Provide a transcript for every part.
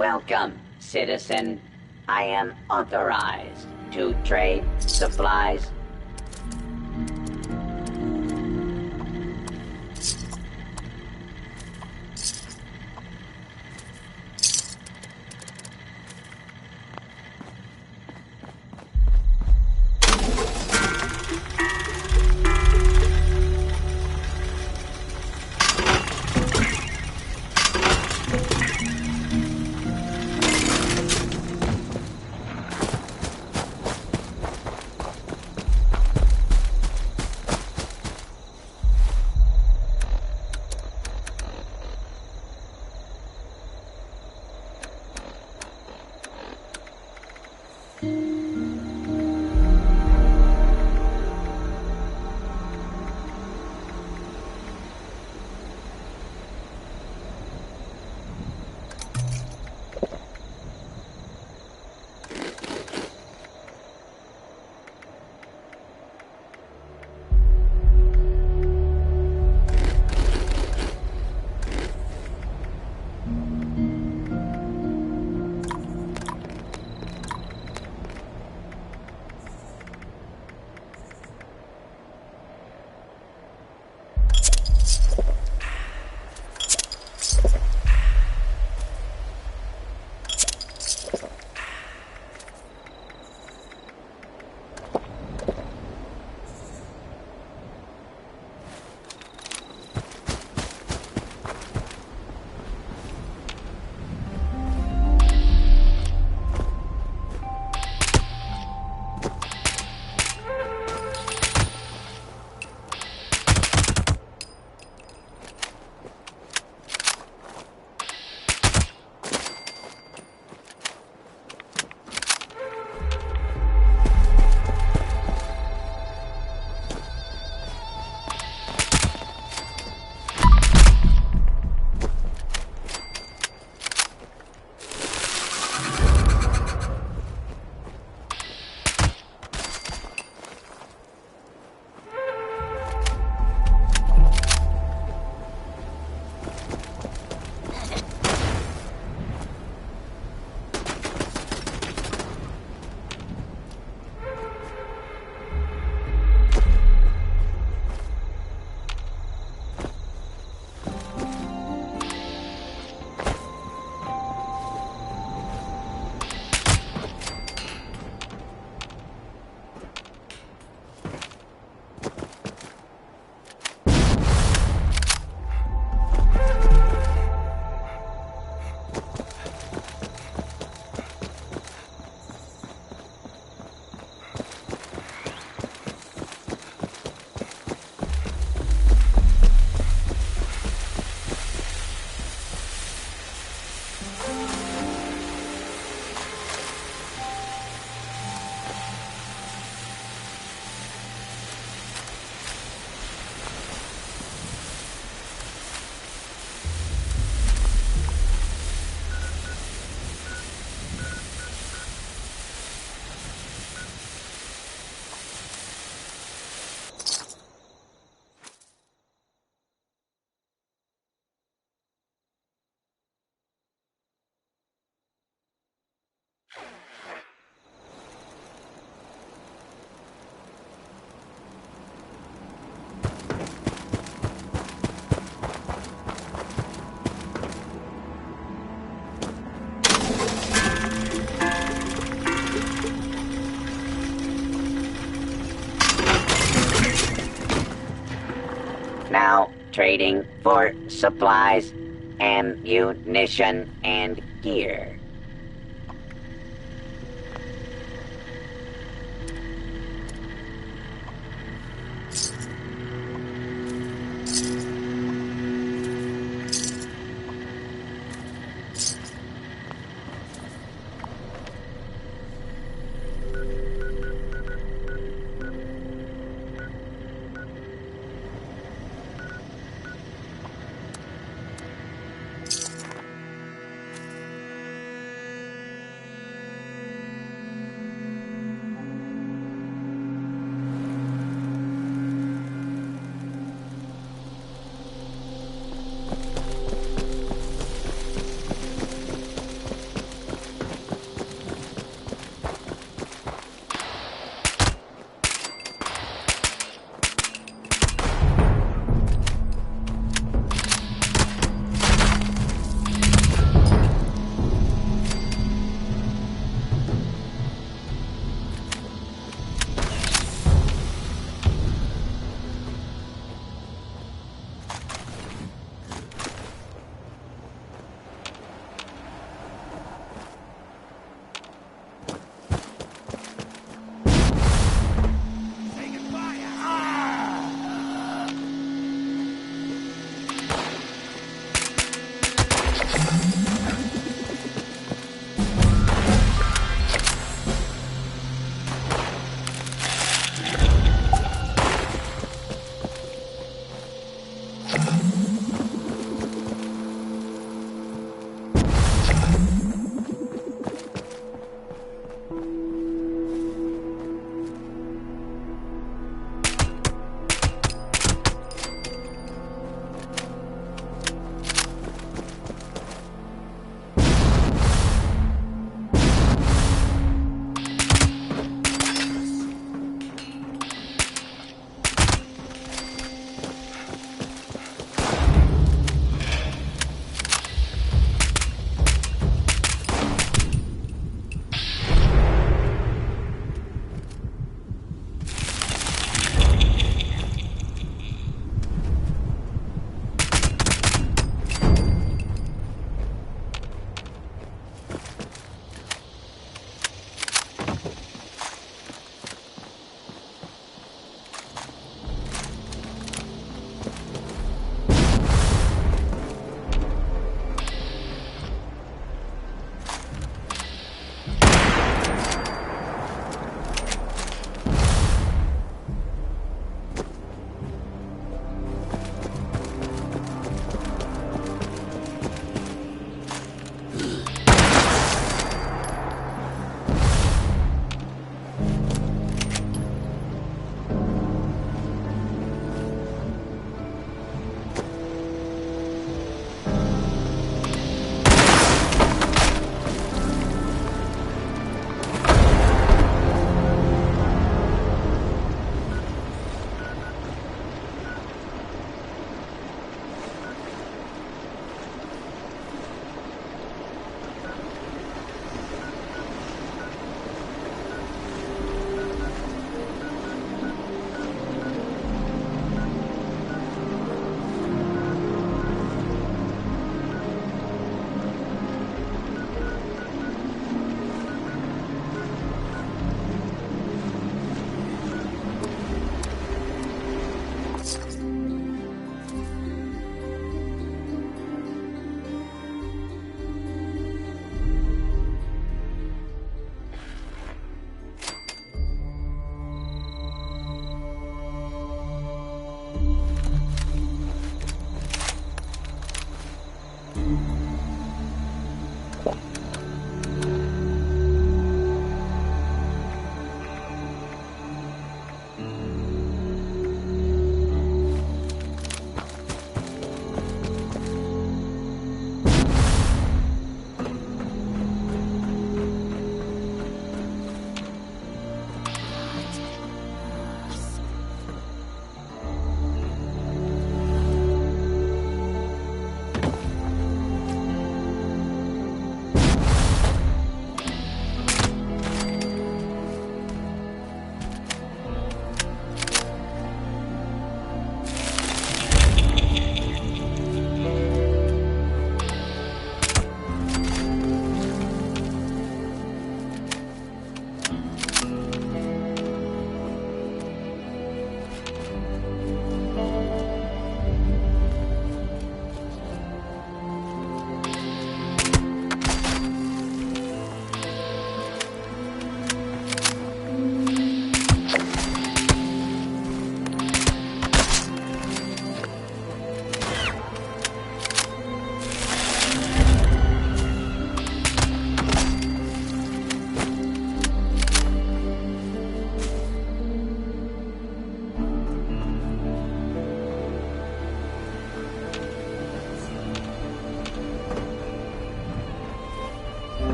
Welcome, citizen. I am authorized to trade supplies. Now trading for supplies, ammunition, and gear.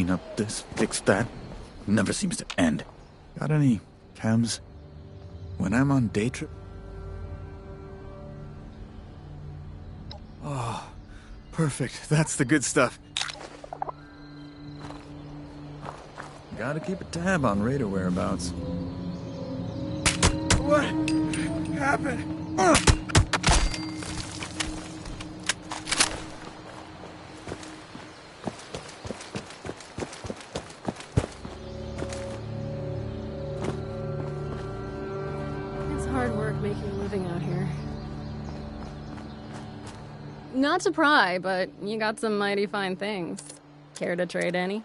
clean up this, fix that. Never seems to end. Got any chems? When I'm on day trip? Oh, perfect. That's the good stuff. Gotta keep a tab on raider whereabouts. What happened? It's hard work making a living out here. Not to pry, but you got some mighty fine things. Care to trade any?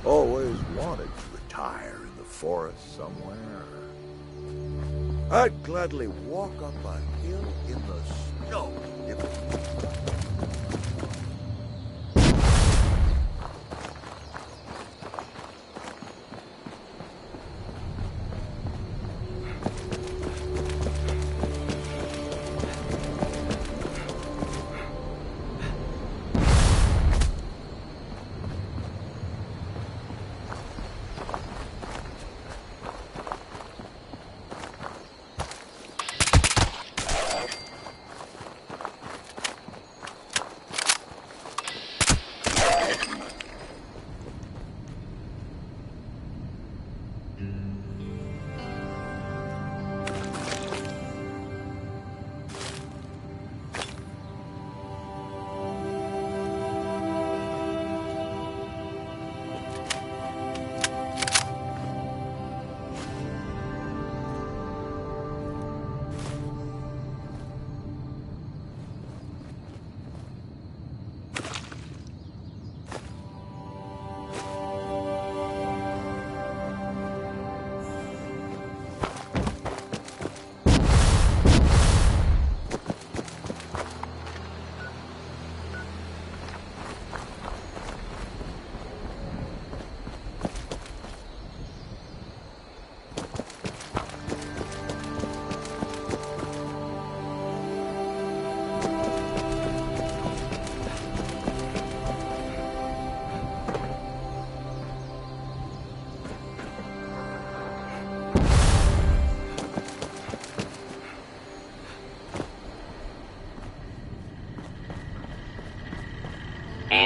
Always wanted to retire in the forest somewhere. I'd gladly walk up a hill in the snow if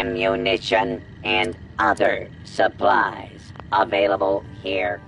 ammunition, and other supplies available here.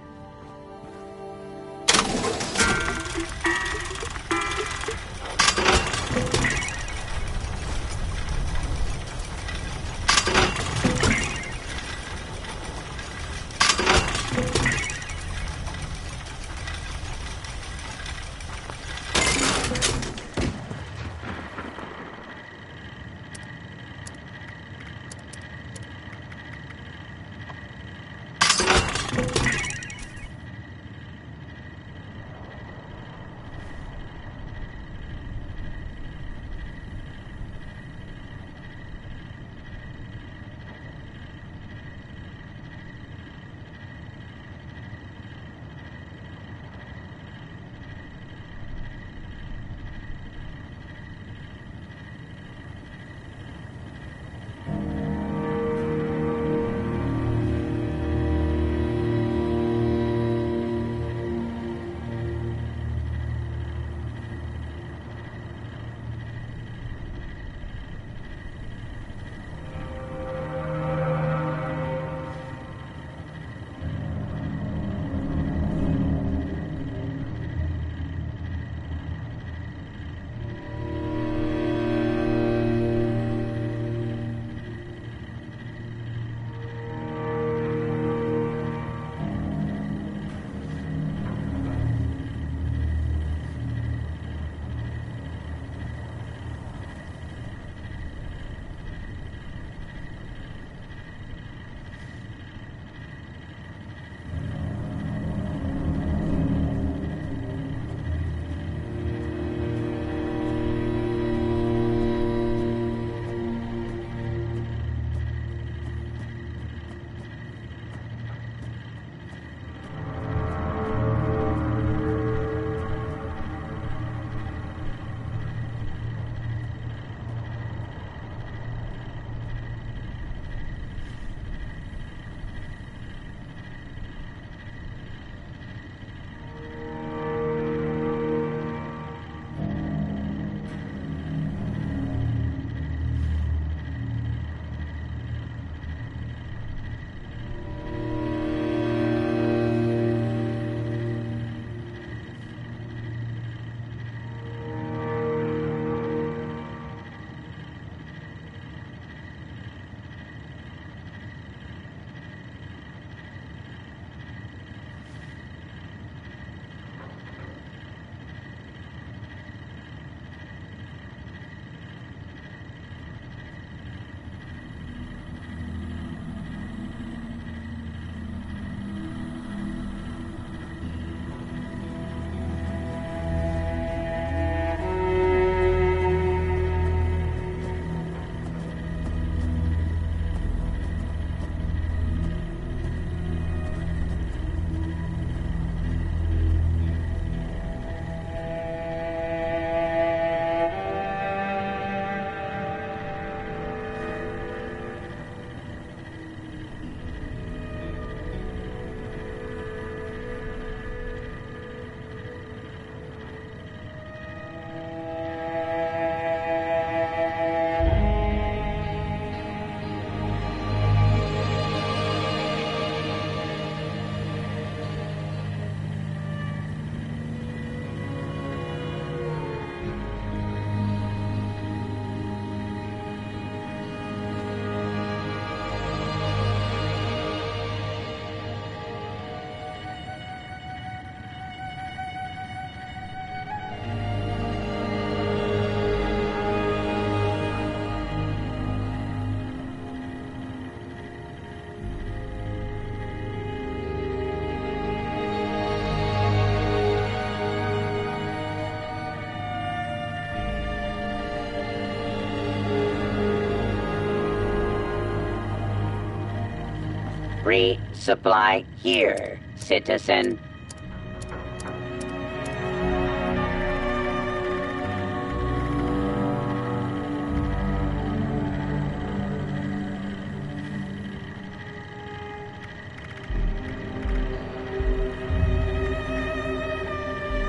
Resupply here, citizen.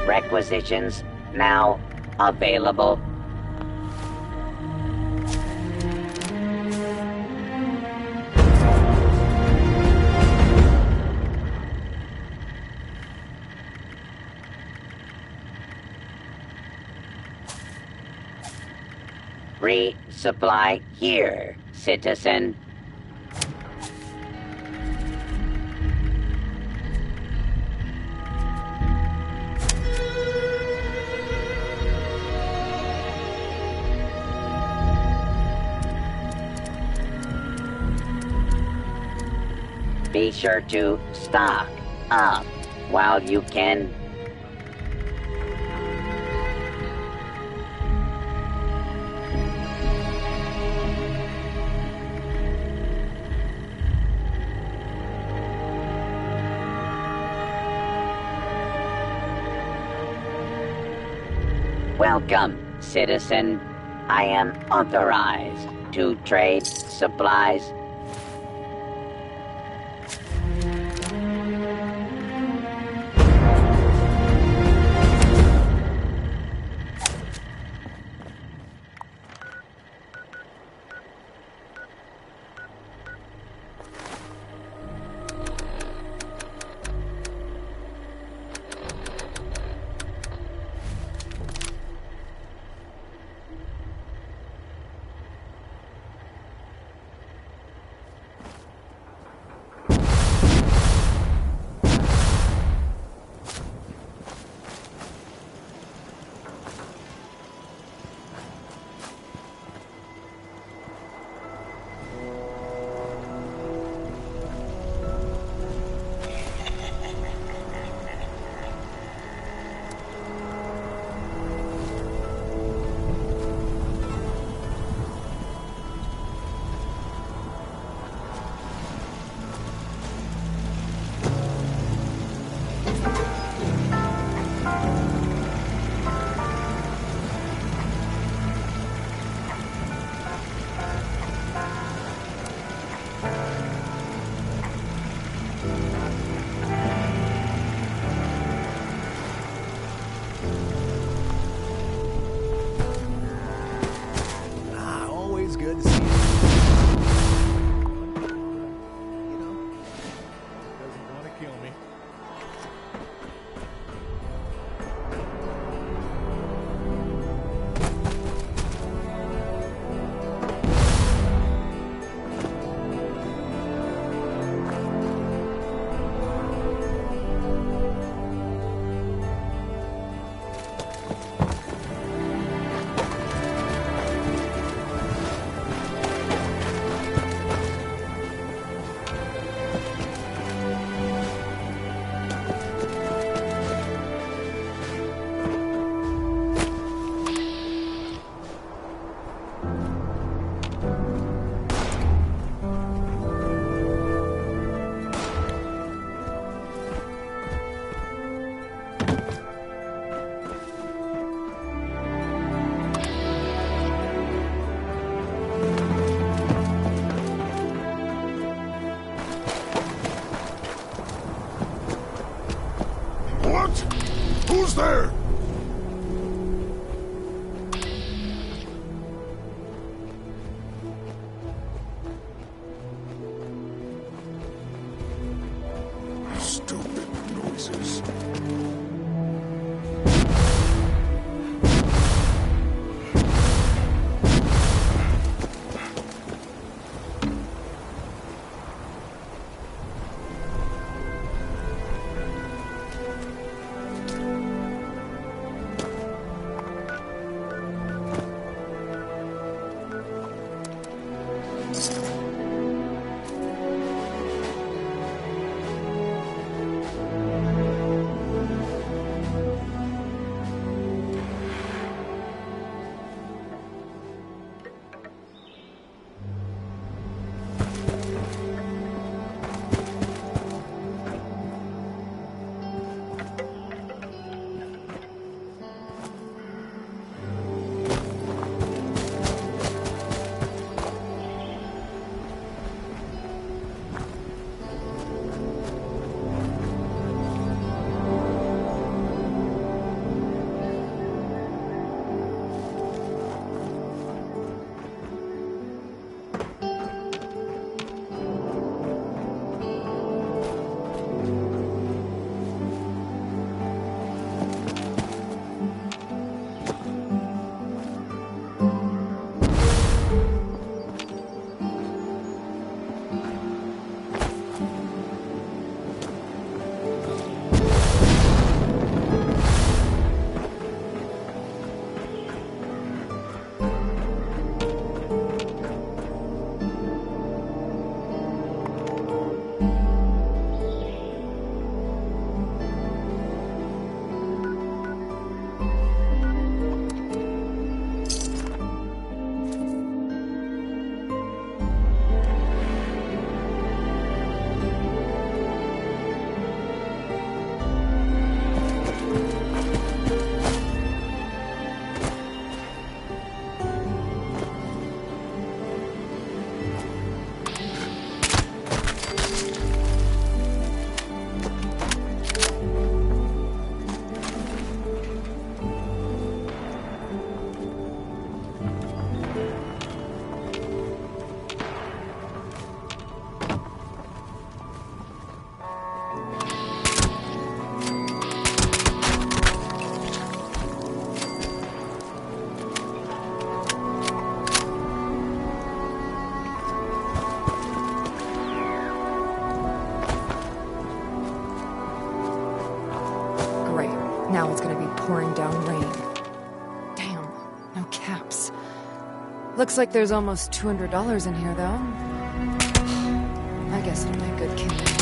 Requisitions now available. Resupply here, citizen. Be sure to stock up while you can. Welcome, citizen. I am authorized to trade supplies. Good to see you. You know, doesn't want to kill me. Who's there? Stupid noises. Looks like there's almost $200 in here, though. I guess it'll make good kindling.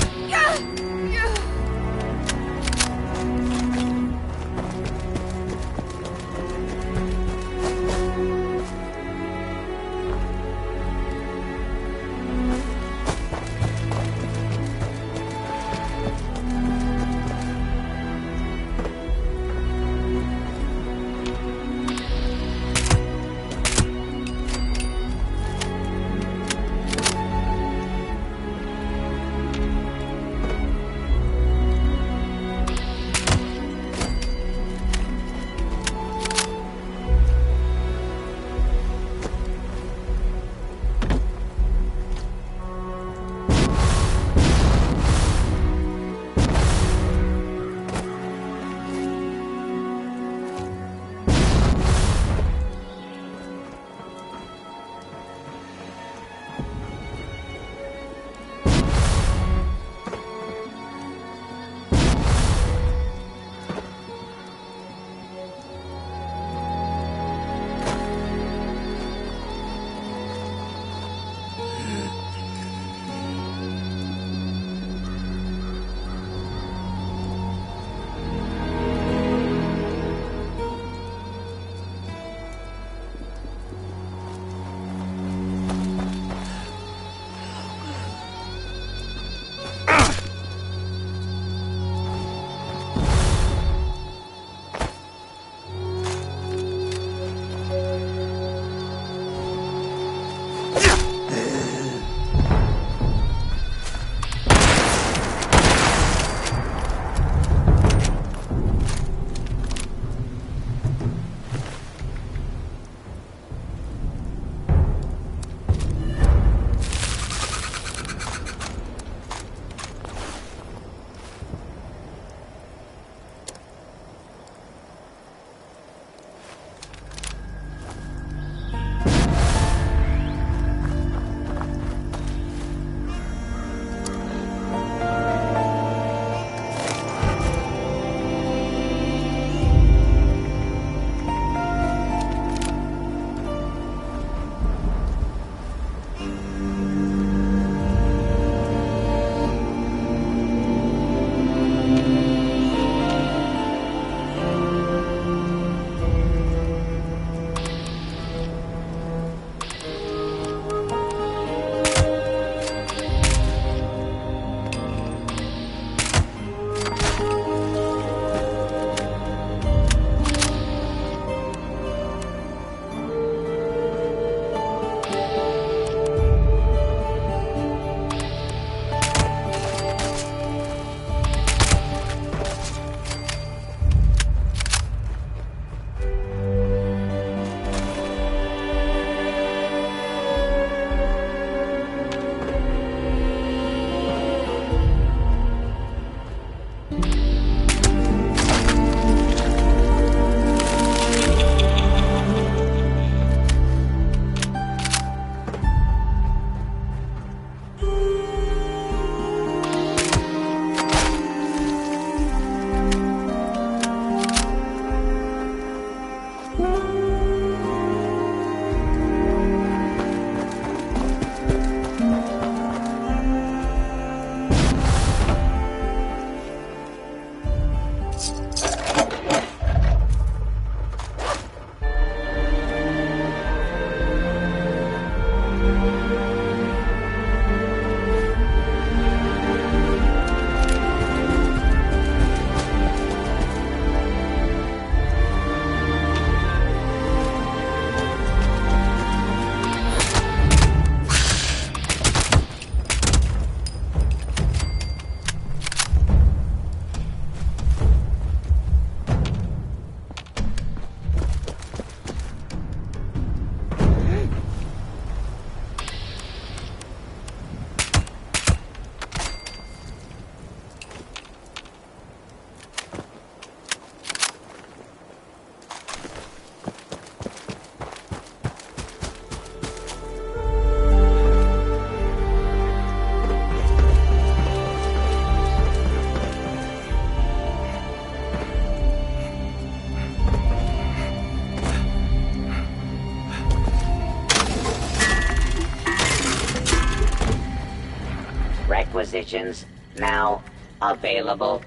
acquisitions now available.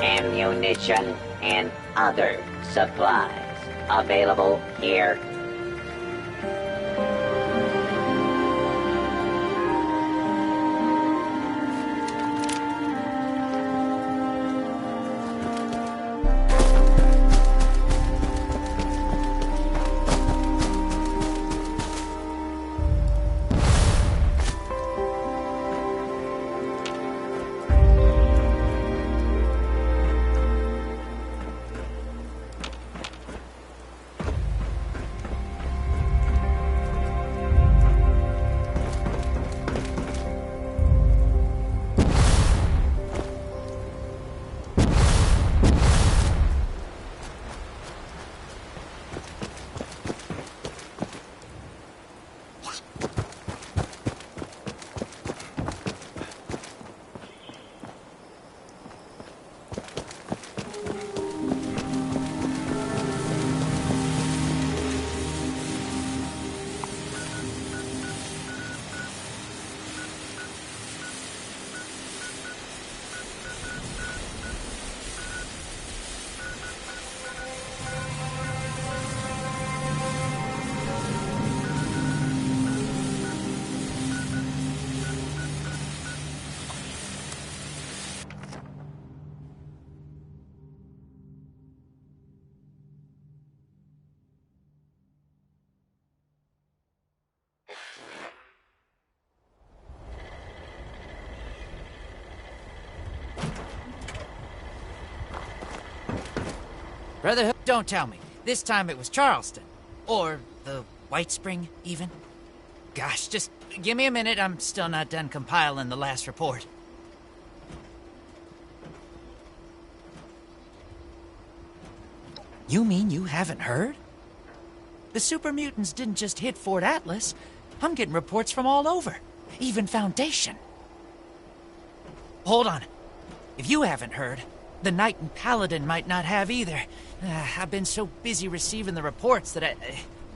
Ammunition and other supplies available here. Brotherhood, don't tell me. This time it was Charleston. Or the White Spring, even. Gosh, just give me a minute. I'm still not done compiling the last report. You mean you haven't heard? The super mutants didn't just hit Fort Atlas. I'm getting reports from all over. Even Foundation. Hold on. If you haven't heard, the Knight and Paladin might not have either. I've been so busy receiving the reports that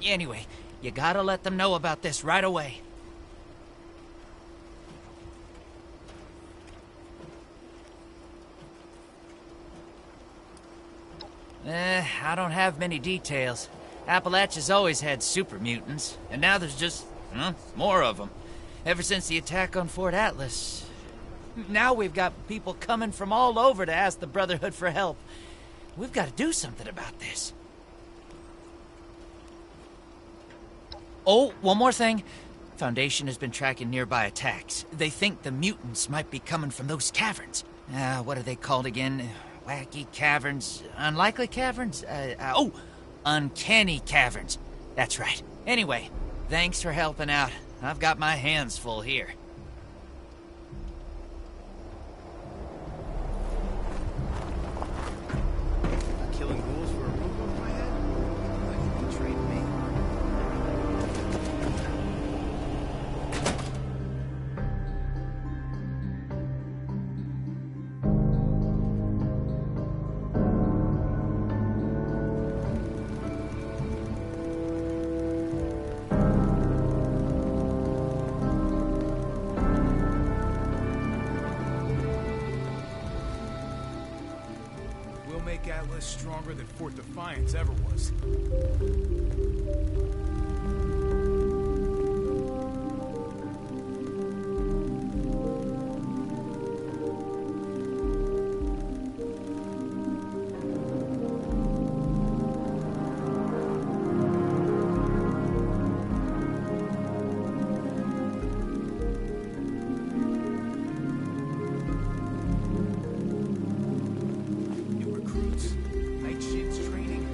anyway, you gotta let them know about this right away. I don't have many details. Appalachia's always had super mutants, and now there's just, more of them. Ever since the attack on Fort Atlas. Now we've got people coming from all over to ask the Brotherhood for help. We've got to do something about this. Oh, one more thing. Foundation has been tracking nearby attacks. They think the mutants might be coming from those caverns. What are they called again? Wacky caverns? Unlikely caverns? Uncanny caverns. That's right. Anyway, thanks for helping out. I've got my hands full here. Killing ghouls for a roof over my head? Like you betrayed me. We'll make Atlas stronger than Fort Defiance ever was. New recruits, night shifts training,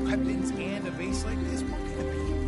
weapons, and a base like this. What could it be?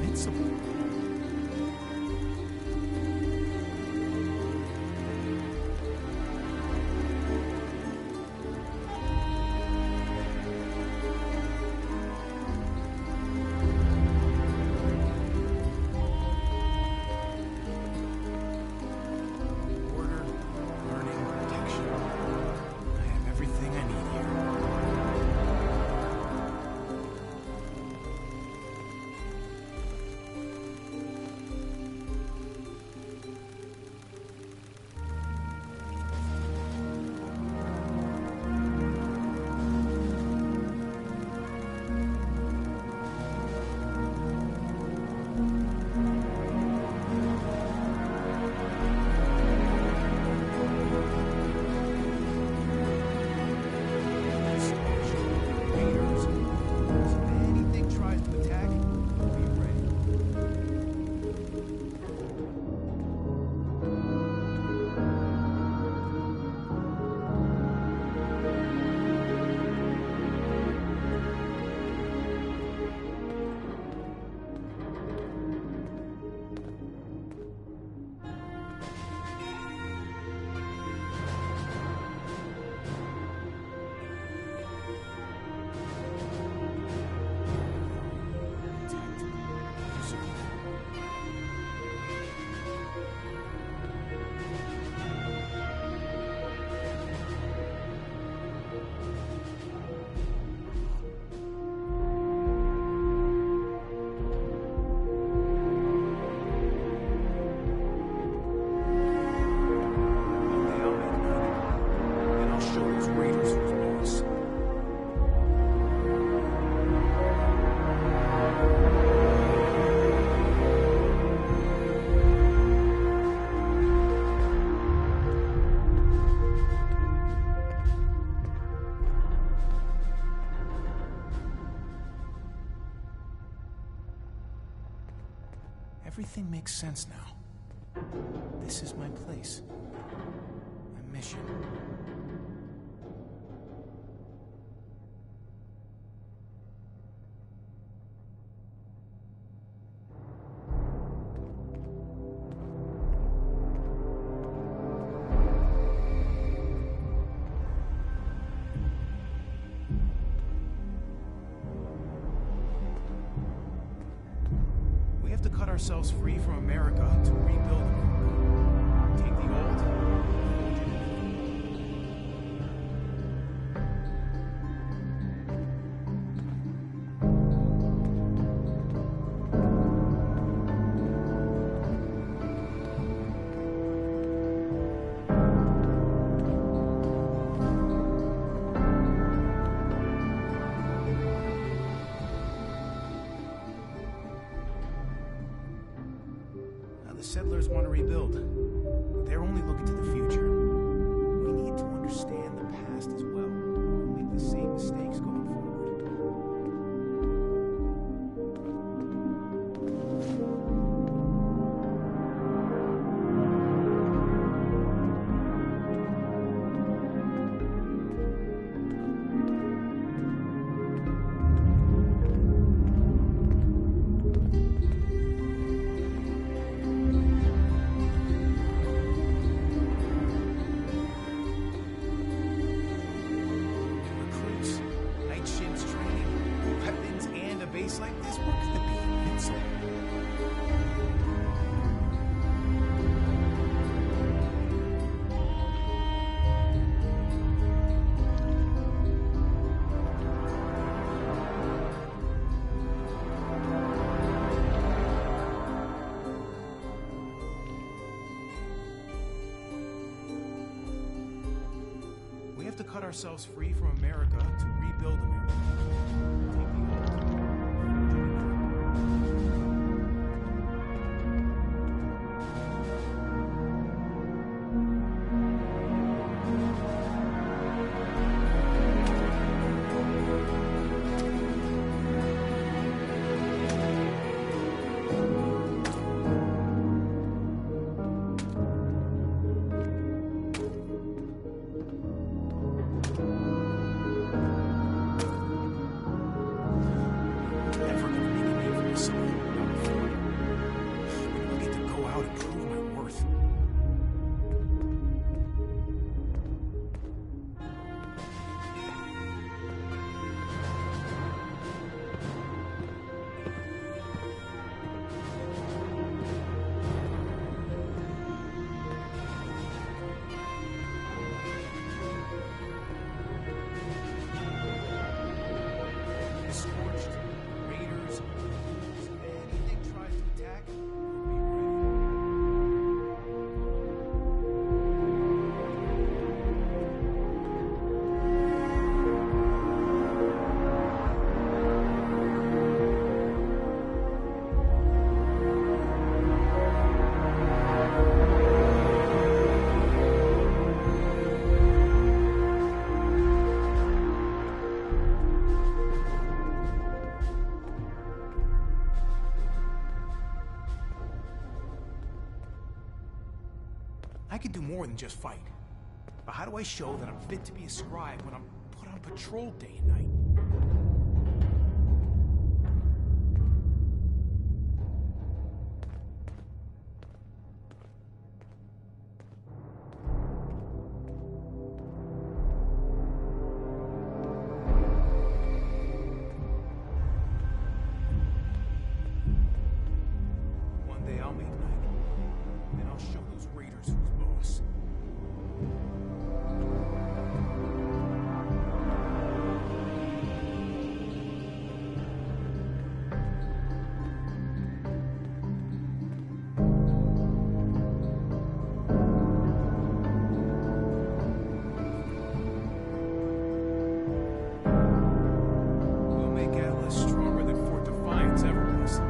Everything makes sense now. This is my place. My mission. Ourselves free from America to rebuild America. Take the old, settlers want to rebuild. They're only looking to the future. We need to understand the past as well. We'll make the same mistakes going forward. Cut ourselves free from America to rebuild America. Take the I could do more than just fight. But how do I show that I'm fit to be a scribe when I'm put on patrol day and night? One day I'll make night, and I'll show those raiders who's boss. We'll make Atlas stronger than Fort Defiance ever was.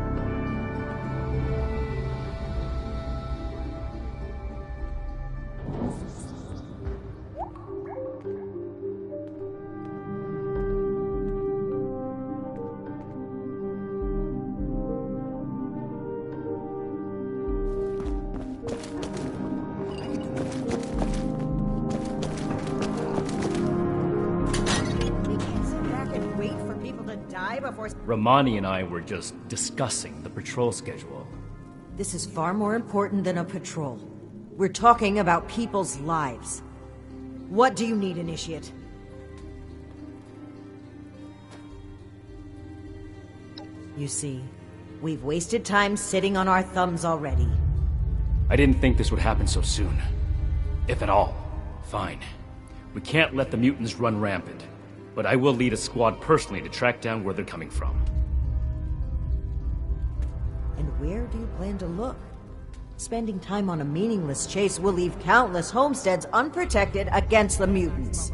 Romani and I were just discussing the patrol schedule. This is far more important than a patrol. We're talking about people's lives. What do you need, Initiate? You see, we've wasted time sitting on our thumbs already. I didn't think this would happen so soon. If at all. Fine. We can't let the mutants run rampant. But I will lead a squad personally to track down where they're coming from. And where do you plan to look? Spending time on a meaningless chase will leave countless homesteads unprotected against the mutants.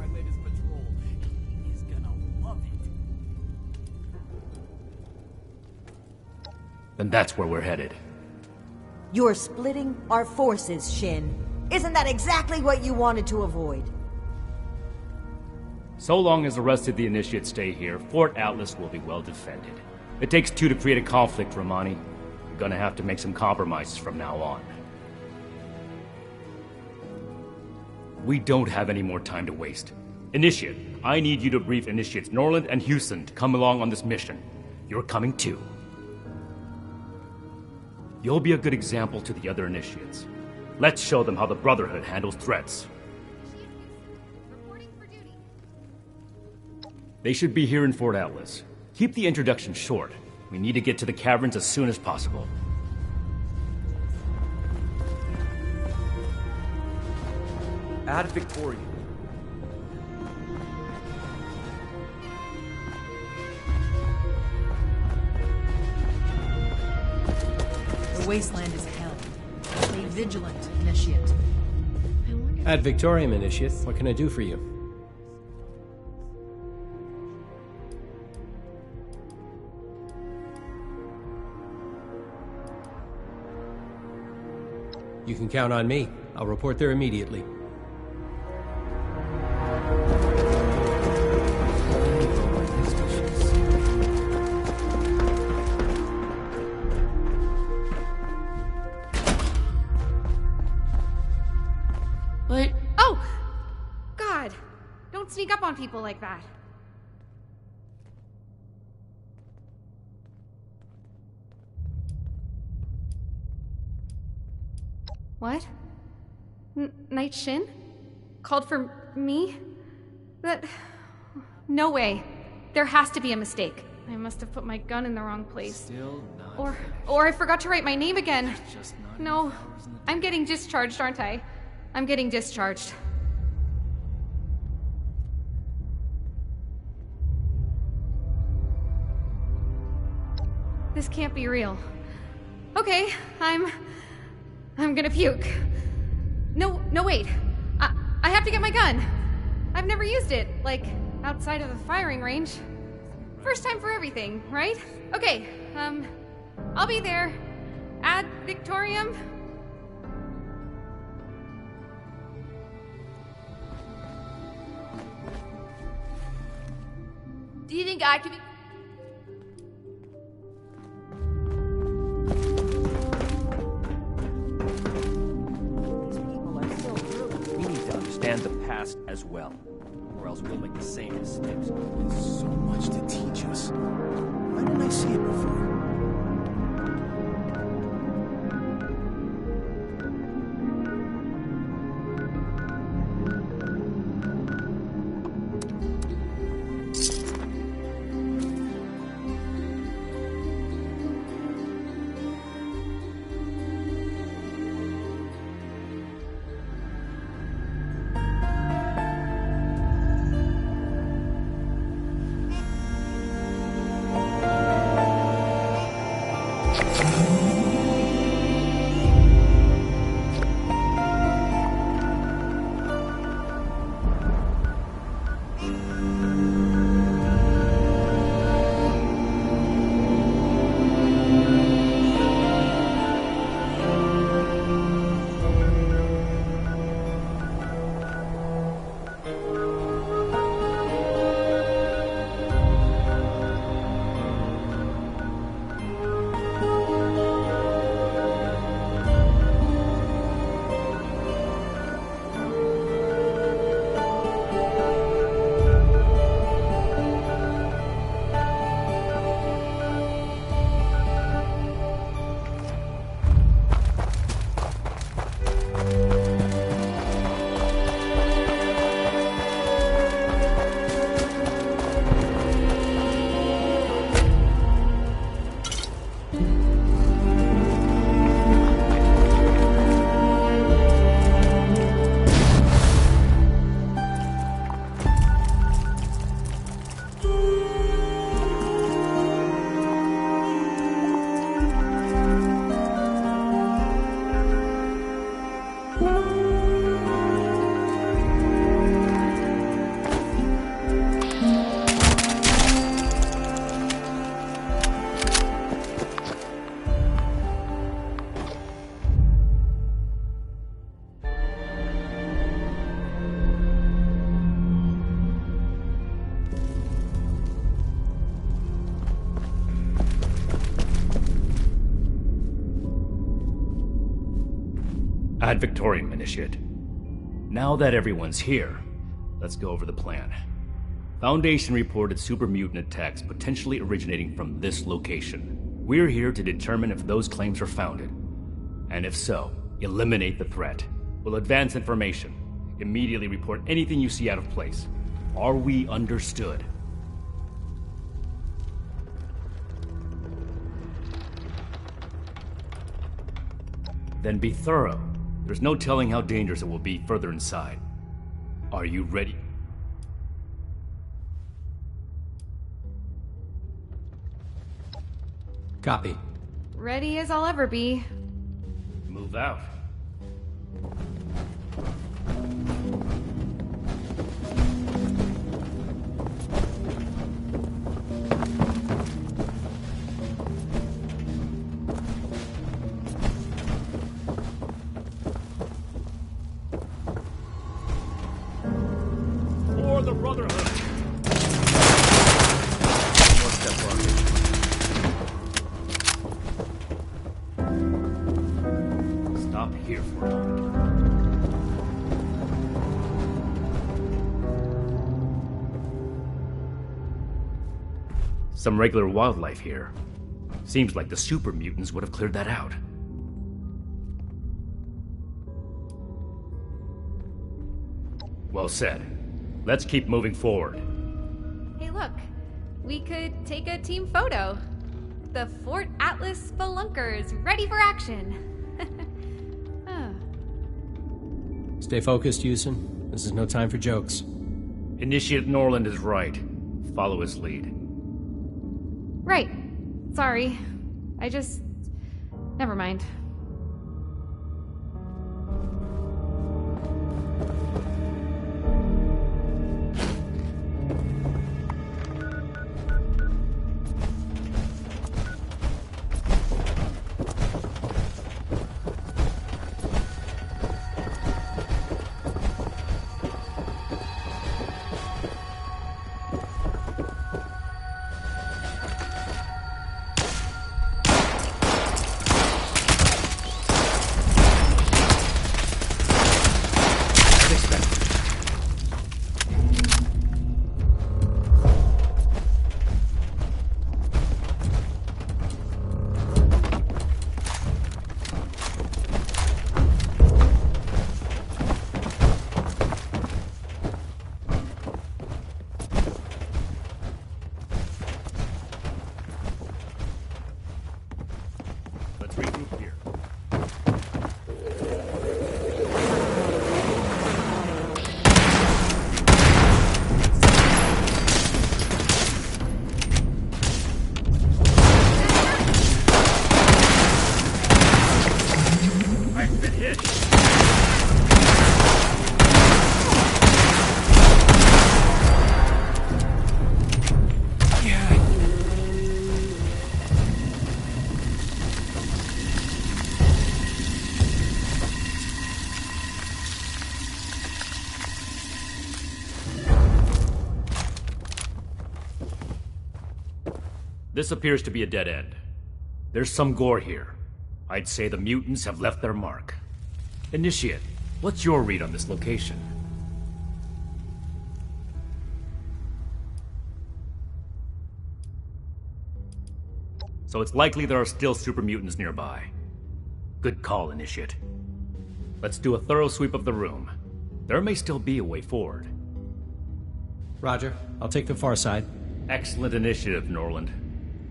Then that's where we're headed. You're splitting our forces, Shin. Isn't that exactly what you wanted to avoid? So long as the rest of the Initiates stay here, Fort Atlas will be well defended. It takes two to create a conflict, Romani. We're gonna have to make some compromises from now on. We don't have any more time to waste. Initiate, I need you to brief Initiates Norland and Houston to come along on this mission. You're coming too. You'll be a good example to the other Initiates. Let's show them how the Brotherhood handles threats. They should be here in Fort Atlas. Keep the introduction short. We need to get to the caverns as soon as possible. Add Victoria. The wasteland is hell. Stay vigilant, Initiate. Ad Victorium, Initiate. What can I do for you? You can count on me. I'll report there immediately. But... Oh! God! Don't sneak up on people like that. What? Night Shin? Called for me? That... No way. There has to be a mistake. I must have put my gun in the wrong place. Still not Or I forgot to write my name again. No. I'm getting discharged, aren't I? I'm getting discharged. This can't be real. Okay, I'm gonna puke. No, wait. I have to get my gun. I've never used it, like, outside of the firing range. First time for everything, right? Okay, I'll be there. Ad Victorium. Do you think I could be... We need to understand the past as well, or else we'll make the same mistakes. There's so much to teach us. Why didn't I see it before? Ad Victoriam, Initiate. Now that everyone's here, let's go over the plan. Foundation reported super mutant attacks potentially originating from this location. We're here to determine if those claims are founded. And if so, eliminate the threat. We'll advance information. Immediately report anything you see out of place. Are we understood? Then be thorough. There's no telling how dangerous it will be further inside. Are you ready? Copy. Ready as I'll ever be. Move out. For the Brotherhood! One step longer. Stop here for a moment. Some regular wildlife here. Seems like the super mutants would have cleared that out. Well said. Let's keep moving forward. Hey, look. We could take a team photo. The Fort Atlas Spelunkers, ready for action. Stay focused, Houston. This is no time for jokes. Initiate Norland is right. Follow his lead. Right. Sorry. Never mind. Let's regroup here. I've been hit. This appears to be a dead end. There's some gore here. I'd say the mutants have left their mark. Initiate, what's your read on this location? So it's likely there are still super mutants nearby. Good call, Initiate. Let's do a thorough sweep of the room. There may still be a way forward. Roger. I'll take the far side. Excellent initiative, Norland.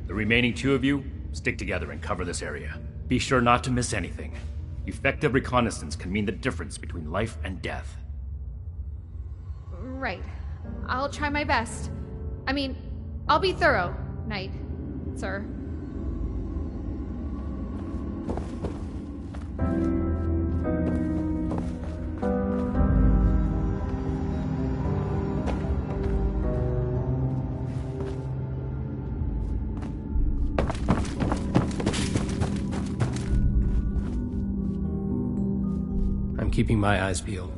The remaining two of you, stick together and cover this area. Be sure not to miss anything. Effective reconnaissance can mean the difference between life and death. Right. I'll try my best. I'll be thorough, Knight, sir. I'm keeping my eyes peeled.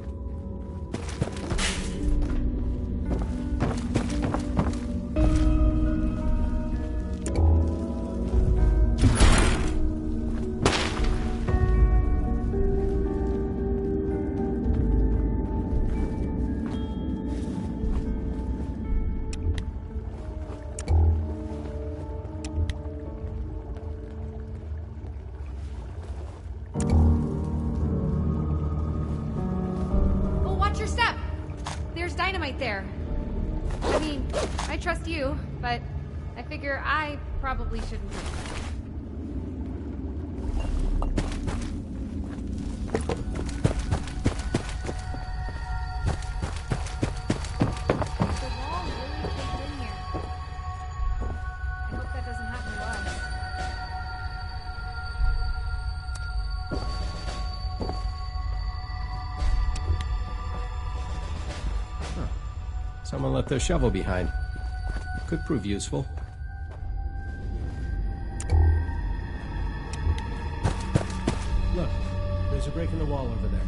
dynamite there. I mean, I trust you, but I figure I probably shouldn't touch that. Someone left their shovel behind. Could prove useful. Look, there's a break in the wall over there.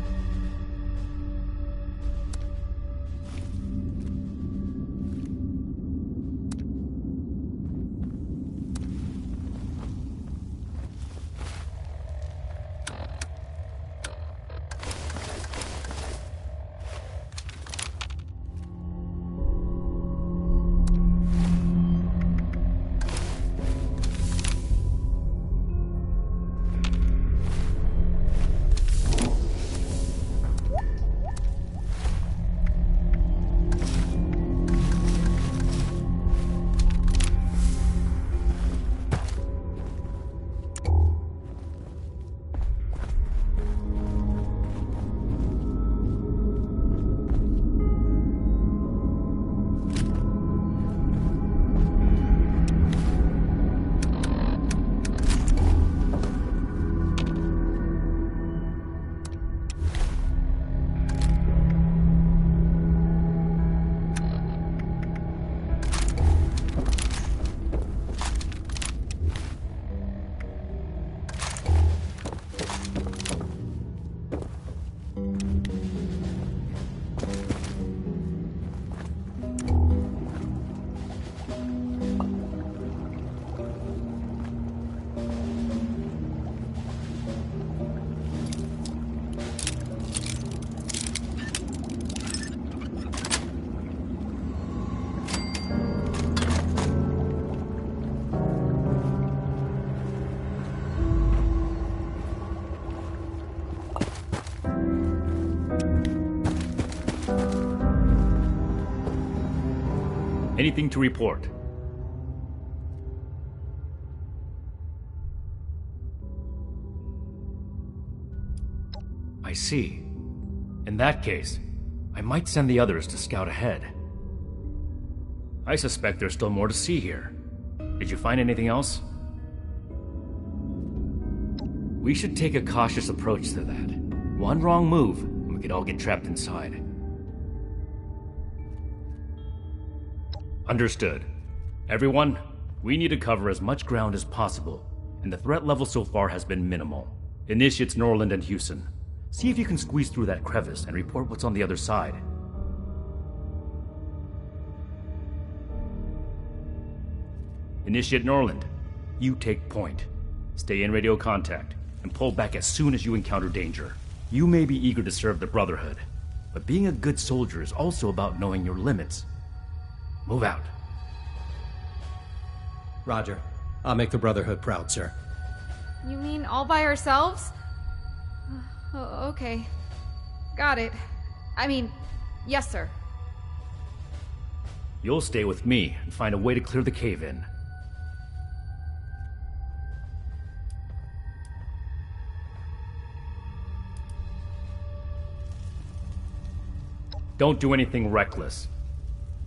Anything to report? I see. In that case, I might send the others to scout ahead. I suspect there's still more to see here. Did you find anything else? We should take a cautious approach to that. One wrong move, and we could all get trapped inside. Understood. Everyone, we need to cover as much ground as possible, and the threat level so far has been minimal. Initiates Norland and Houston. See if you can squeeze through that crevice and report what's on the other side. Initiate Norland, you take point. Stay in radio contact, and pull back as soon as you encounter danger. You may be eager to serve the Brotherhood, but being a good soldier is also about knowing your limits. Move out. Roger. I'll make the Brotherhood proud, sir. You mean all by ourselves? Oh, okay. Got it. I mean, yes, sir. You'll stay with me and find a way to clear the cave-in. Don't do anything reckless.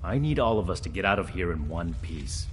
I need all of us to get out of here in one piece.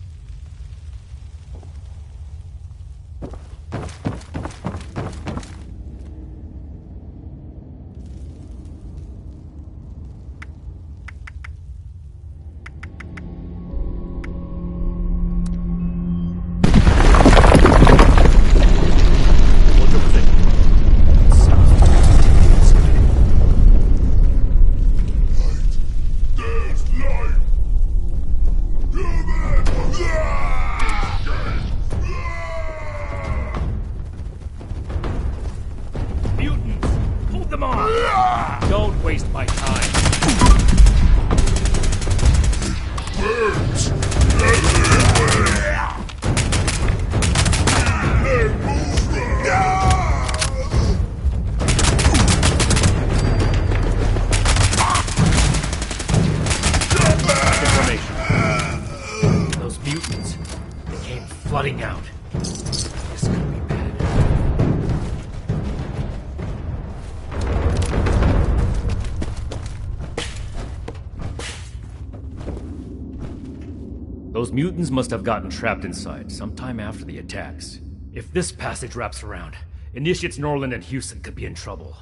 Those mutants must have gotten trapped inside sometime after the attacks. If this passage wraps around, Initiates Norland and Houston could be in trouble.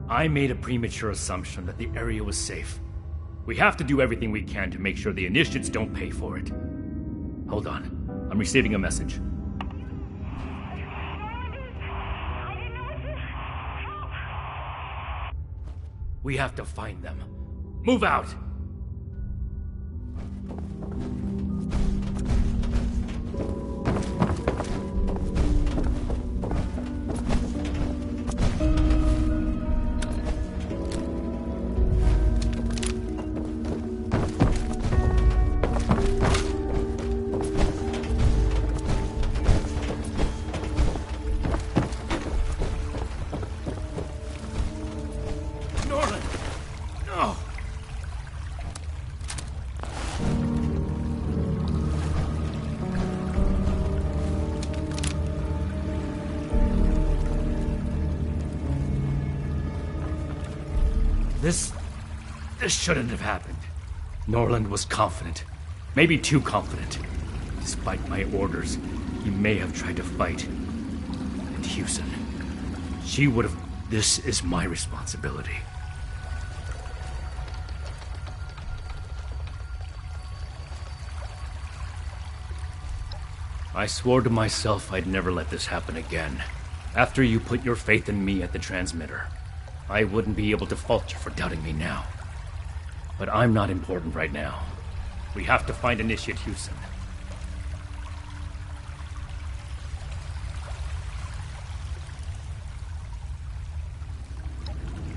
I made a premature assumption that the area was safe. We have to do everything we can to make sure the Initiates don't pay for it. Hold on. I'm receiving a message. We have to find them. Move out! This shouldn't have happened. Norland was confident. Maybe too confident. Despite my orders, he may have tried to fight. And Houston. She would have... This is my responsibility. I swore to myself I'd never let this happen again. After you put your faith in me at the transmitter, I wouldn't be able to fault you for doubting me now. But I'm not important right now. We have to find Initiate Houston.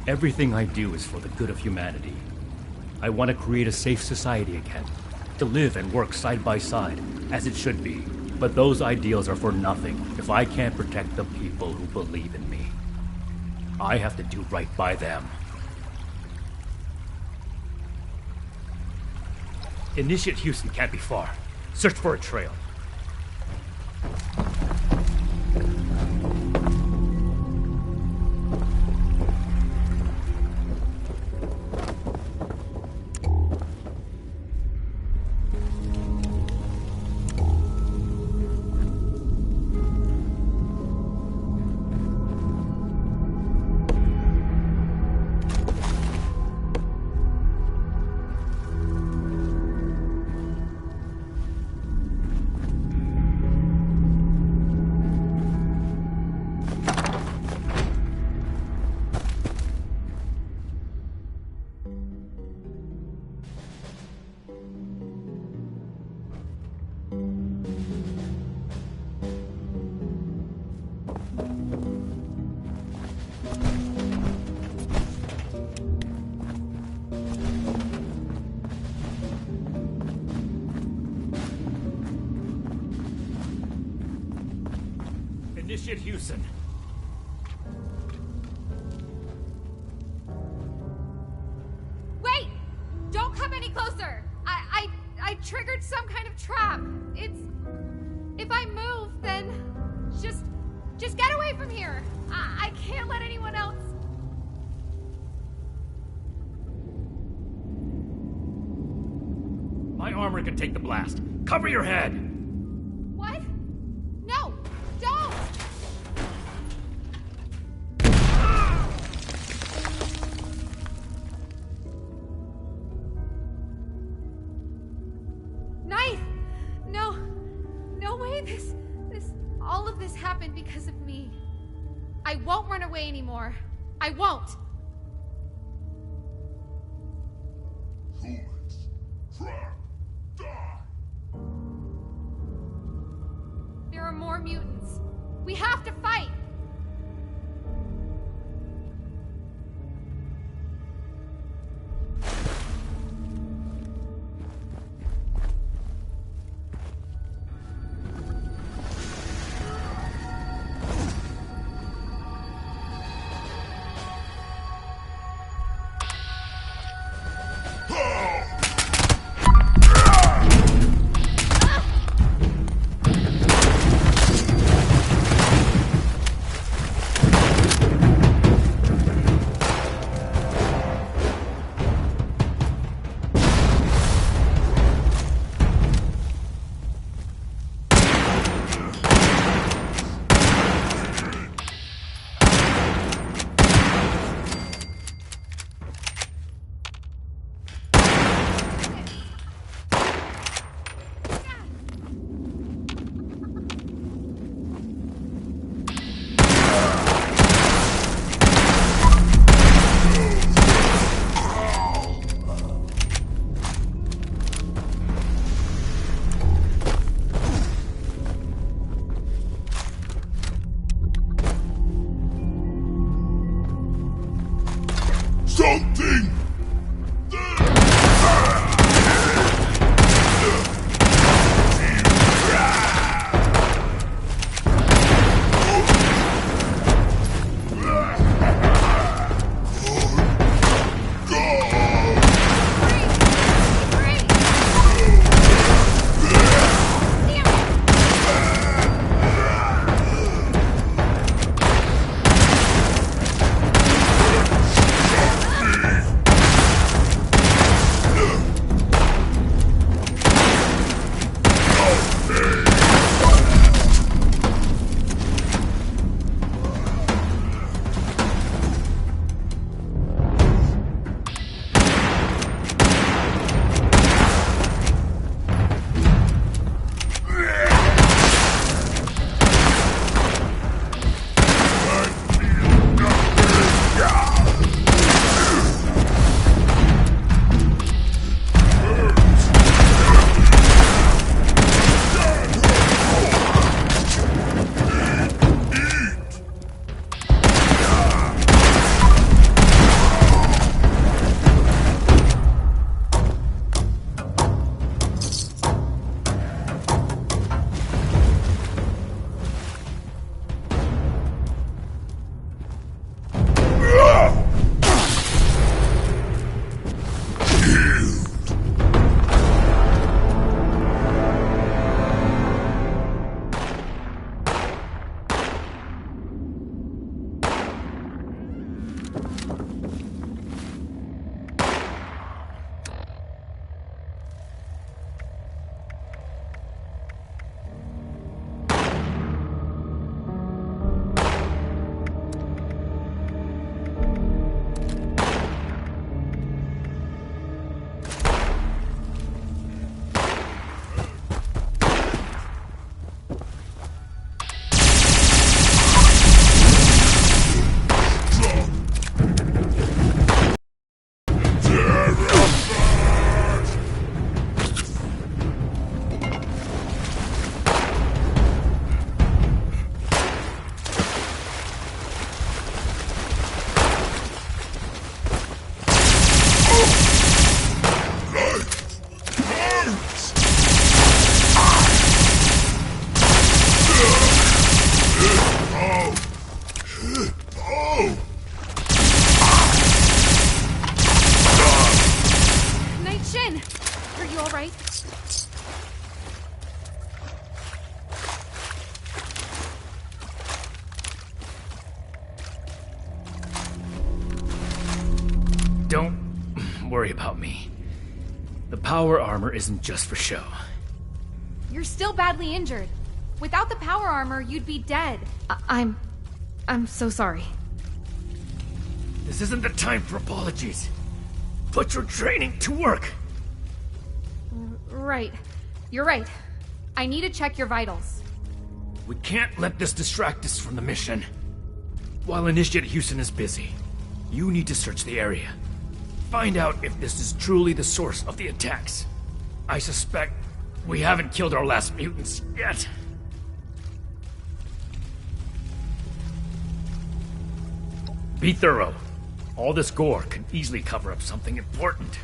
Everything I do is for the good of humanity. I want to create a safe society again, to live and work side by side, as it should be. But those ideals are for nothing if I can't protect the people who believe in me. I have to do right by them. Initiate Houston can't be far. Search for a trail. Initiate Houston. Wait! Don't come any closer! I triggered some kind of trap. It's... If I move, then... Just get away from here! I can't let anyone else... My armor can take the blast. Cover your head! What? No! Don't! Knife! No. No way all of this happened because of me. I won't run away anymore. I won't. Humans, trap, die! There are more mutants. We have to fight! you all right? Don't worry about me. The power armor isn't just for show. You're still badly injured. Without the power armor, you'd be dead. I'm so sorry. This isn't the time for apologies. Put your training to work. Right. You're right. I need to check your vitals. We can't let this distract us from the mission. While Initiate Houston is busy, you need to search the area. Find out if this is truly the source of the attacks. I suspect we haven't killed our last mutants yet. Be thorough. All this gore can easily cover up something important.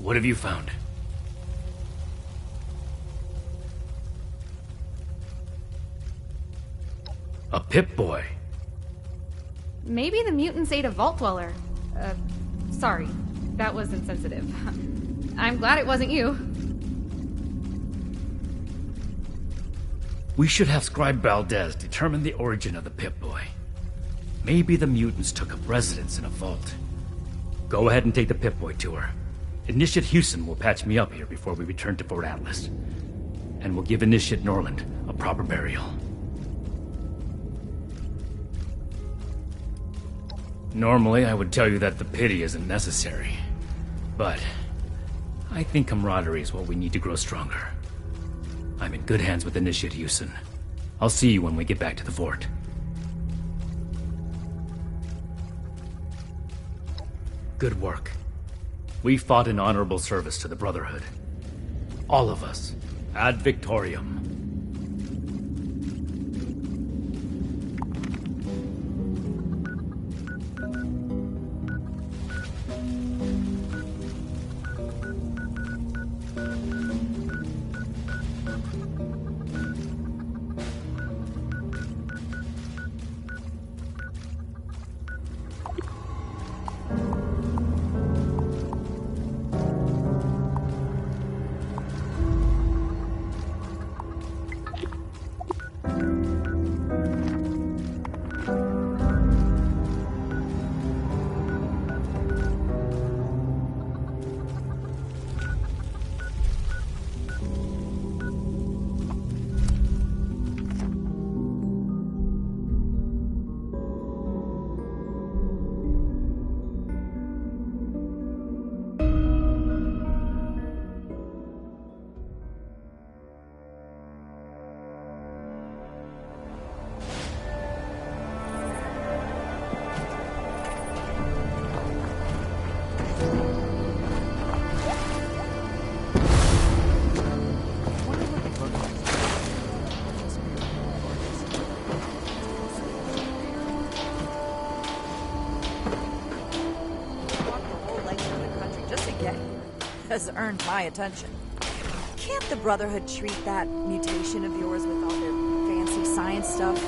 What have you found? A Pip-Boy. Maybe the mutants ate a Vault Dweller. Sorry. That was insensitive. I'm glad it wasn't you. We should have Scribe Valdez determine the origin of the Pip-Boy. Maybe the mutants took up residence in a vault. Go ahead and take the Pip-Boy to her. Initiate Houston will patch me up here before we return to Fort Atlas. And we'll give Initiate Norland a proper burial. Normally, I would tell you that the pity isn't necessary. But I think camaraderie is what we need to grow stronger. I'm in good hands with Initiate Houston. I'll see you when we get back to the fort. Good work. We fought in honorable service to the Brotherhood. All of us. Ad Victoriam. Has earned my attention. Can't the Brotherhood treat that mutation of yours with all their fancy science stuff?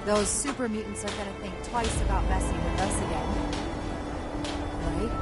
Those super mutants are gonna think twice about messing with us again. Right?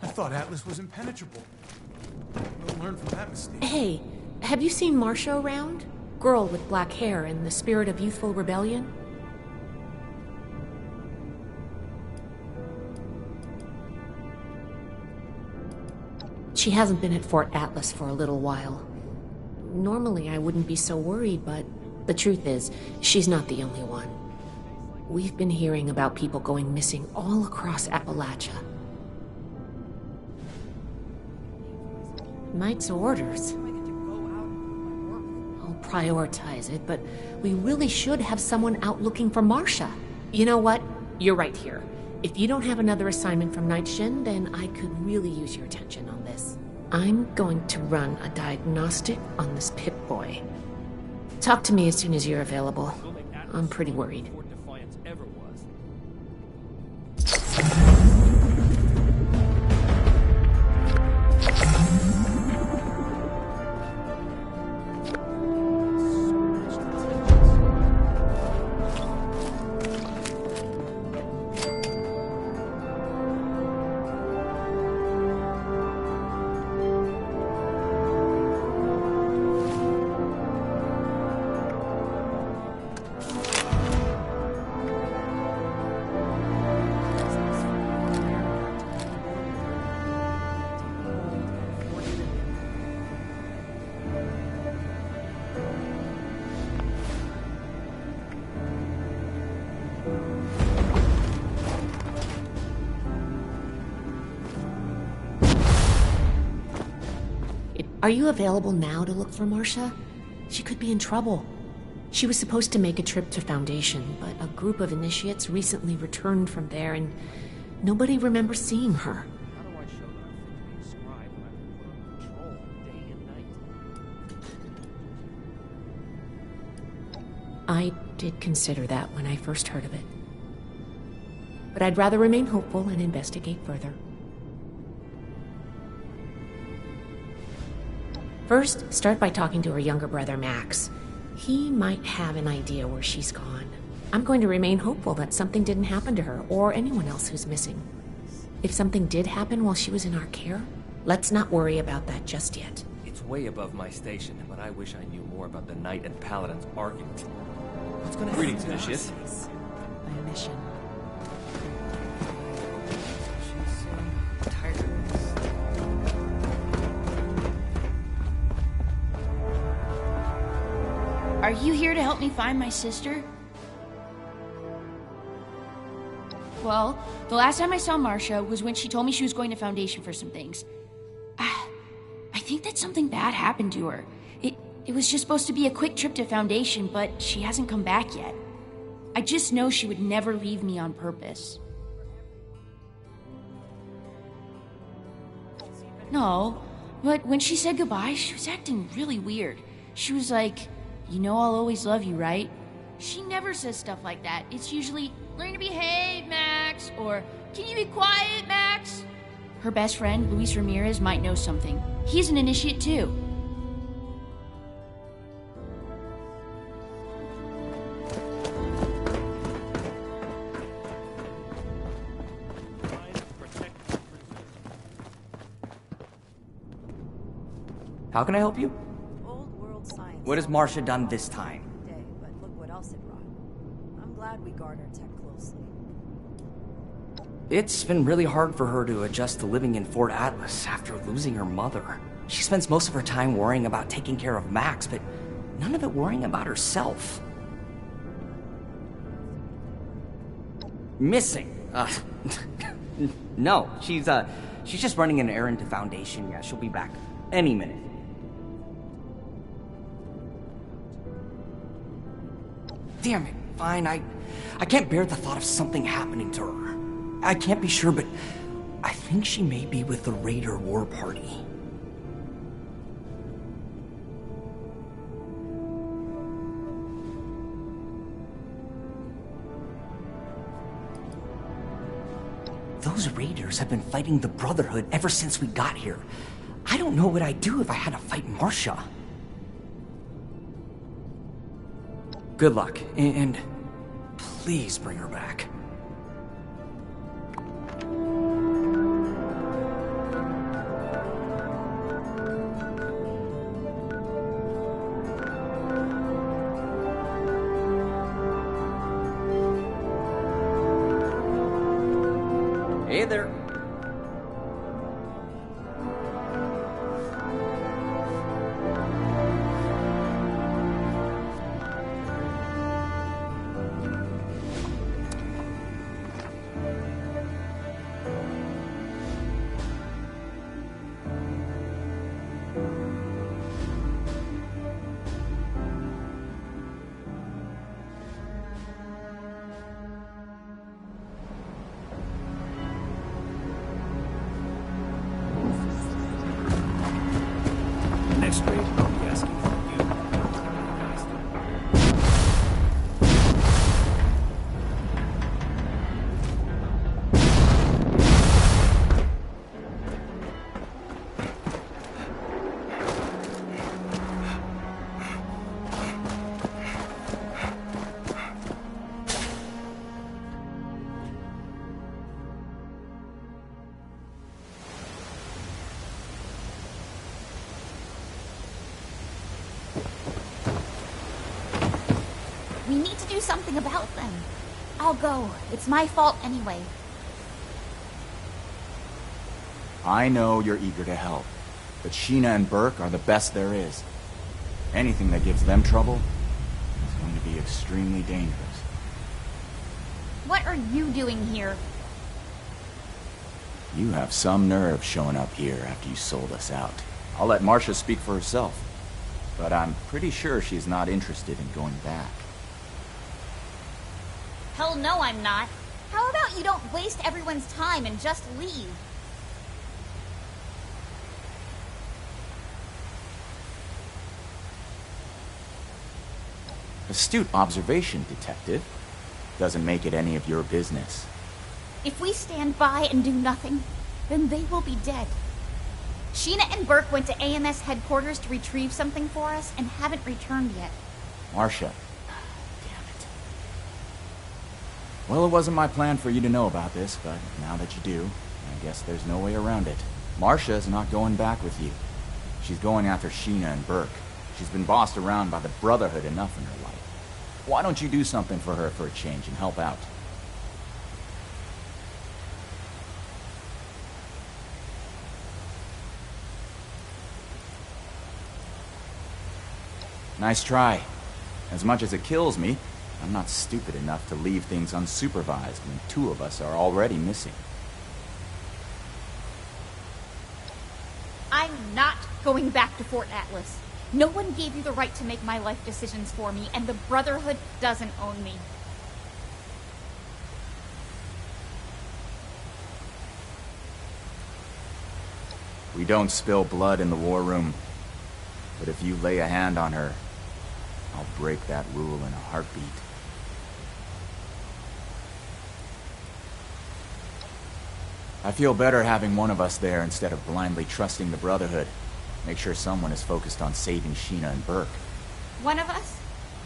I thought Atlas was impenetrable. We'll learn from that mistake. Hey, have you seen Marcia around? Girl with black hair and the spirit of youthful rebellion? She hasn't been at Fort Atlas for a little while. Normally I wouldn't be so worried, but the truth is, she's not the only one. We've been hearing about people going missing all across Appalachia. Knight's orders. I'll prioritize it, but we really should have someone out looking for Marcia. You know what? You're right here. If you don't have another assignment from Night Shin, then I could really use your attention on this. I'm going to run a diagnostic on this Pip-Boy. Talk to me as soon as you're available. I'm pretty worried. Are you available now to look for Marcia? She could be in trouble. She was supposed to make a trip to Foundation, but a group of initiates recently returned from there and nobody remembers seeing her. How do I show that I'm fit to be a scribe when I've been put under control day and night? I did consider that when I first heard of it. But I'd rather remain hopeful and investigate further. First, start by talking to her younger brother, Max. He might have an idea where she's gone. I'm going to remain hopeful that something didn't happen to her or anyone else who's missing. If something did happen while she was in our care, let's not worry about that just yet. It's way above my station, but I wish I knew more about the Knight and Paladin's argument. What's gonna happen? Greetings, Initiate. My mission. Are you here to help me find my sister? Well, the last time I saw Marcia was when she told me she was going to Foundation for some things. I think that something bad happened to her. It was just supposed to be a quick trip to Foundation, but she hasn't come back yet. I just know she would never leave me on purpose. No, but when she said goodbye, she was acting really weird. She was like, "You know I'll always love you, right?" She never says stuff like that. It's usually, "Learn to behave, Max," or "Can you be quiet, Max?" Her best friend, Luis Ramirez, might know something. He's an initiate too. How can I help you? Old world science. What has Marcia done this time? Day, but look what else it brought. I'm glad we guard our tech closely. It's been really hard for her to adjust to living in Fort Atlas after losing her mother. She spends most of her time worrying about taking care of Max, but none of it worrying about herself. Missing. No, she's just running an errand to Foundation. Yeah, she'll be back any minute. Damn it, fine, I can't bear the thought of something happening to her. I can't be sure, but I think she may be with the Raider War Party. Those Raiders have been fighting the Brotherhood ever since we got here. I don't know what I'd do if I had to fight Marcia. Good luck, and please bring her back. Hey there. Next raid, I'll be asking for you. We need to do something about them. I'll go. It's my fault anyway. I know you're eager to help, but Sheena and Burke are the best there is. Anything that gives them trouble is going to be extremely dangerous. What are you doing here? You have some nerve showing up here after you sold us out. I'll let Marcia speak for herself. But I'm pretty sure she's not interested in going back. Hell no, I'm not. How about you don't waste everyone's time and just leave? Astute observation, Detective. Doesn't make it any of your business. If we stand by and do nothing, then they will be dead. Sheena and Burke went to AMS headquarters to retrieve something for us and haven't returned yet. Marcia. Damn it. Well, it wasn't my plan for you to know about this, but now that you do, I guess there's no way around it. Marcia is not going back with you. She's going after Sheena and Burke. She's been bossed around by the Brotherhood enough in her life. Why don't you do something for her for a change and help out? Nice try. As much as it kills me, I'm not stupid enough to leave things unsupervised when two of us are already missing. I'm not going back to Fort Atlas. No one gave you the right to make my life decisions for me, and the Brotherhood doesn't own me. We don't spill blood in the war room. But if you lay a hand on her, I'll break that rule in a heartbeat. I feel better having one of us there instead of blindly trusting the Brotherhood. Make sure someone is focused on saving Sheena and Burke. One of us?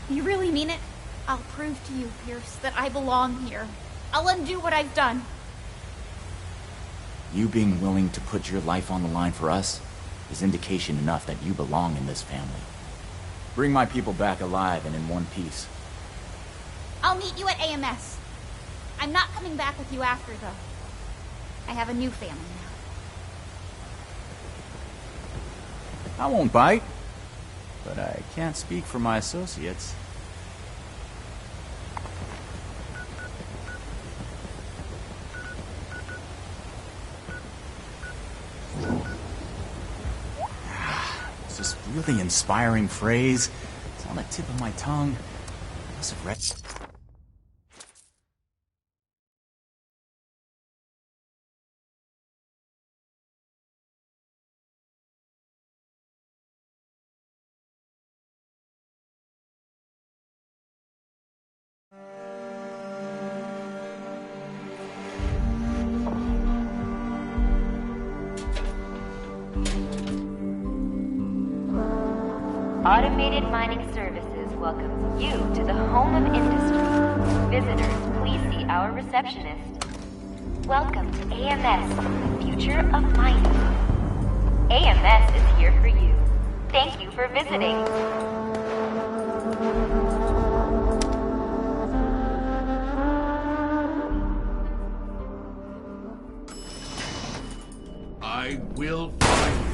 You really mean it? I'll prove to you, Pierce, that I belong here. I'll undo what I've done. You being willing to put your life on the line for us is indication enough that you belong in this family. Bring my people back alive and in one piece. I'll meet you at AMS. I'm not coming back with you after, though. I have a new family now. I won't bite, but I can't speak for my associates. It's this really inspiring phrase. It's on the tip of my tongue. I must have read... Automated Mining Services welcomes you to the home of industry. Visitors, please see our receptionist. Welcome to AMS, the future of mining. AMS is here for you. Thank you for visiting. I will find you.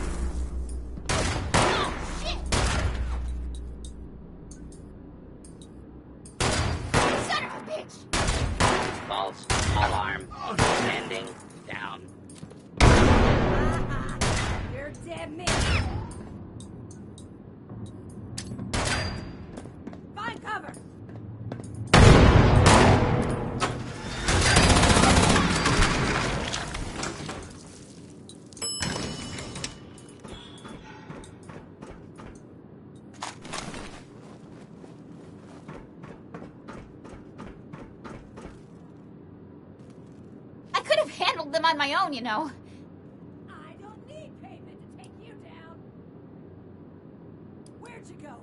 False alarm. Standing down. You're dead meat. Find cover. I could have handled them on my own, you know. I don't need pavement to take you down. Where'd you go?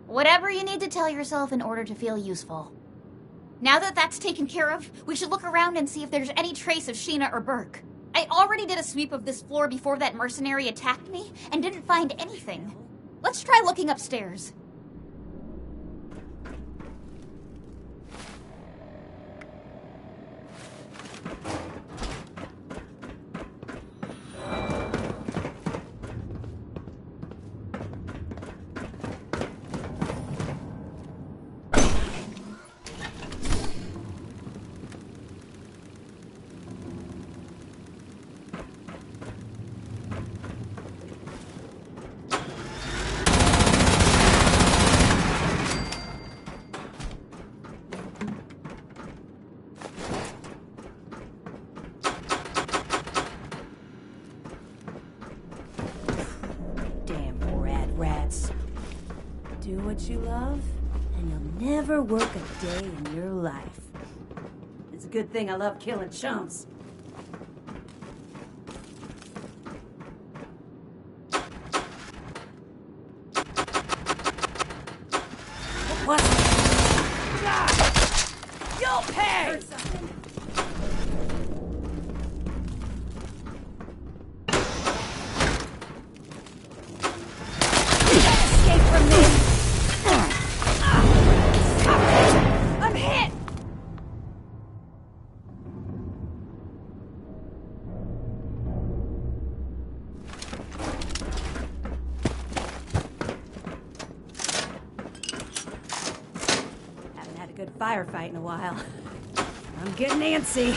Whatever you need to tell yourself in order to feel useful. Now that that's taken care of, we should look around and see if there's any trace of Sheena or Burke. I already did a sweep of this floor before that mercenary attacked me and didn't find anything. Let's try looking upstairs. Do what you love, and you'll never work a day in your life. It's a good thing I love killing chumps. What? You'll pay! Escape from me! I'm hit! Haven't had a good firefight in a while. I'm getting antsy.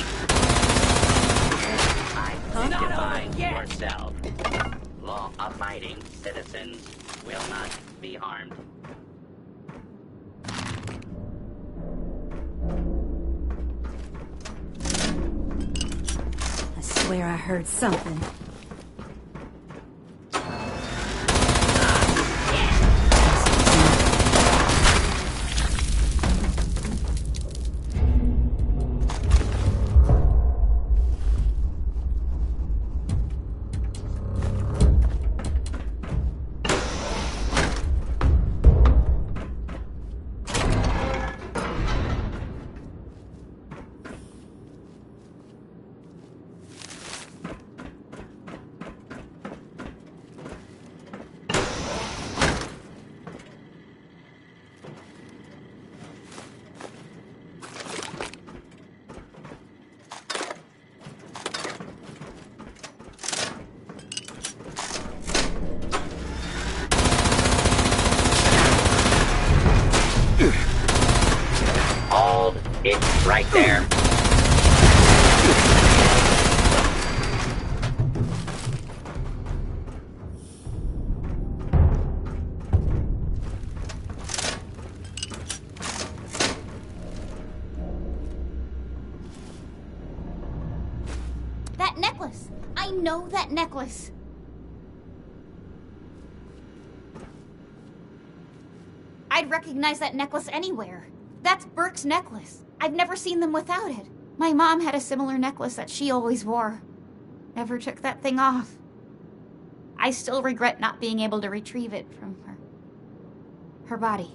Identify yourself. Law-abiding citizens will not be harmed. I swear I heard something. Hold it right there. That necklace! I know that necklace! I'd recognize that necklace anywhere. That's Burke's necklace. I've never seen them without it. My mom had a similar necklace that she always wore. Never took that thing off. I still regret not being able to retrieve it from her body.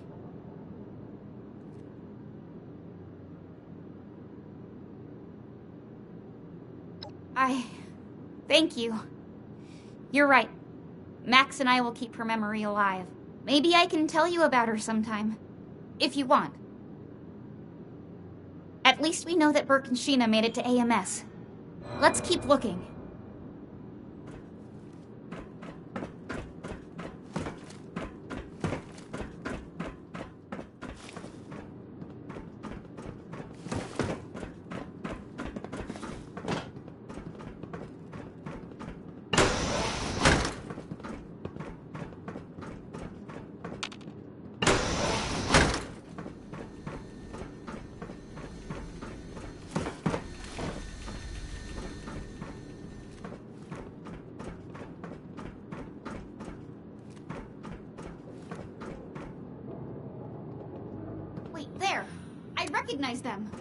Thank you. You're right. Max and I will keep her memory alive. Maybe I can tell you about her sometime. If you want. At least we know that Burke and Sheena made it to AMS. Let's keep looking. There! I recognize them!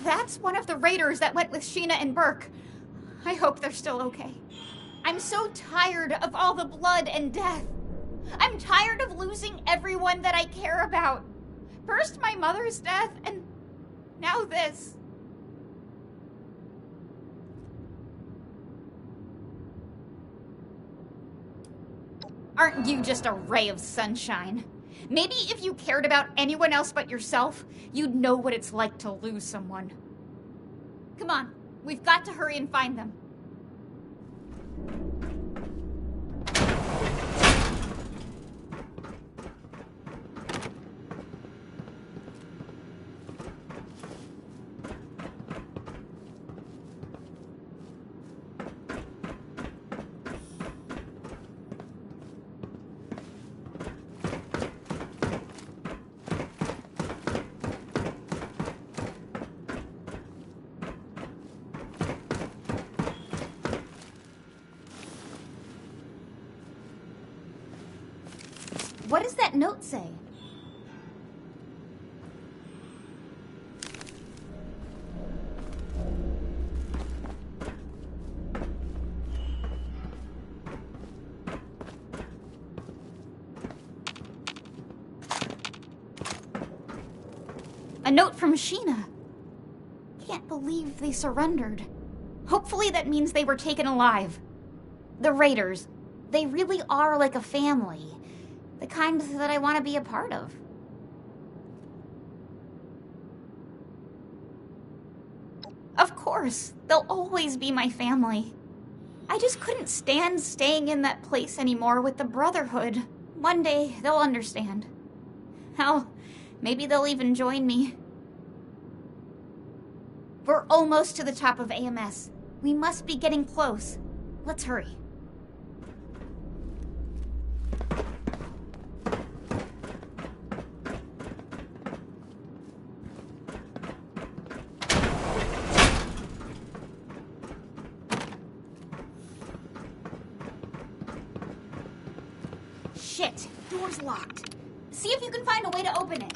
That's one of the raiders that went with Sheena and Burke. I hope they're still okay. I'm so tired of all the blood and death. I'm tired of losing everyone that I care about. First my mother's death, and now this. Aren't you just a ray of sunshine? Maybe if you cared about anyone else but yourself, you'd know what it's like to lose someone. Come on, we've got to hurry and find them. What does that note say? A note from Sheena. Can't believe they surrendered. Hopefully that means they were taken alive. The Raiders, they really are like a family. The kind that I want to be a part of. Of course, they'll always be my family. I just couldn't stand staying in that place anymore with the Brotherhood. One day, they'll understand. Hell, maybe they'll even join me. We're almost to the top of AMS. We must be getting close. Let's hurry. Shit, door's locked. See if you can find a way to open it.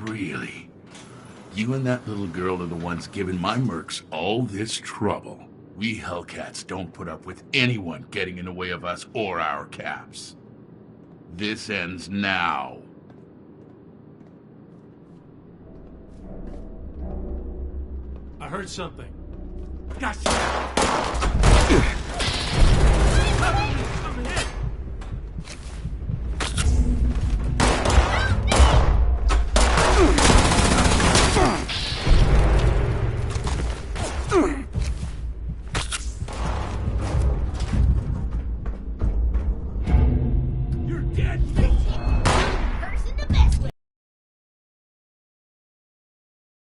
Really? You and that little girl are the ones giving my mercs all this trouble. We Hellcats don't put up with anyone getting in the way of us or our caps. This ends now. I heard something. Gotcha! Coming in! You're dead! Person to mess with.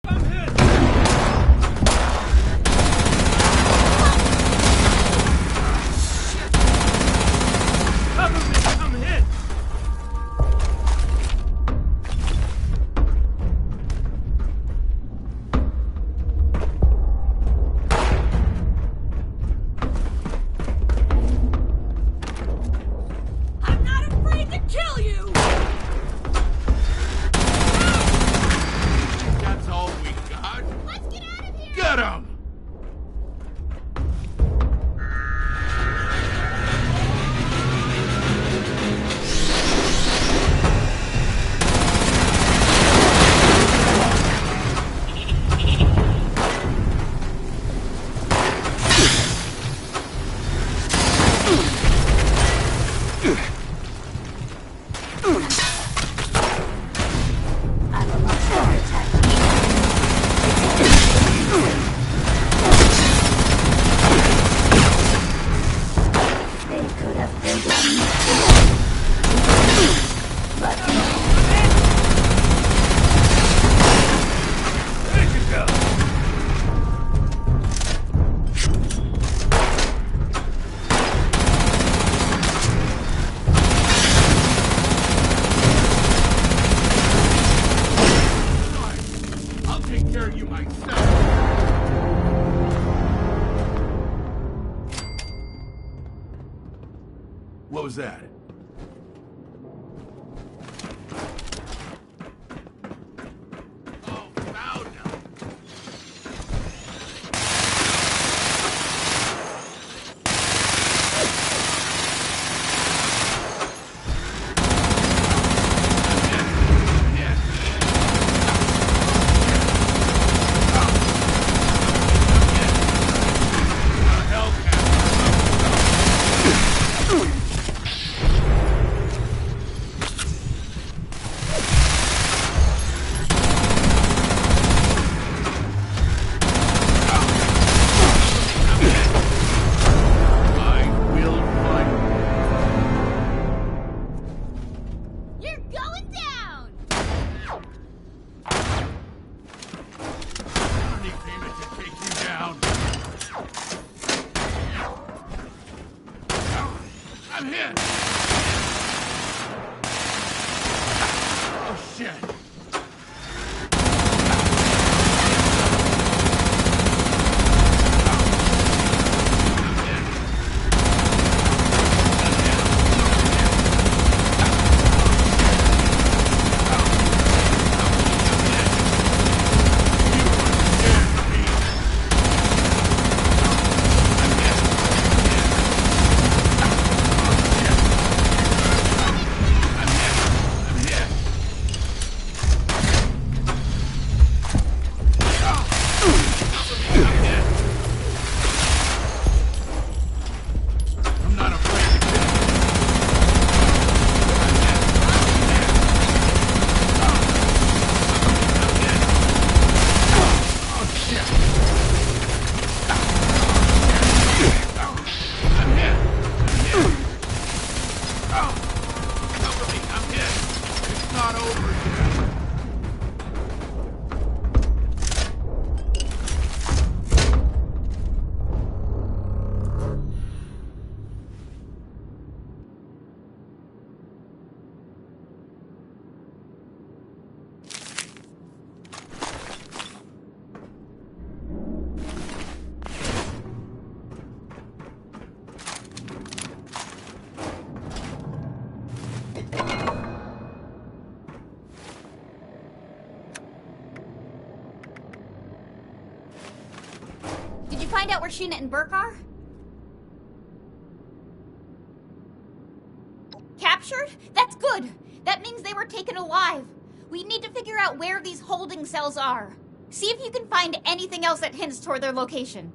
I'm hit! What was that? Find out where Sheena and Burke are? Captured? That's good. That means they were taken alive. We need to figure out where these holding cells are. See if you can find anything else that hints toward their location.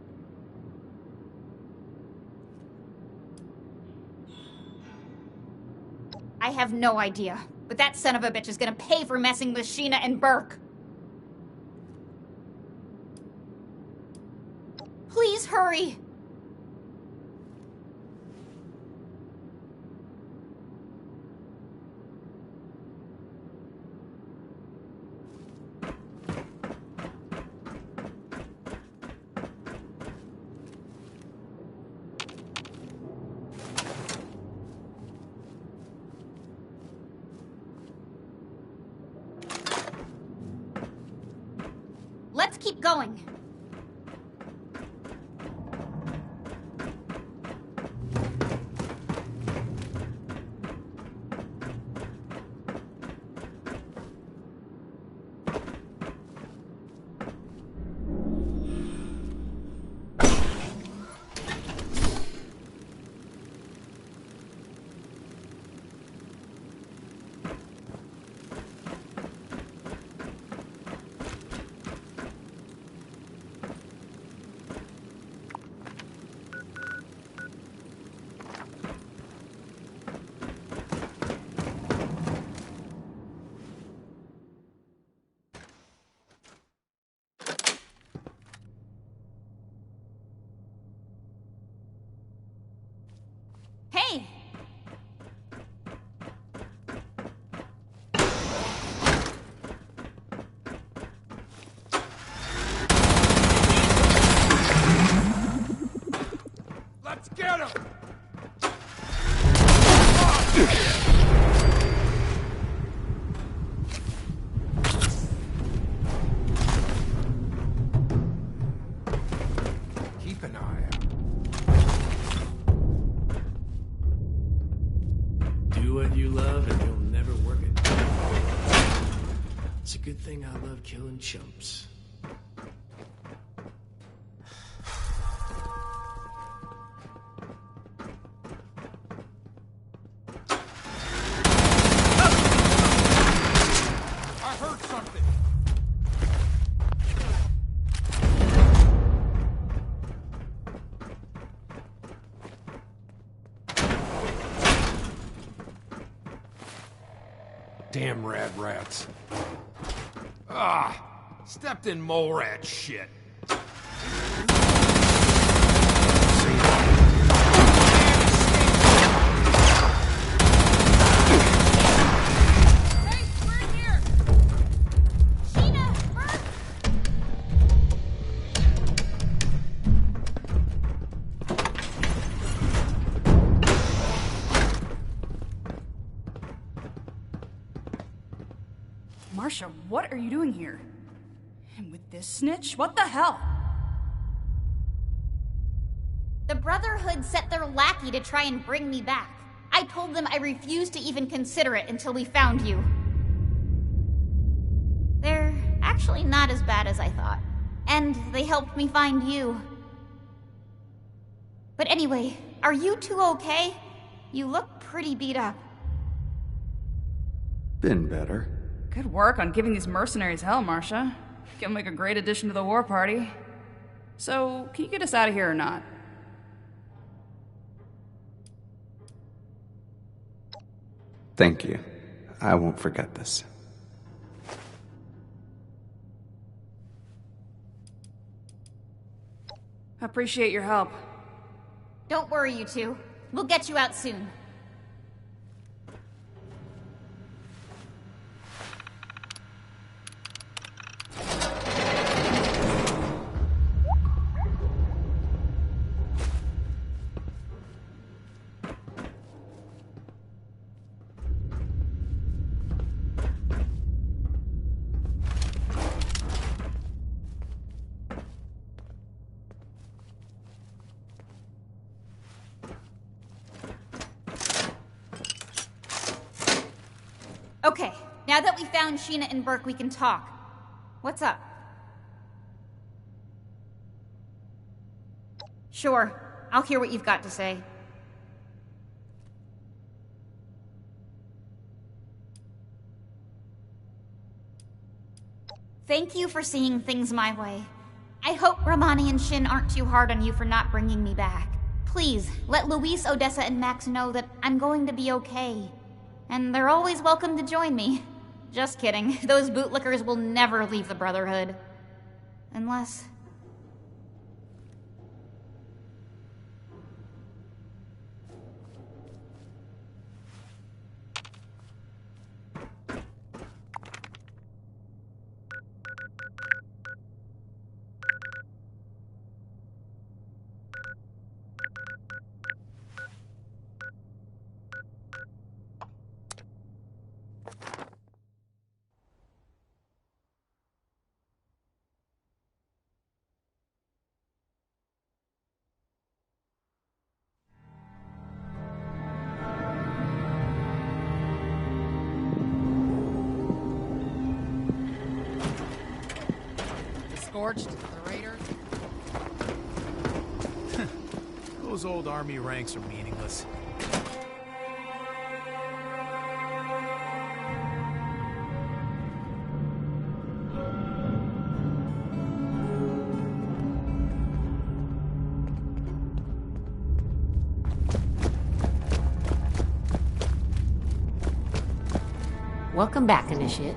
I have no idea, but that son of a bitch is gonna pay for messing with Sheena and Burke. Please hurry! Let's keep going. Hey! Let's get him! Keep an eye out. you love and you'll never work a day. It's a good thing I love killing chumps. Damn rats. Ah! Stepped in mole rat shit. Marsha, what are you doing here? And with this snitch? What the hell? The Brotherhood sent their lackey to try and bring me back. I told them I refused to even consider it until we found you. They're actually not as bad as I thought. And they helped me find you. But anyway, are you two okay? You look pretty beat up. Been better. Good work on giving these mercenaries hell, Marsha. You'll make a great addition to the war party. So, can you get us out of here or not? Thank you. I won't forget this. Appreciate your help. Don't worry, you two. We'll get you out soon. Okay, now that we found Sheena and Burke, we can talk. What's up? Sure, I'll hear what you've got to say. Thank you for seeing things my way. I hope Romani and Shin aren't too hard on you for not bringing me back. Please, let Luis, Odessa, and Max know that I'm going to be okay. And they're always welcome to join me. Just kidding. Those bootlickers will never leave the Brotherhood. Unless... Scorched, the raiders. Those old army ranks are meaningless. Welcome back, Initiate.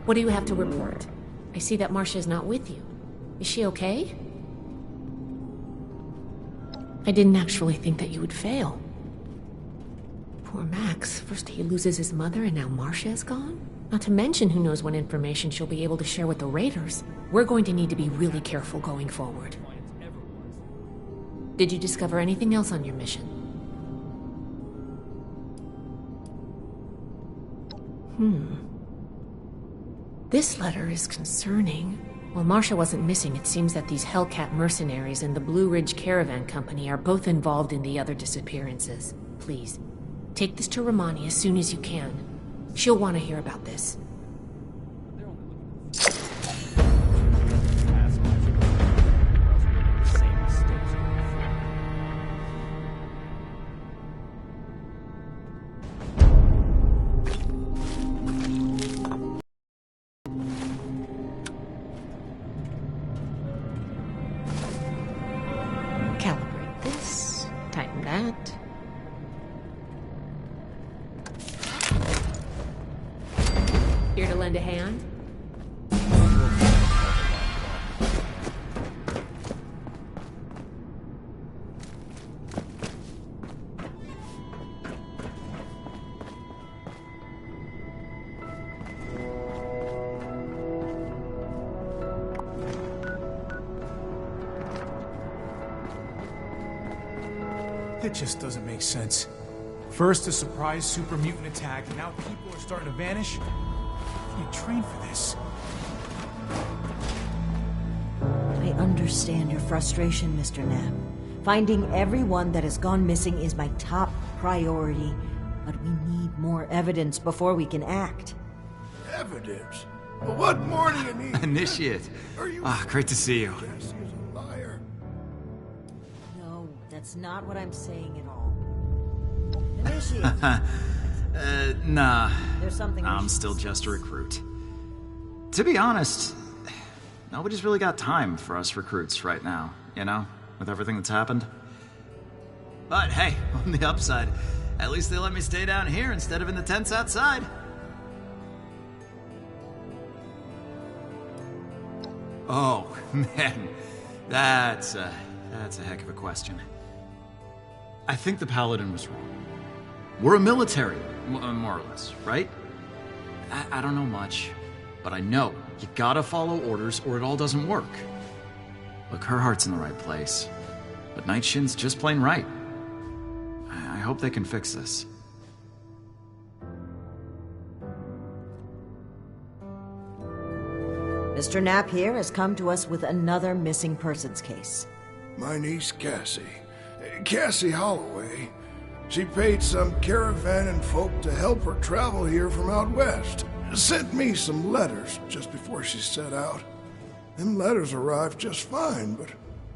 What do you have to report? I see that Marsha's not with you. Is she okay? I didn't actually think that you would fail. Poor Max. First he loses his mother and now Marsha is gone? Not to mention who knows what information she'll be able to share with the raiders. We're going to need to be really careful going forward. Did you discover anything else on your mission? This letter is concerning. While Marsha wasn't missing, it seems that these Hellcat mercenaries and the Blue Ridge Caravan Company are both involved in the other disappearances. Please, Take this to Romani as soon as you can. She'll want to hear about this. Calibrate this, tighten that. Here to lend a hand? It just doesn't make sense. First a surprise super mutant attack, and now people are starting to vanish. You trained for this. I understand your frustration, Mr. Knapp. Finding everyone that has gone missing is my top priority, but we need more evidence before we can act. Evidence? What more do you need? Initiate. Great to see you. Cassie's a liar. No, that's not what I'm saying at all. Initiate. Nah. There's something I'm still just a recruit. To be honest, nobody's really got time for us recruits right now, you know, with everything that's happened. But hey, on the upside, at least they let me stay down here instead of in the tents outside. Oh, man, that's a heck of a question. I think the Paladin was wrong. We're a military, more or less, right? I don't know much, but I know you gotta follow orders or it all doesn't work. Look, her heart's in the right place, but Night Shin's just plain right. I hope they can fix this. Mr. Knapp here has come to us with another missing persons case. My niece Cassie. Cassie Holloway. She paid some caravan and folk to help her travel here from out west. Sent me some letters just before she set out. Them letters arrived just fine, but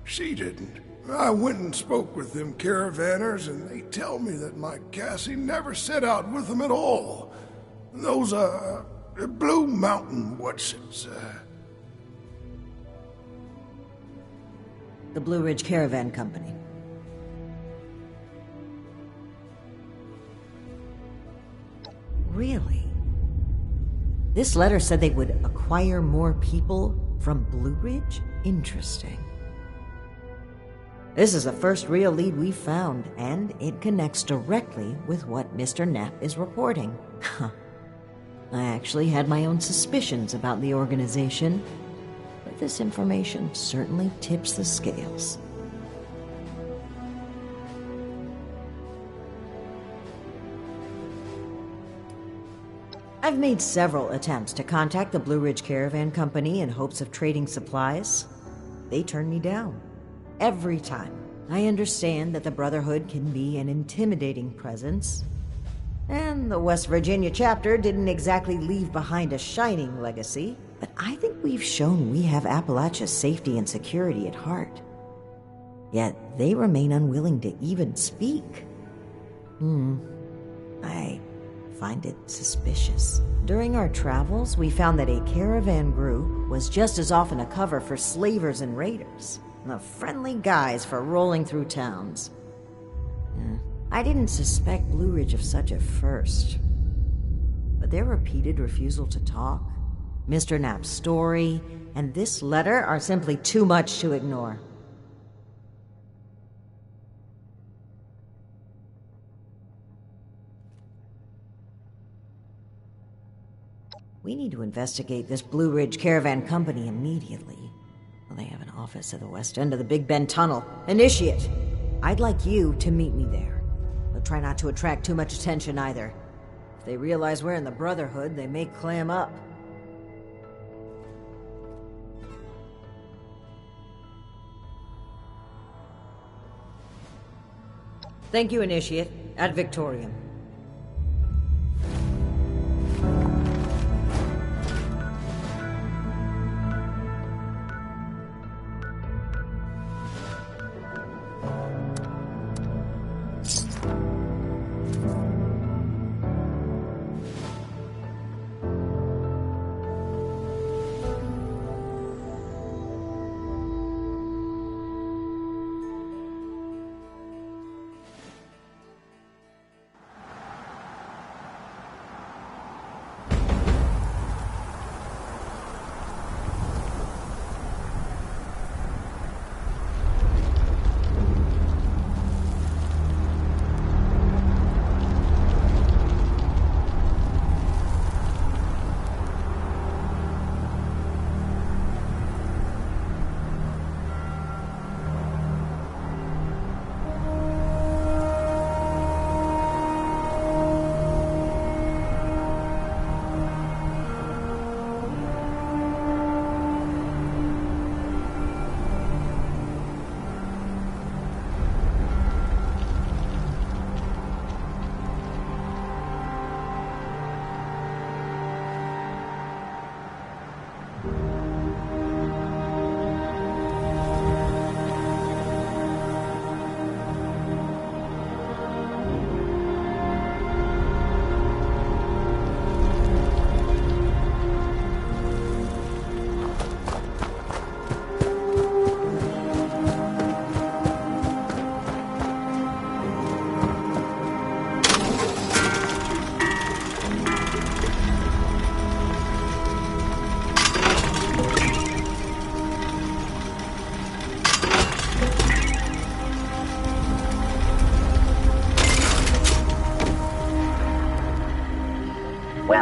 she didn't. I went and spoke with them caravanners, and they tell me that my Cassie never set out with them at all. Those, Blue Mountain what's-its, The Blue Ridge Caravan Company. Really? This letter said they would acquire more people from Blue Ridge? Interesting. This is the first real lead we've found, and it connects directly with what Mr. Knapp is reporting. I actually had my own suspicions about the organization, but this information certainly tips the scales. I've made several attempts to contact the Blue Ridge Caravan Company in hopes of trading supplies. They turned me down. Every time. I understand that the Brotherhood can be an intimidating presence, and the West Virginia chapter didn't exactly leave behind a shining legacy, but I think we've shown we have Appalachia's safety and security at heart. Yet they remain unwilling to even speak. I find it suspicious. During our travels, we found that a caravan group was just as often a cover for slavers and raiders, the friendly guys for rolling through towns. I didn't suspect Blue Ridge of such at first, but their repeated refusal to talk, Mr. Knapp's story, and this letter are simply too much to ignore. We need to investigate this Blue Ridge Caravan Company immediately. Well, they have an office at the west end of the Big Bend Tunnel. Initiate! I'd like you to meet me there. But try not to attract too much attention either. If they realize we're in the Brotherhood, they may clam up. Thank you, Initiate. Ad Victoriam.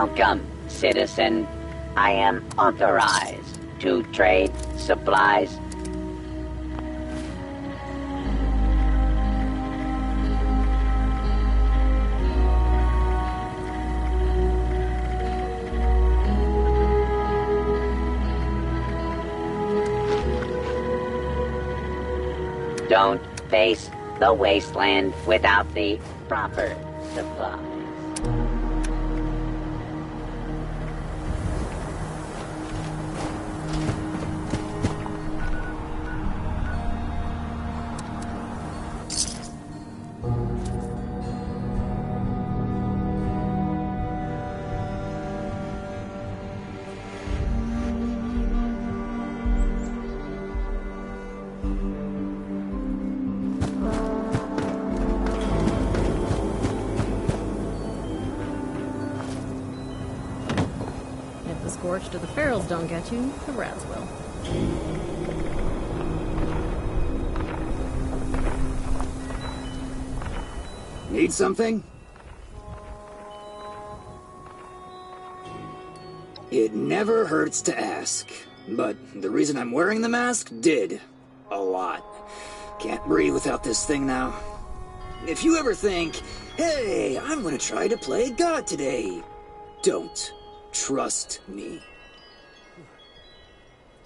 Welcome, citizen. I am authorized to trade supplies. Don't face the wasteland without the proper supplies. Scorched or the ferals don't get you, the rats will. Need something? It never hurts to ask, but the reason I'm wearing the mask did. A lot. Can't breathe without this thing now. If you ever think, hey, I'm gonna try to play God today, don't. Trust me.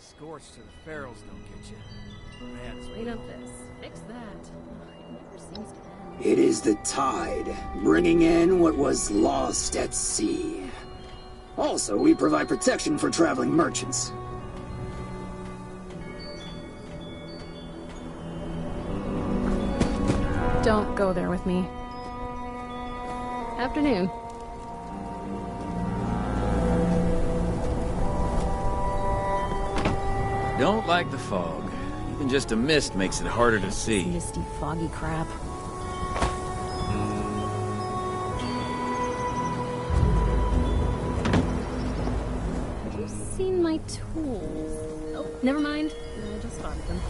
Scorched to the ferals don't get you. Rats Clean up this. Fix that. It never seems to end. It is the tide, bringing in what was lost at sea. Also, we provide protection for traveling merchants. Don't go there with me. Afternoon. Don't like the fog. Even just a mist makes it harder to see. Misty, foggy crap. Have you seen my tools? Oh, never mind. I just spotted them.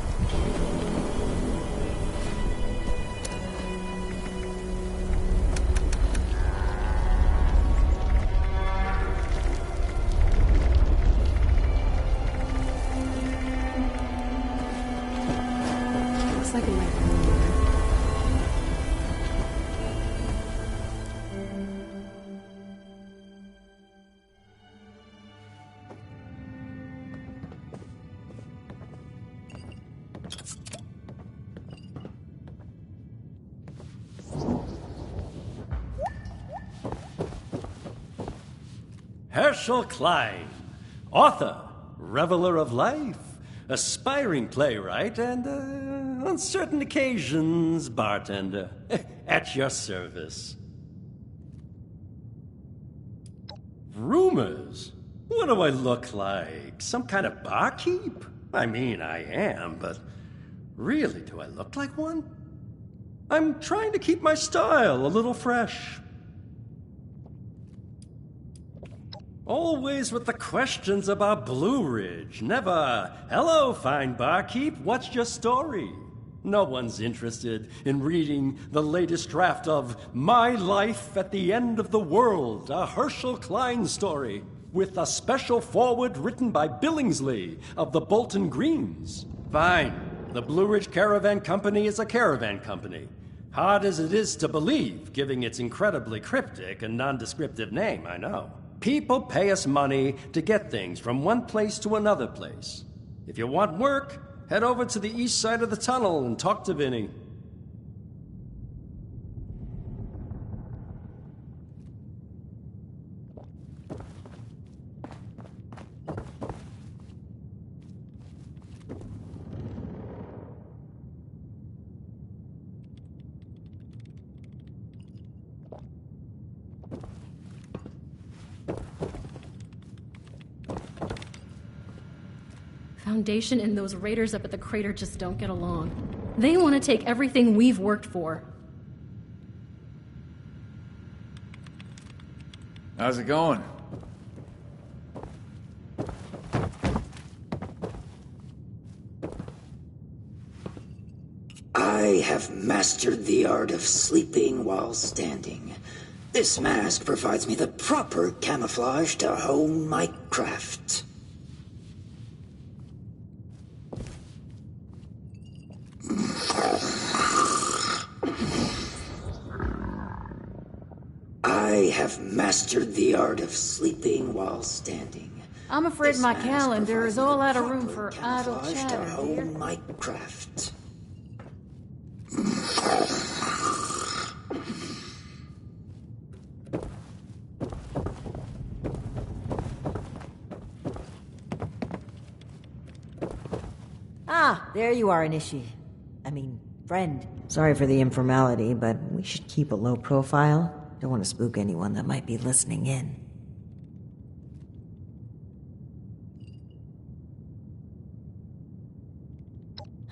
Herschel Klein, author, reveler of life, aspiring playwright, and, on certain occasions, bartender. At your service. Rumors? What do I look like? Some kind of barkeep? I mean, I am, but really, do I look like one? I'm trying to keep my style a little fresh. Always with the questions about Blue Ridge. Never, hello, fine barkeep, what's your story? No one's interested in reading the latest draft of My Life at the End of the World, a Herschel Klein story, with a special foreword written by Billingsley of the Bolton Greens. Fine, the Blue Ridge Caravan Company is a caravan company. Hard as it is to believe, given its incredibly cryptic and nondescriptive name, I know. People pay us money to get things from one place to another place. If you want work, head over to the east side of the tunnel and talk to Vinny. Foundation and those raiders up at the crater just don't get along. They want to take everything we've worked for. How's it going? I have mastered the art of sleeping while standing. This mask provides me the proper camouflage to hone my craft. I have mastered the art of sleeping while standing. I'm afraid my calendar is all out of room for idle chatter, to hone my craft. Ah, there you are, friend. Sorry for the informality, but we should keep a low profile. Don't want to spook anyone that might be listening in.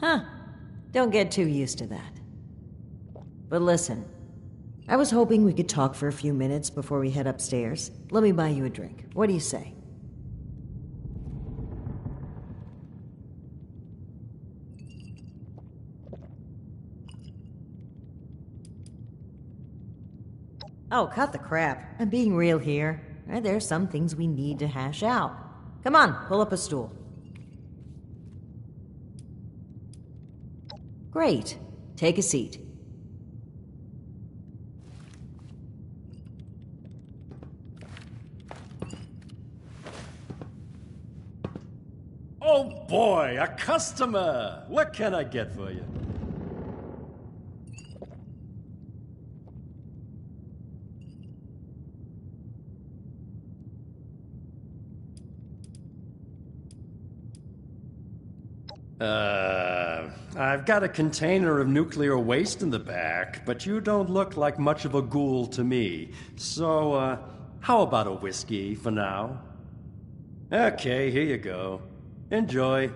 Huh. Don't get too used to that. But listen, I was hoping we could talk for a few minutes before we head upstairs. Let me buy you a drink. What do you say? Oh, cut the crap. I'm being real here. There's some things we need to hash out. Come on, pull up a stool. Great. Take a seat. Oh boy, a customer! What can I get for you? I've got a container of nuclear waste in the back, but you don't look like much of a ghoul to me. So, how about a whiskey for now? Okay, here you go. Enjoy.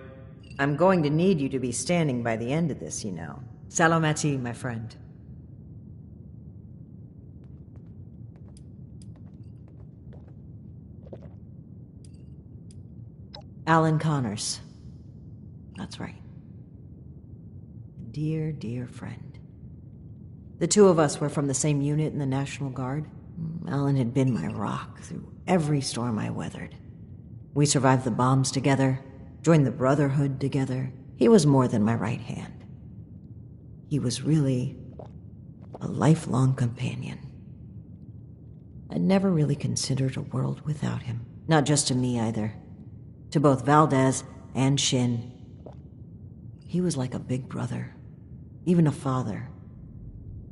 I'm going to need you to be standing by the end of this, you know. Salomati, my friend. Alan Connors. That's right. Dear, dear friend. The two of us were from the same unit in the National Guard. Alan had been my rock through every storm I weathered. We survived the bombs together, joined the Brotherhood together. He was more than my right hand. He was really a lifelong companion. I'd never really considered a world without him. Not just to me either. To both Valdez and Shin. He was like a big brother, even a father.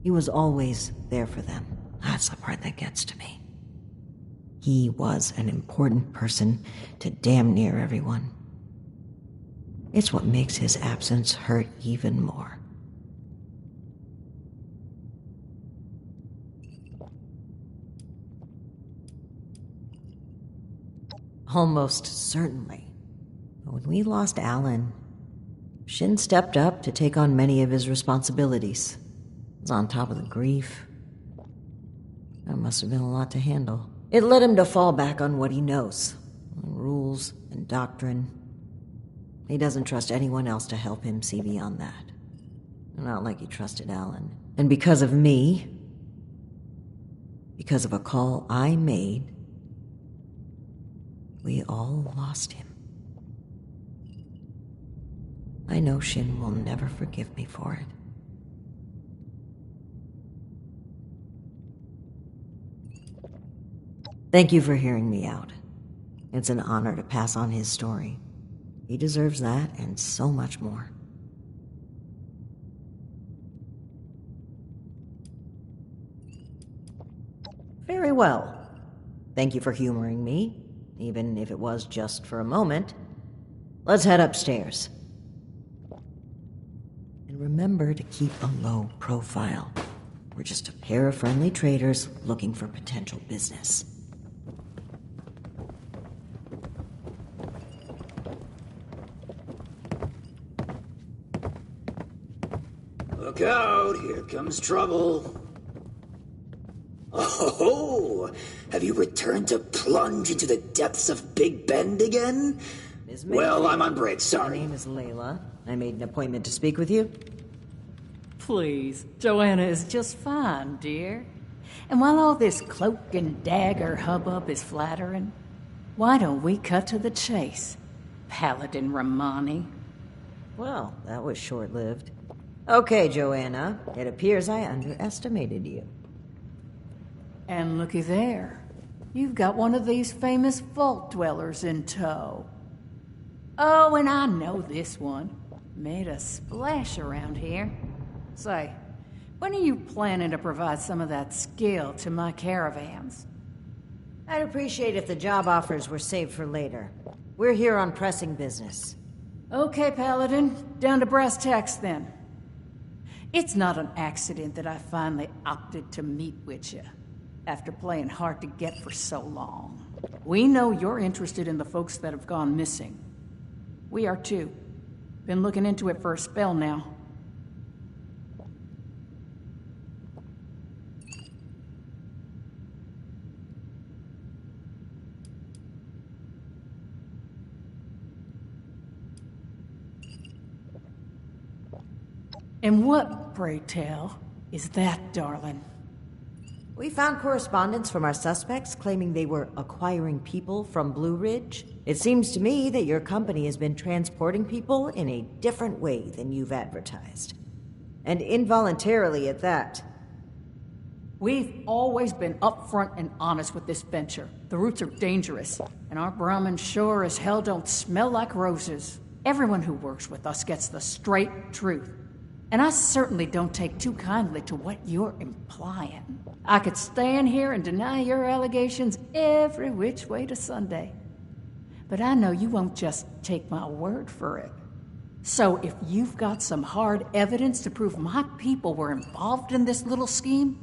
He was always there for them. That's the part that gets to me. He was an important person to damn near everyone. It's what makes his absence hurt even more. Almost certainly. But when we lost Alan, Shin stepped up to take on many of his responsibilities. He was on top of the grief. That must have been a lot to handle. It led him to fall back on what he knows. Rules and doctrine. He doesn't trust anyone else to help him see beyond that. Not like he trusted Alan. And because of me, because of a call I made, we all lost him. I know Shin will never forgive me for it. Thank you for hearing me out. It's an honor to pass on his story. He deserves that and so much more. Very well. Thank you for humoring me, even if it was just for a moment. Let's head upstairs. And remember to keep a low profile. We're just a pair of friendly traders looking for potential business. Look out, here comes trouble. Oh, have you returned to plunge into the depths of Big Bend again? Well, I'm on break, sorry. My name is Layla. I made an appointment to speak with you. Please, Joanna is just fine, dear. And while all this cloak and dagger hubbub is flattering, why don't we cut to the chase, Paladin Romani? Well, that was short-lived. Okay, Joanna. It appears I underestimated you. And looky there. You've got one of these famous vault dwellers in tow. Oh, and I know this one. Made a splash around here. Say, when are you planning to provide some of that skill to my caravans? I'd appreciate if the job offers were saved for later. We're here on pressing business. Okay, Paladin. Down to brass tacks, then. It's not an accident that I finally opted to meet with you, after playing hard to get for so long. We know you're interested in the folks that have gone missing. We are too. Been looking into it for a spell now. And what, pray tell, is that, darling? We found correspondence from our suspects claiming they were acquiring people from Blue Ridge. It seems to me that your company has been transporting people in a different way than you've advertised. And involuntarily at that. We've always been upfront and honest with this venture. The routes are dangerous, and our Brahmins sure as hell don't smell like roses. Everyone who works with us gets the straight truth. And I certainly don't take too kindly to what you're implying. I could stand here and deny your allegations every which way to Sunday. But I know you won't just take my word for it. So if you've got some hard evidence to prove my people were involved in this little scheme,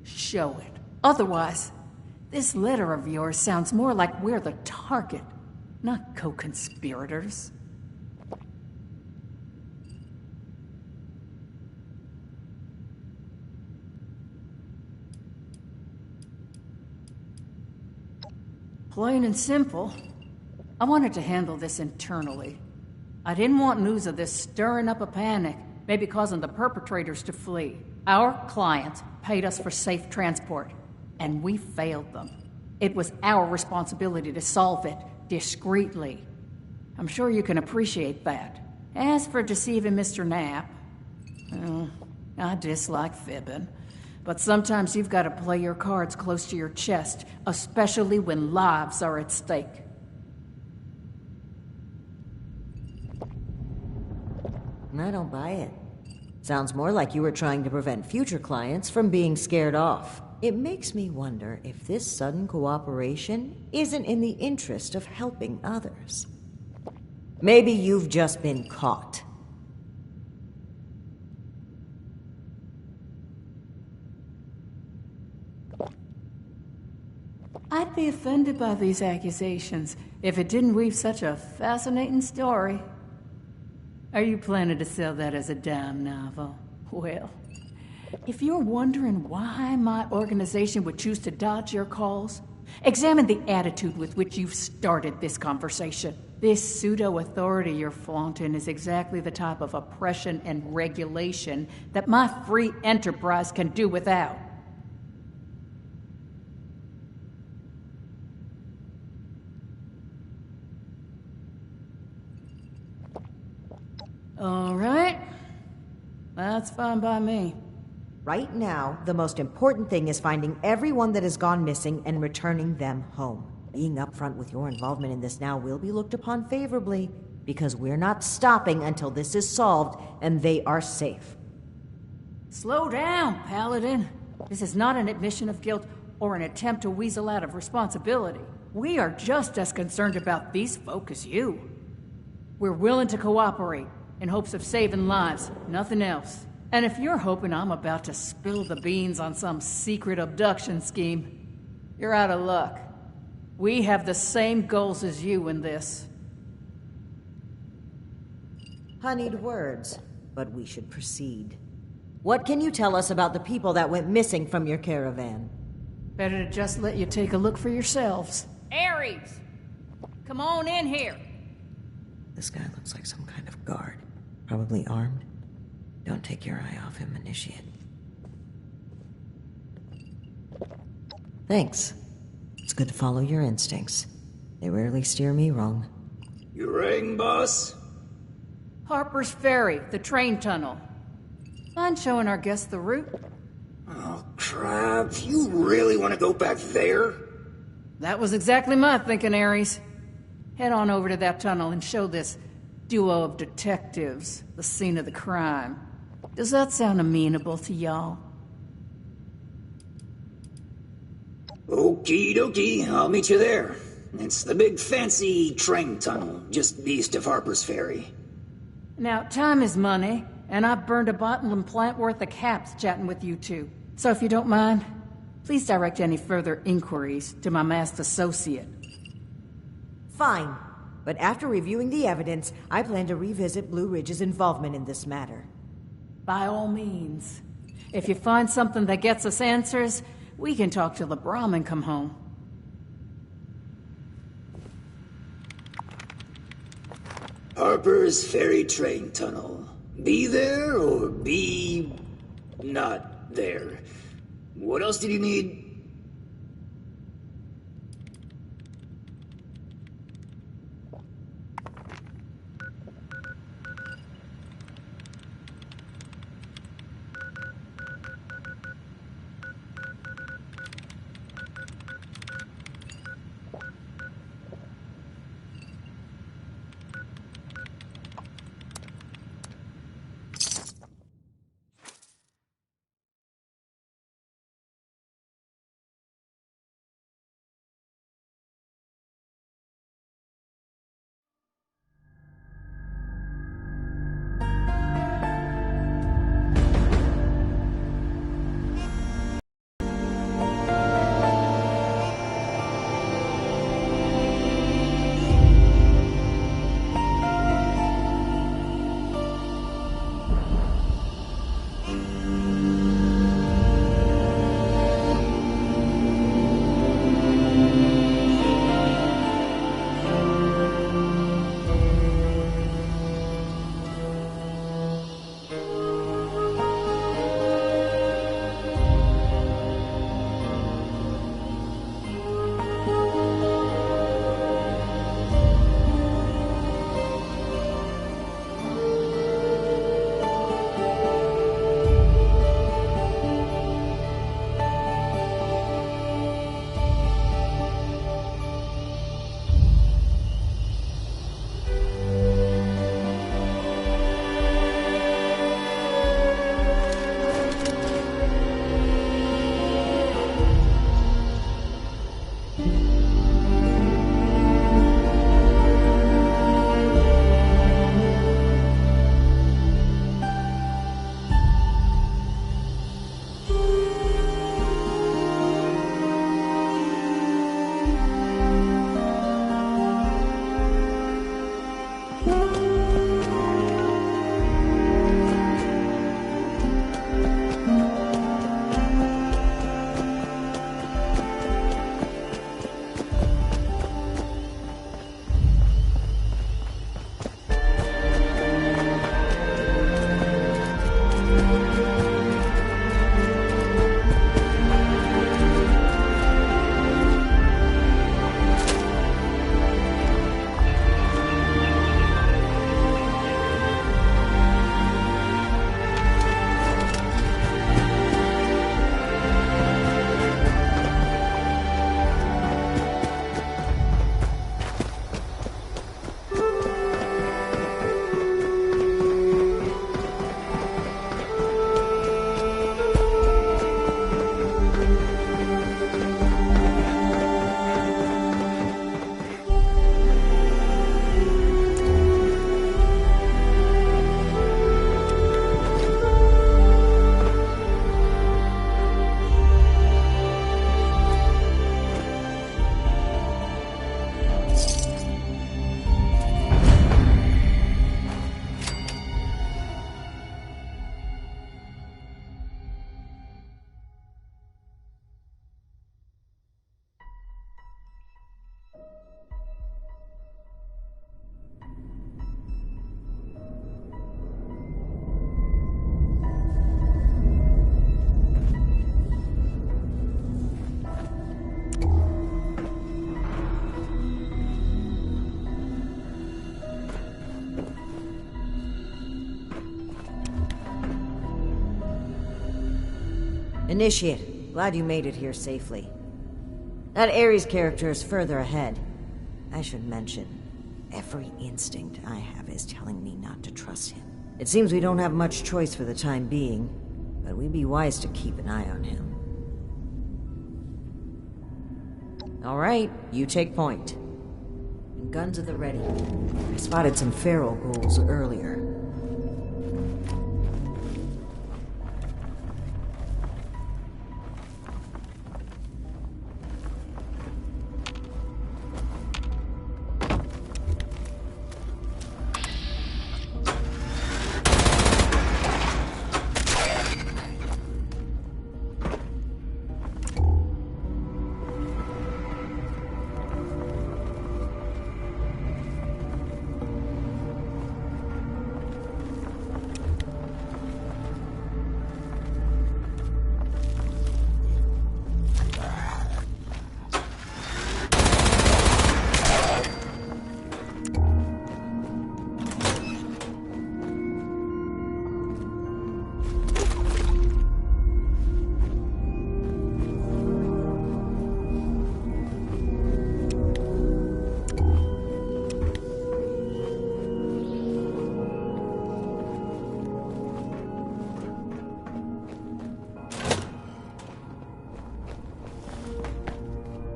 show it. Otherwise, this letter of yours sounds more like we're the target, not co-conspirators. Plain and simple. I wanted to handle this internally. I didn't want news of this stirring up a panic, maybe causing the perpetrators to flee. Our clients paid us for safe transport, and we failed them. It was our responsibility to solve it discreetly. I'm sure you can appreciate that. As for deceiving Mr. Knapp, well, I dislike fibbing. But sometimes you've got to play your cards close to your chest, especially when lives are at stake. I don't buy it. Sounds more like you were trying to prevent future clients from being scared off. It makes me wonder if this sudden cooperation isn't in the interest of helping others. Maybe you've just been caught. I'd be offended by these accusations if it didn't weave such a fascinating story. Are you planning to sell that as a dime novel? Well, if you're wondering why my organization would choose to dodge your calls, examine the attitude with which you've started this conversation. This pseudo-authority you're flaunting is exactly the type of oppression and regulation that my free enterprise can do without. All right. That's fine by me. Right now, the most important thing is finding everyone that has gone missing and returning them home. Being upfront with your involvement in this now will be looked upon favorably, because we're not stopping until this is solved and they are safe. Slow down, Paladin. This is not an admission of guilt or an attempt to weasel out of responsibility. We are just as concerned about these folk as you. We're willing to cooperate in hopes of saving lives, nothing else. And if you're hoping I'm about to spill the beans on some secret abduction scheme, you're out of luck. We have the same goals as you in this. Honeyed words, but we should proceed. What can you tell us about the people that went missing from your caravan? Better to just let you take a look for yourselves. Ares! Come on in here! This guy looks like some kind of guard. Probably armed. Don't take your eye off him, Initiate. Thanks. It's good to follow your instincts. They rarely steer me wrong. You rang, boss? Harper's Ferry, the train tunnel. Mind showing our guests the route? Oh, crap. You really want to go back there? That was exactly my thinking, Ares. Head on over to that tunnel and show this duo of detectives the scene of the crime. Does that sound amenable to y'all? Okie dokie, I'll meet you there. It's the big fancy train tunnel, just east of Harper's Ferry. Now, time is money, and I've burned a bottle and plant worth of caps chatting with you two. So if you don't mind, please direct any further inquiries to my masked associate. Fine. But after reviewing the evidence, I plan to revisit Blue Ridge's involvement in this matter. By all means. If you find something that gets us answers, we can talk till the Brahmin come home. Harper's Ferry train tunnel. Be there or be not there. What else did you need? Initiate, glad you made it here safely. That Ares character is further ahead. I should mention, every instinct I have is telling me not to trust him. It seems we don't have much choice for the time being, but we'd be wise to keep an eye on him. Alright, you take point. Guns at the ready. I spotted some feral ghouls earlier.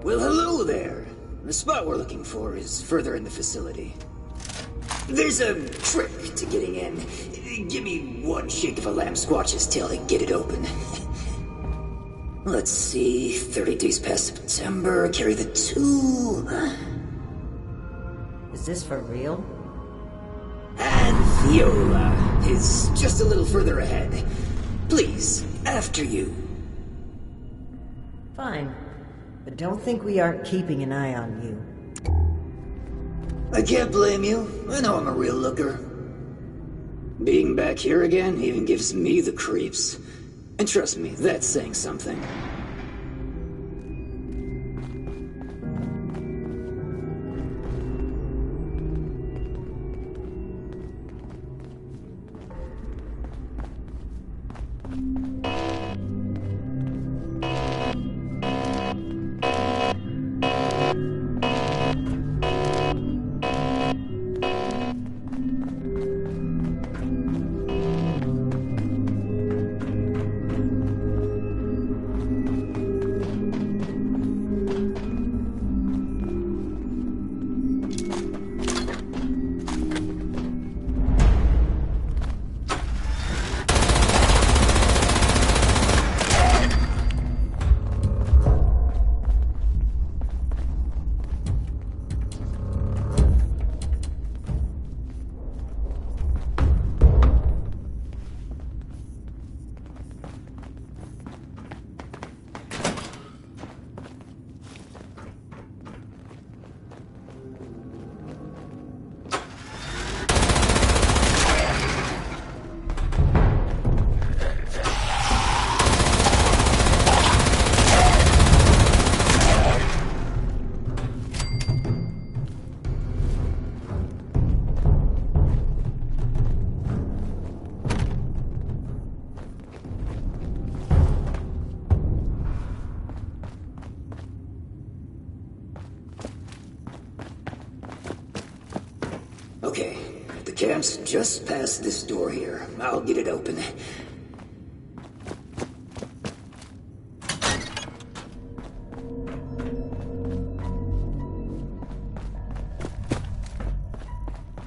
Well, hello there. The spot we're looking for is further in the facility. There's a trick to getting in. Give me one shake of a lamb squatch's tail to get it open. Let's see, 30 days past September, carry the 2. Is this for real? And Viola is just a little further ahead. Please, after you. Fine. But don't think we aren't keeping an eye on you. I can't blame you. I know I'm a real looker. Being back here again even gives me the creeps. And trust me, that's saying something. Okay, the camp's just past this door here. I'll get it open.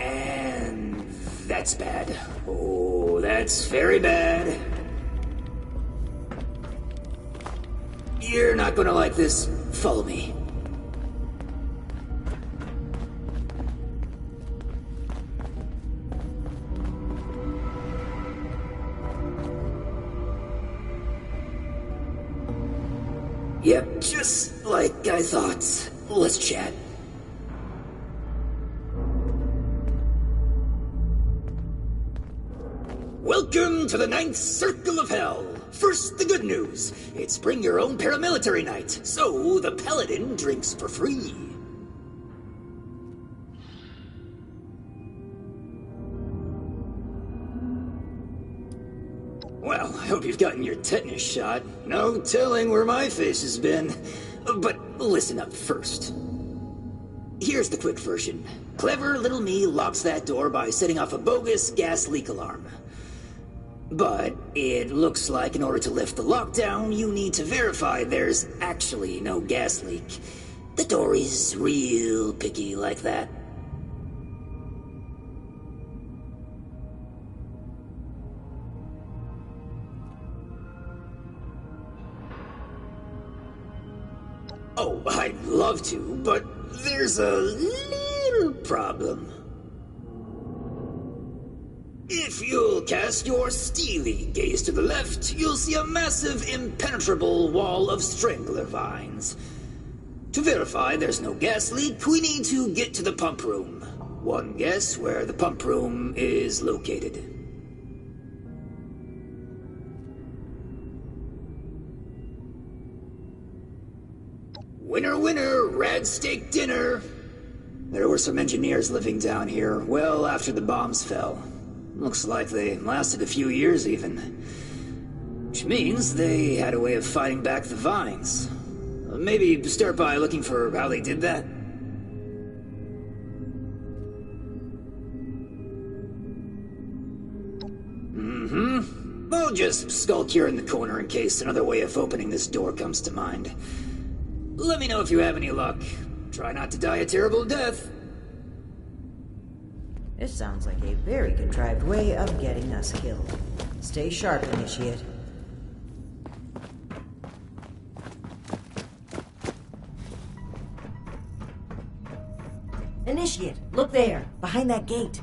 And that's bad. Oh, that's very bad. You're not gonna like this. Follow me. Yep, just like I thought. Let's chat. Welcome to the 9th Circle of Hell. First, the good news. It's bring your own paramilitary night, so the paladin drinks for free. Well, hope you've gotten your tetanus shot. No telling where my face has been. But listen up first. Here's the quick version. Clever little me locks that door by setting off a bogus gas leak alarm. But it looks like in order to lift the lockdown, you need to verify there's actually no gas leak. The door is real picky like that. Oh, I'd love to, but there's a little problem. If you'll cast your steely gaze to the left, you'll see a massive, impenetrable wall of strangler vines. To verify there's no gas leak, we need to get to the pump room. One guess where the pump room is located. Winner, winner, rad steak dinner. There were some engineers living down here well after the bombs fell. Looks like they lasted a few years even. Which means they had a way of fighting back the vines. Maybe start by looking for how they did that. I'll just skulk here in the corner in case another way of opening this door comes to mind. Let me know if you have any luck. Try not to die a terrible death. This sounds like a very contrived way of getting us killed. Stay sharp, Initiate. Initiate, look there, behind that gate.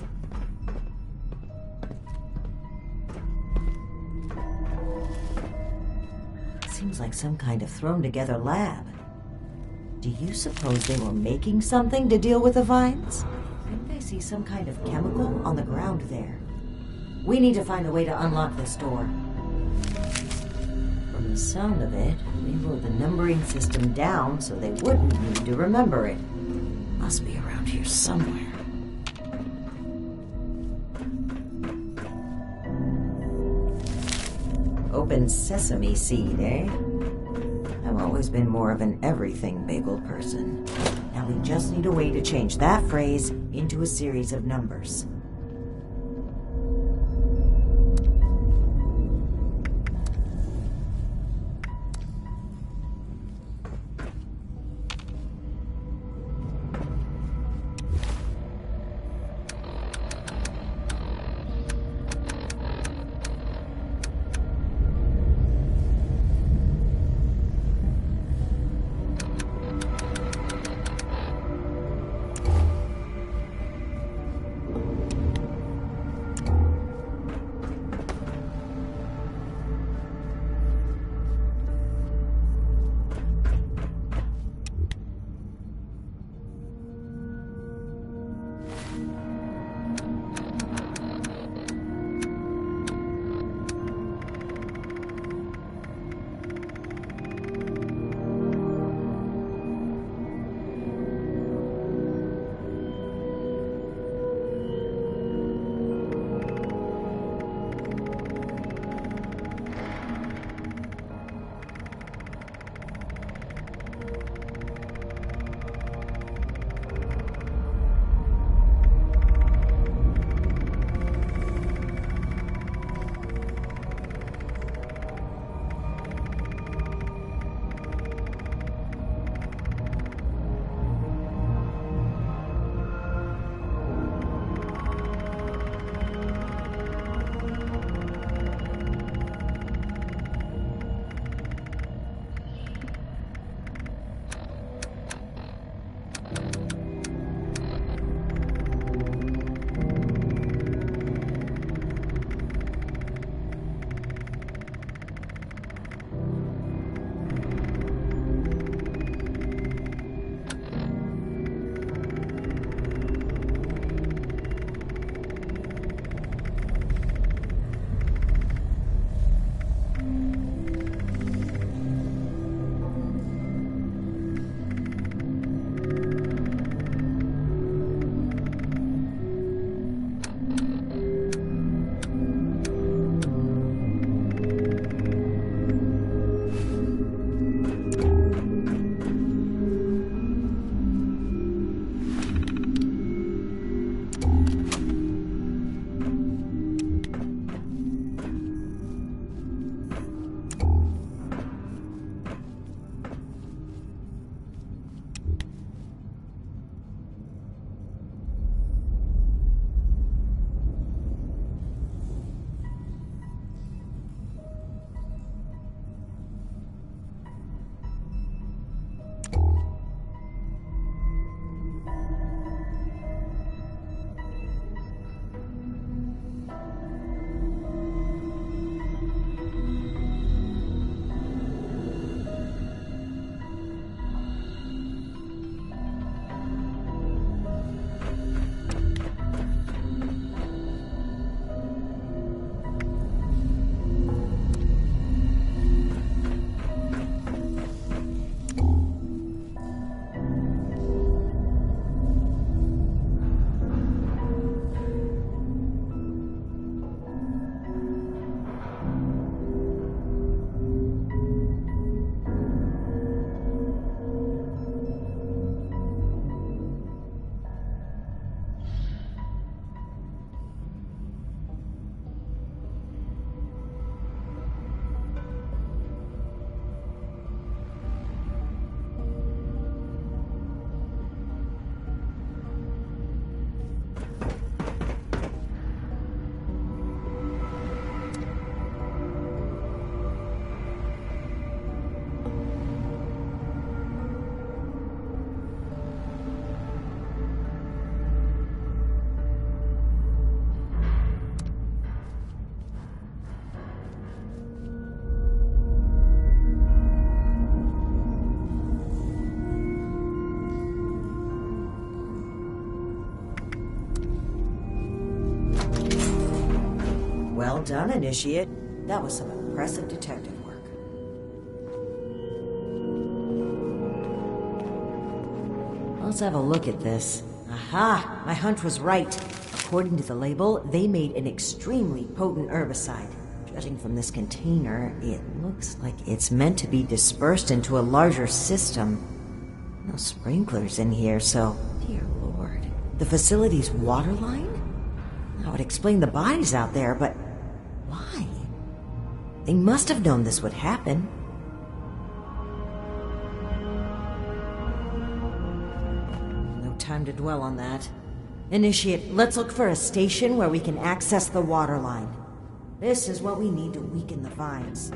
Seems like some kind of thrown-together lab. Do you suppose they were making something to deal with the vines? I think I see some kind of chemical on the ground there. We need to find a way to unlock this door. From the sound of it, they wrote the numbering system down so they wouldn't need to remember it. Must be around here somewhere. Open sesame seed, eh? I've always been more of an everything bagel person. Now we just need a way to change that phrase into a series of numbers. done, Initiate. That was some impressive detective work. Let's have a look at this. Aha! My hunch was right. According to the label, they made an extremely potent herbicide. Judging from this container, it looks like it's meant to be dispersed into a larger system. No sprinklers in here, so... Dear Lord. The facility's water line? That would explain the bodies out there, but... why? They must have known this would happen. No time to dwell on that. Initiate, let's look for a station where we can access the water line. This is what we need to weaken the vines.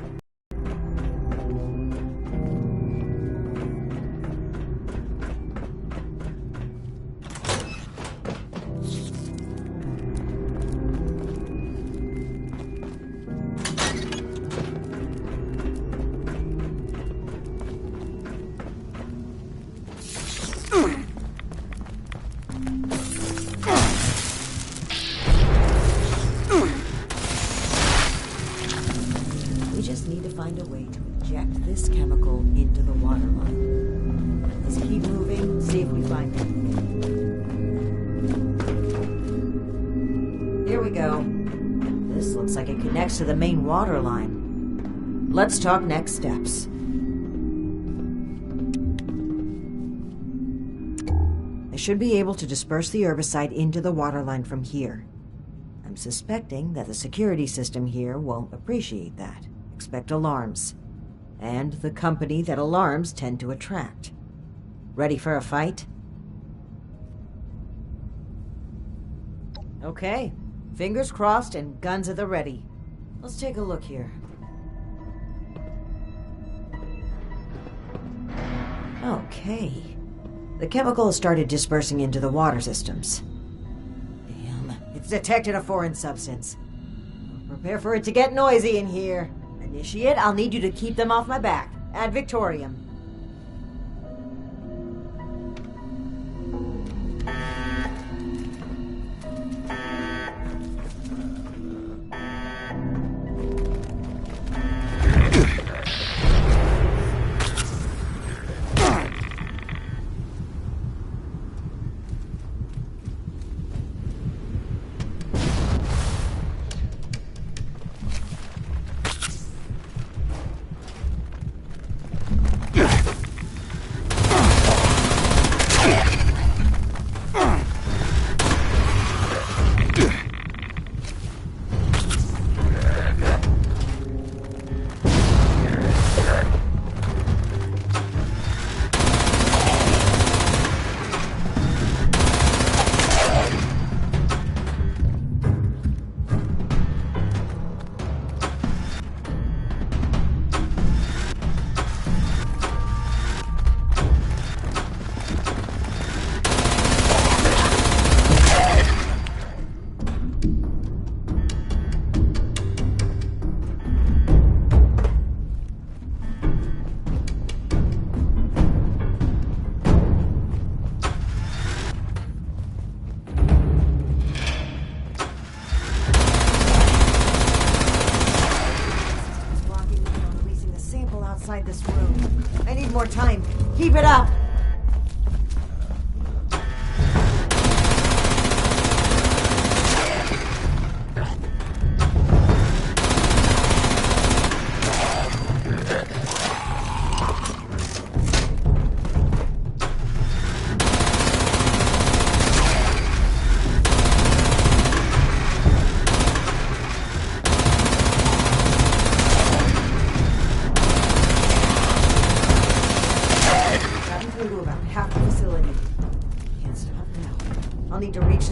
To the main water line. Let's talk next steps. I should be able to disperse the herbicide into the water line from here. I'm suspecting that the security system here won't appreciate that. Expect alarms. And the company that alarms tend to attract. Ready for a fight? Okay. Fingers crossed and guns at the ready. Let's take a look here. Okay. The chemical has started dispersing into the water systems. Damn, it's detected a foreign substance. Prepare for it to get noisy in here. Initiate, I'll need you to keep them off my back. Ad Victoriam. This room. I need more time. Keep it up.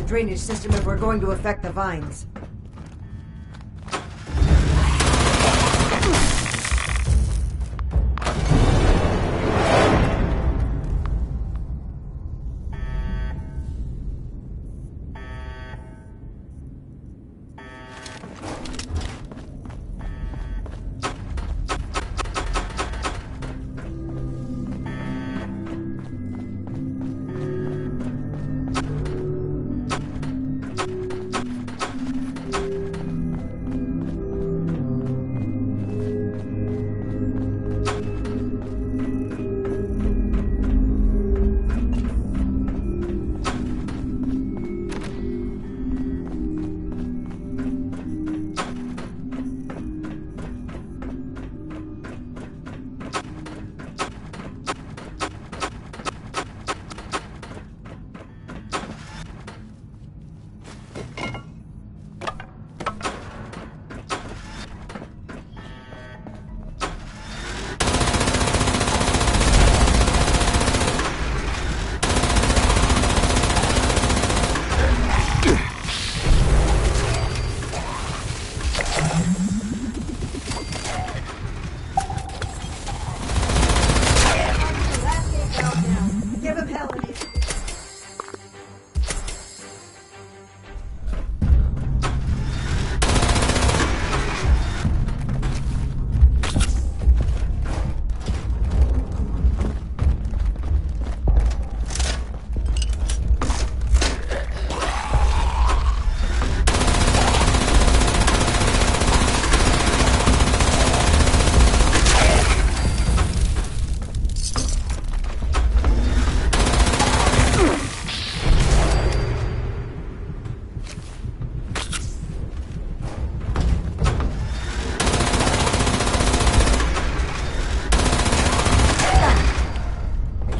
Drainage system if we're going to affect the vines.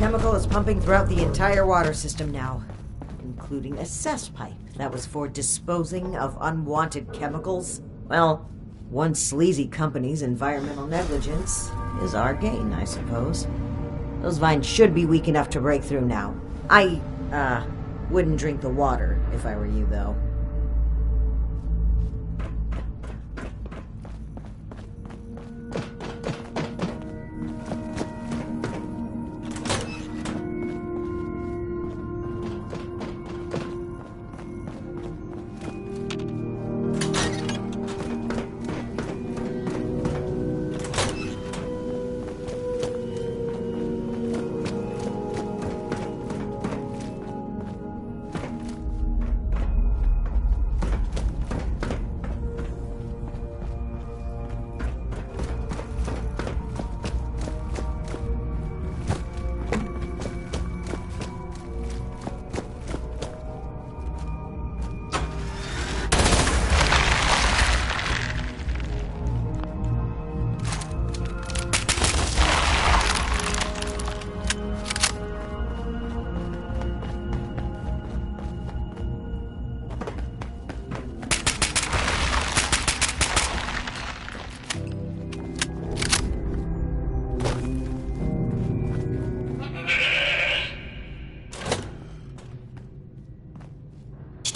chemical is pumping throughout the entire water system now, including a cess pipe that was for disposing of unwanted chemicals. Well, one sleazy company's environmental negligence is our gain, I suppose. Those vines should be weak enough to break through now. I, wouldn't drink the water if I were you, though.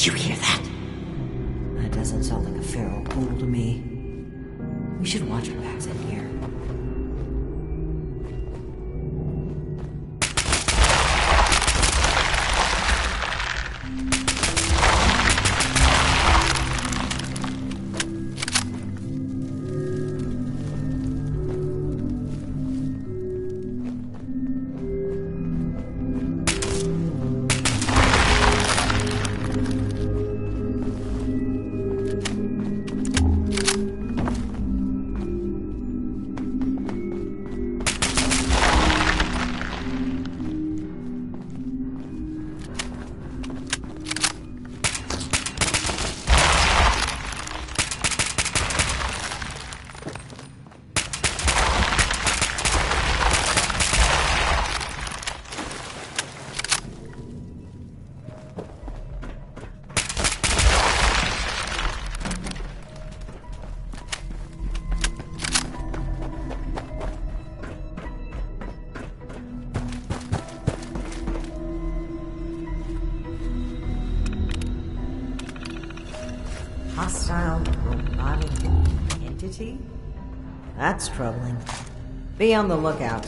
Did you hear that? That doesn't sound like a feral pool to me. We should watch our backs in here. Hostile robotic entity? That's troubling. Be on the lookout.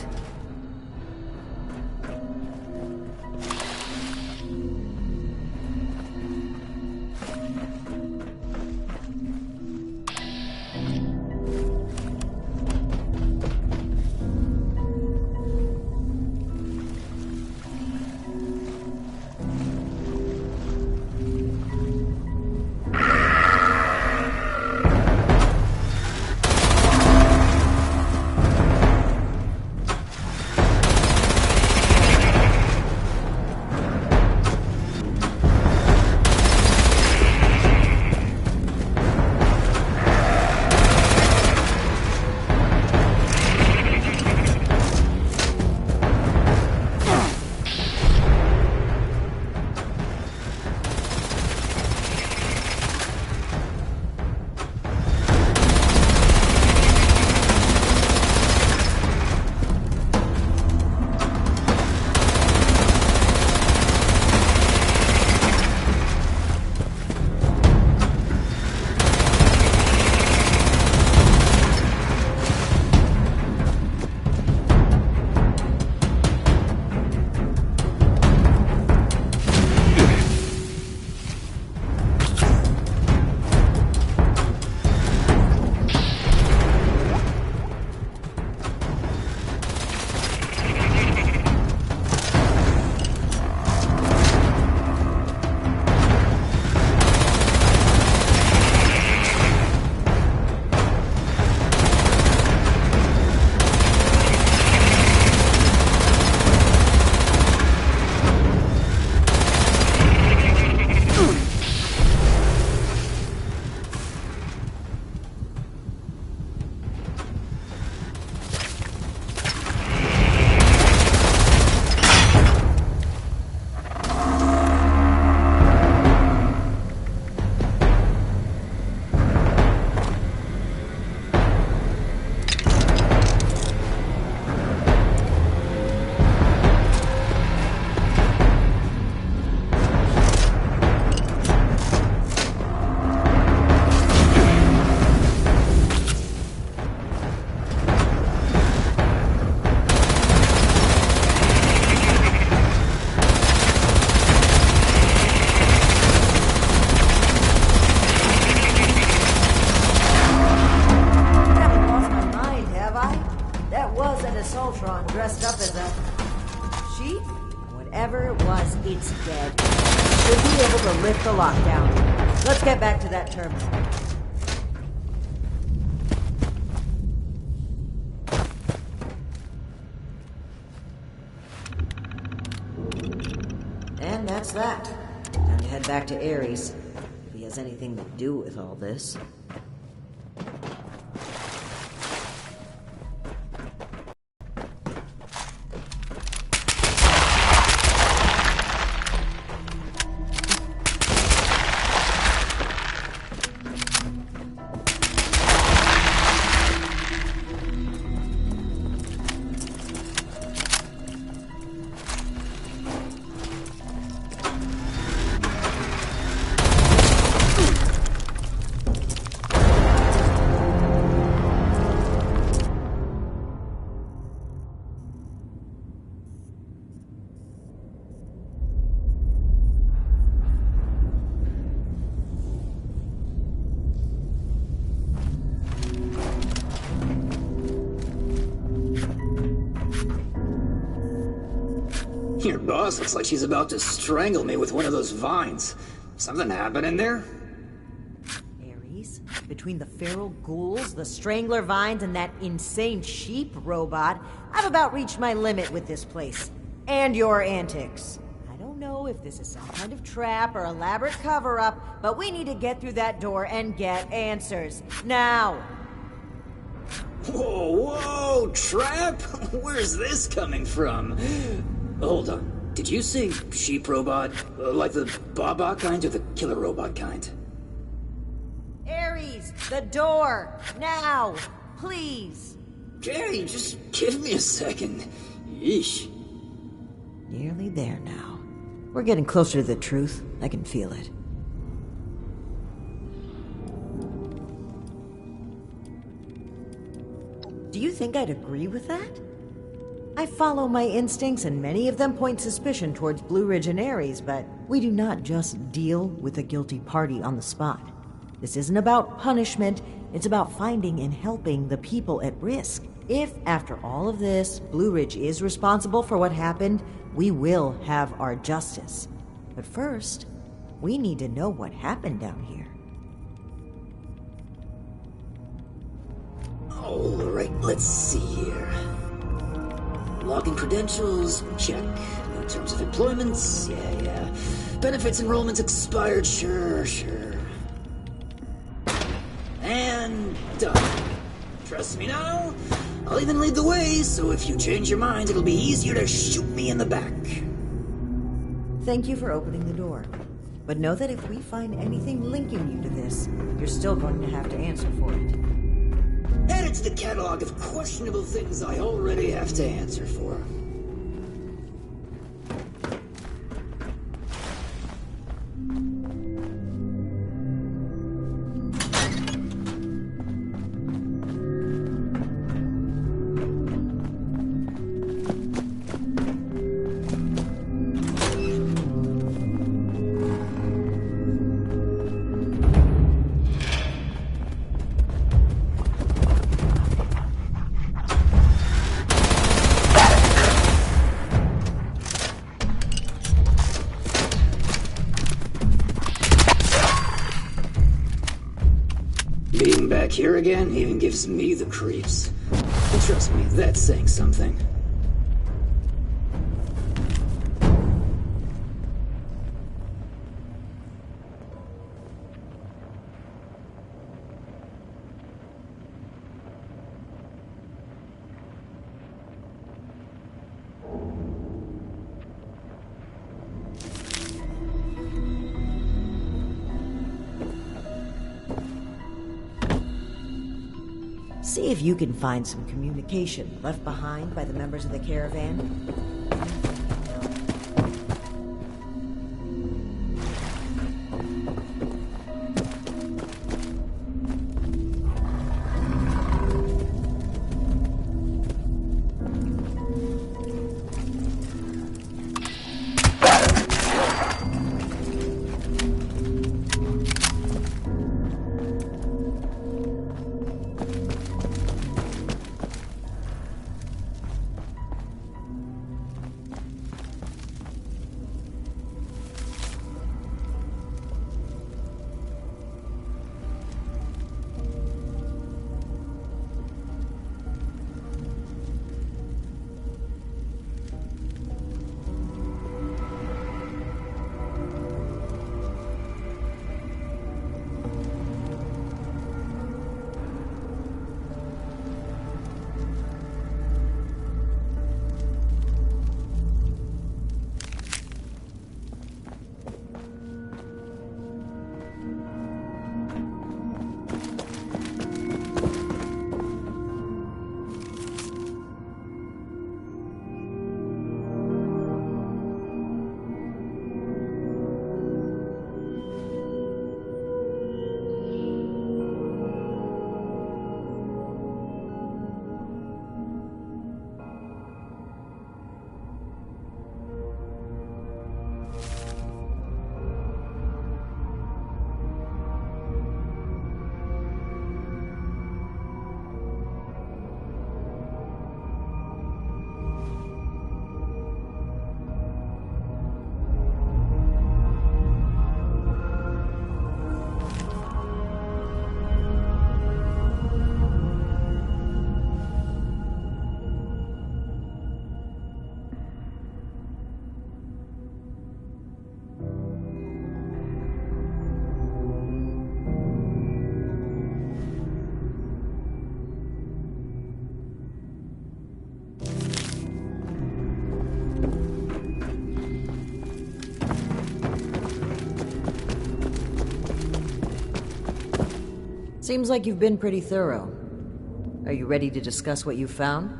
That was an Assaultron dressed up as a sheep? Whatever it was, it's dead. Should be able to lift the lockdown. Let's get back to that terminal. And that's that. Time to head back to Ares, if he has anything to do with all this. Your boss looks like she's about to strangle me with one of those vines. Something happening there? Ares? Between the feral ghouls, the strangler vines, and that insane sheep robot, I've about reached my limit with this place. And your antics. I don't know if this is some kind of trap or elaborate cover-up, but we need to get through that door and get answers. Now! Whoa, whoa, trap? Where's this coming from? Hold on. Did you say sheep robot? Like the Baba kind or the killer robot kind? Ares, the door! Now! Please! Jerry, just give me a second. Yeesh. Nearly there now. We're getting closer to the truth. I can feel it. Do you think I'd agree with that? I follow my instincts, and many of them point suspicion towards Blue Ridge and Ares, but we do not just deal with a guilty party on the spot. This isn't about punishment, it's about finding and helping the people at risk. If, after all of this, Blue Ridge is responsible for what happened, we will have our justice. But first, we need to know what happened down here. Alright, let's see here. Login credentials, check. Terms of employments, yeah. Benefits enrollments expired, sure. And done. Trust me now? I'll even lead the way, so if you change your mind, it'll be easier to shoot me in the back. Thank you for opening the door. But know that if we find anything linking you to this, you're still going to have to answer for it. Add it to the catalog of questionable things I already have to answer for. Being back here again even gives me the creeps. And trust me, that's saying something. See if you can find some communication left behind by the members of the caravan. Seems like you've been pretty thorough. Are you ready to discuss what you've found?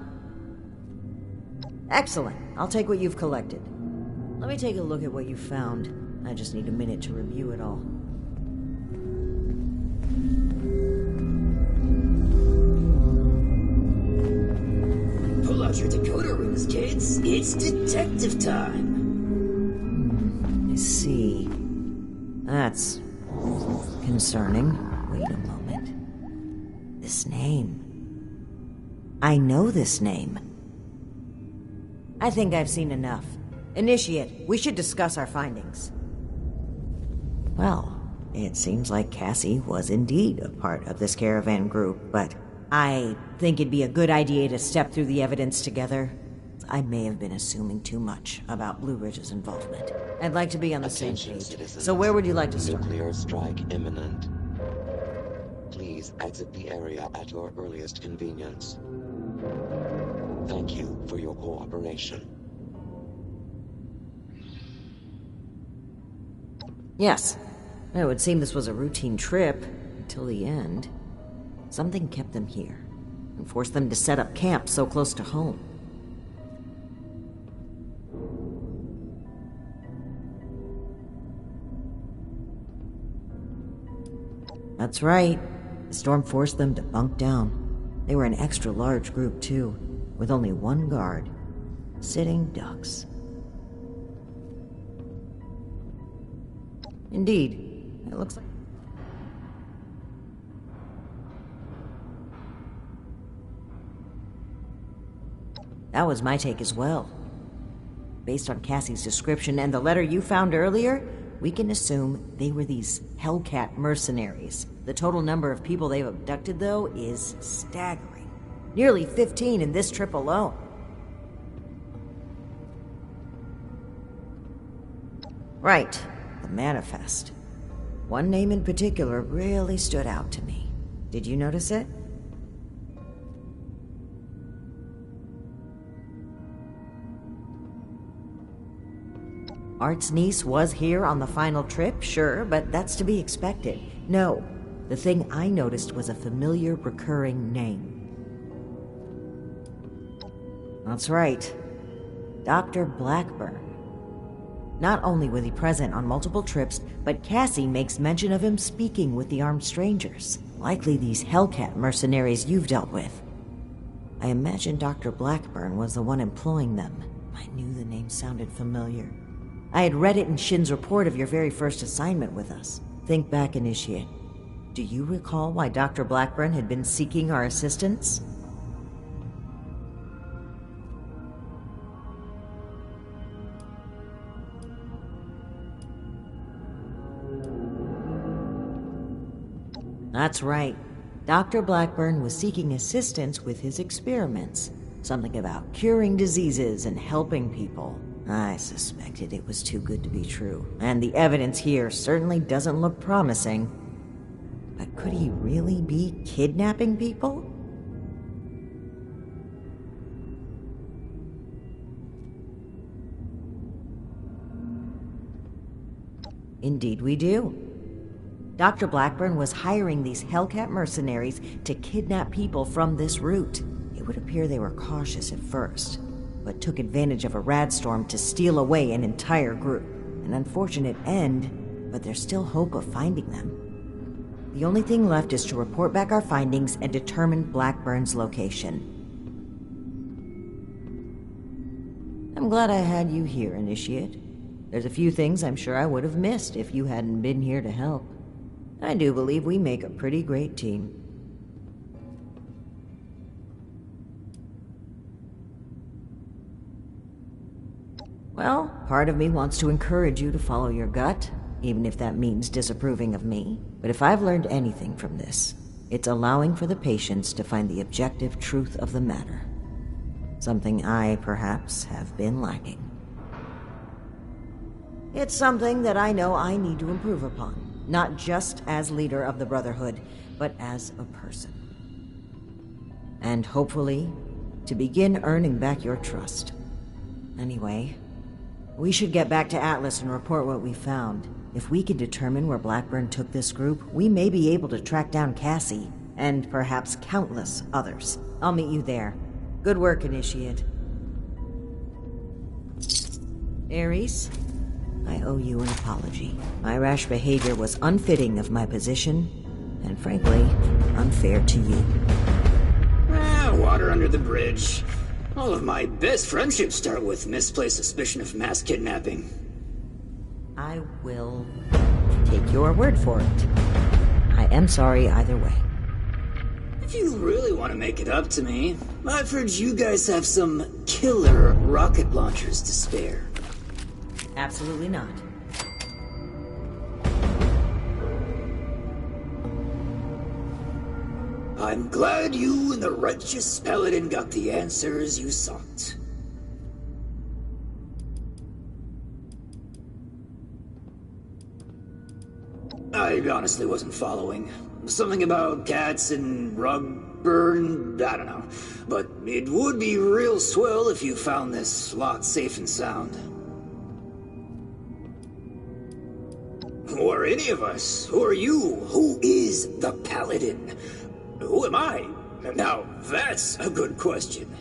Excellent. I'll take what you've collected. Let me take a look at what you found. I just need a minute to review it all. Pull out your decoder rings, kids. It's detective time. I see. That's concerning. Wait a moment. This name. I know this name. I think I've seen enough. Initiate, we should discuss our findings. Well, it seems like Cassie was indeed a part of this caravan group, but I think it'd be a good idea to step through the evidence together. I may have been assuming too much about Blue Ridge's involvement. I'd like to be on the same page. So where would you like to start? Nuclear strike imminent. Please exit the area at your earliest convenience. Thank you for your cooperation. Yes. It would seem this was a routine trip until the end. Something kept them here and forced them to set up camp so close to home. That's right. The storm forced them to bunk down. They were an extra large group, too, with only one guard. Sitting ducks. Indeed. It looks like... That was my take as well. Based on Cassie's description and the letter you found earlier, we can assume they were these Hellcat mercenaries. The total number of people they've abducted, though, is staggering. Nearly 15 in this trip alone. Right, the manifest. One name in particular really stood out to me. Did you notice it? Art's niece was here on the final trip, sure, but that's to be expected. No, the thing I noticed was a familiar recurring name. That's right. Dr. Blackburn. Not only was he present on multiple trips, but Cassie makes mention of him speaking with the armed strangers. Likely these Hellcat mercenaries you've dealt with. I imagine Dr. Blackburn was the one employing them. I knew the name sounded familiar. I had read it in Shin's report of your very first assignment with us. Think back, Initiate. Do you recall why Dr. Blackburn had been seeking our assistance? That's right. Dr. Blackburn was seeking assistance with his experiments. Something about curing diseases and helping people. I suspected it was too good to be true, and the evidence here certainly doesn't look promising. But could he really be kidnapping people? Indeed we do. Dr. Blackburn was hiring these Hellcat mercenaries to kidnap people from this route. It would appear they were cautious at first, but took advantage of a radstorm to steal away an entire group. An unfortunate end, but there's still hope of finding them. The only thing left is to report back our findings and determine Blackburn's location. I'm glad I had you here, Initiate. There's a few things I'm sure I would have missed if you hadn't been here to help. I do believe we make a pretty great team. Well, part of me wants to encourage you to follow your gut, even if that means disapproving of me. But if I've learned anything from this, it's allowing for the patients to find the objective truth of the matter. Something I, perhaps, have been lacking. It's something that I know I need to improve upon. Not just as leader of the Brotherhood, but as a person. And hopefully, to begin earning back your trust. Anyway, we should get back to Atlas and report what we found. If we can determine where Blackburn took this group, we may be able to track down Cassie, and perhaps countless others. I'll meet you there. Good work, Initiate. Ares, I owe you an apology. My rash behavior was unfitting of my position, and frankly, unfair to you. Water under the bridge. All of my best friendships start with misplaced suspicion of mass kidnapping. I will take your word for it. I am sorry either way. If you really want to make it up to me, I've heard you guys have some killer rocket launchers to spare. Absolutely not. I'm glad you and the righteous paladin got the answers you sought. I honestly wasn't following. Something about cats and rug burn, I don't know. But it would be real swell if you found this lot safe and sound. Who are any of us? Who are you? Who is the paladin? Who am I? Now, that's a good question.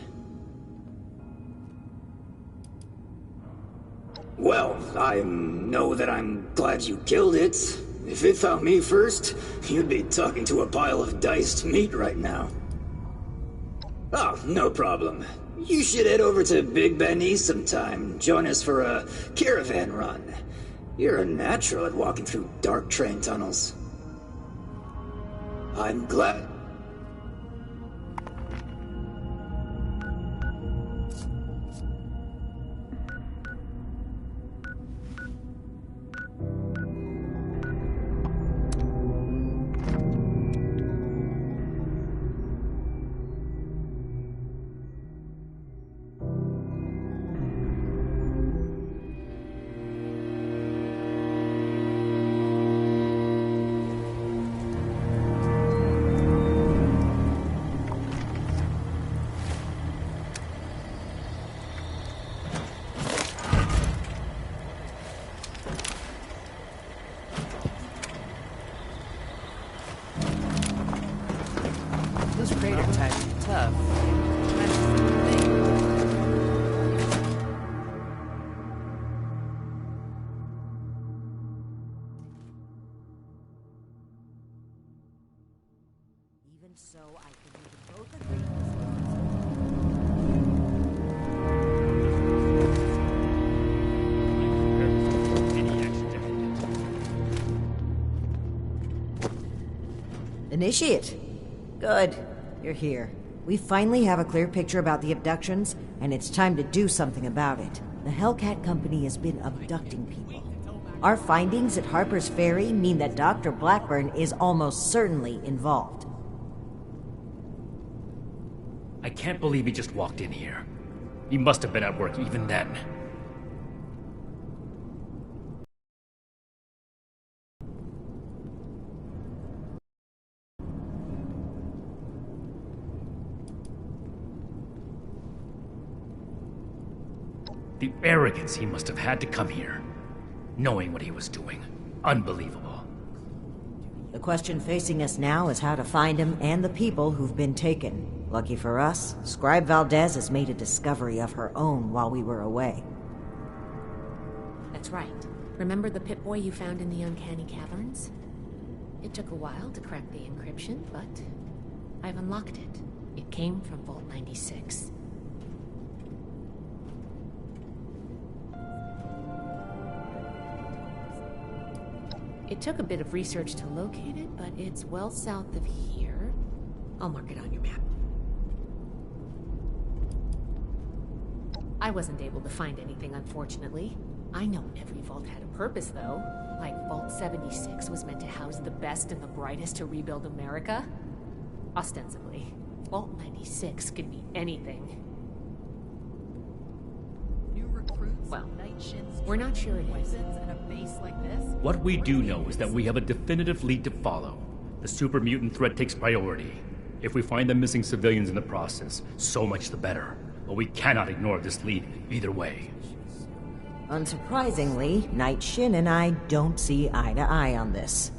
Well, I know that I'm glad you killed it. If it found me first, you'd be talking to a pile of diced meat right now. Oh, no problem. You should head over to Big Ben East sometime. Join us for a caravan run. You're a natural at walking through dark train tunnels. I'm glad... So I can even both agree. Initiate. Good. You're here. We finally have a clear picture about the abductions, and it's time to do something about it. The Hellcat Company has been abducting people. Our findings at Harper's Ferry mean that Dr. Blackburn is almost certainly involved. I can't believe he just walked in here. He must have been at work even then. The arrogance he must have had to come here, knowing what he was doing. Unbelievable. The question facing us now is how to find him and the people who've been taken. Lucky for us, Scribe Valdez has made a discovery of her own while we were away. That's right. Remember the Pip-Boy you found in the Uncanny Caverns? It took a while to crack the encryption, but I've unlocked it. It came from Vault 96. It took a bit of research to locate it, but it's well south of here. I'll mark it on your map. I wasn't able to find anything, unfortunately. I know every vault had a purpose, though. Like Vault 76 was meant to house the best and the brightest to rebuild America. Ostensibly. Vault 96 could be anything. New recruits, well, night shifts, we're not sure it is. And a base like this? What we do know is that we have a definitive lead to follow. The super mutant threat takes priority. If we find the missing civilians in the process, so much the better. But we cannot ignore this lead either way. Unsurprisingly, Night Shin and I don't see eye to eye on this.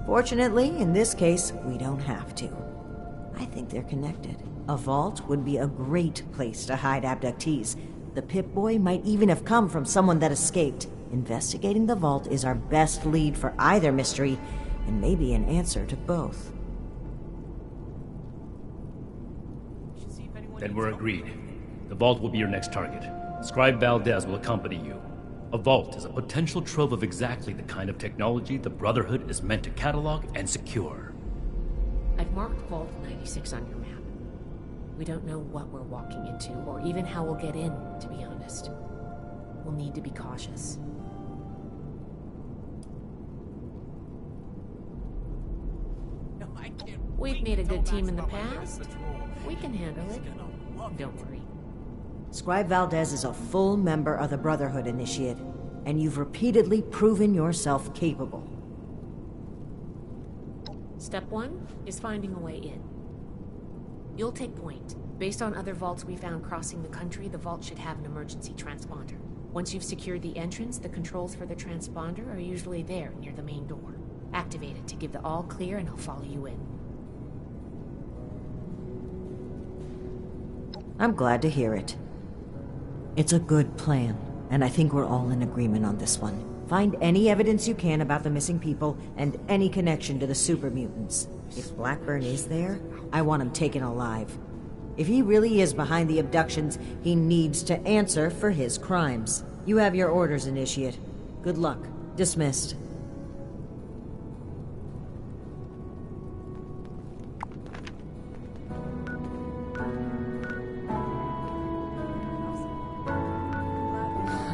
Fortunately, in this case, we don't have to. I think they're connected. A vault would be a great place to hide abductees. The Pip-Boy might even have come from someone that escaped. Investigating the vault is our best lead for either mystery, and maybe an answer to both. Then we're agreed. The vault will be your next target. Scribe Valdez will accompany you. A vault is a potential trove of exactly the kind of technology the Brotherhood is meant to catalog and secure. I've marked Vault 96 on your map. We don't know what we're walking into, or even how we'll get in, to be honest. We'll need to be cautious. We've made a good team in the past. We can handle it. Don't worry. Scribe Valdez is a full member of the Brotherhood Initiate, and you've repeatedly proven yourself capable. Step 1 is finding a way in. You'll take point. Based on other vaults we found crossing the country, the vault should have an emergency transponder. Once you've secured the entrance, the controls for the transponder are usually there near the main door. Activate it to give the all clear and I'll follow you in. I'm glad to hear it. It's a good plan, and I think we're all in agreement on this one. Find any evidence you can about the missing people and any connection to the super mutants. If Blackburn is there, I want him taken alive. If he really is behind the abductions, he needs to answer for his crimes. You have your orders, Initiate. Good luck. Dismissed.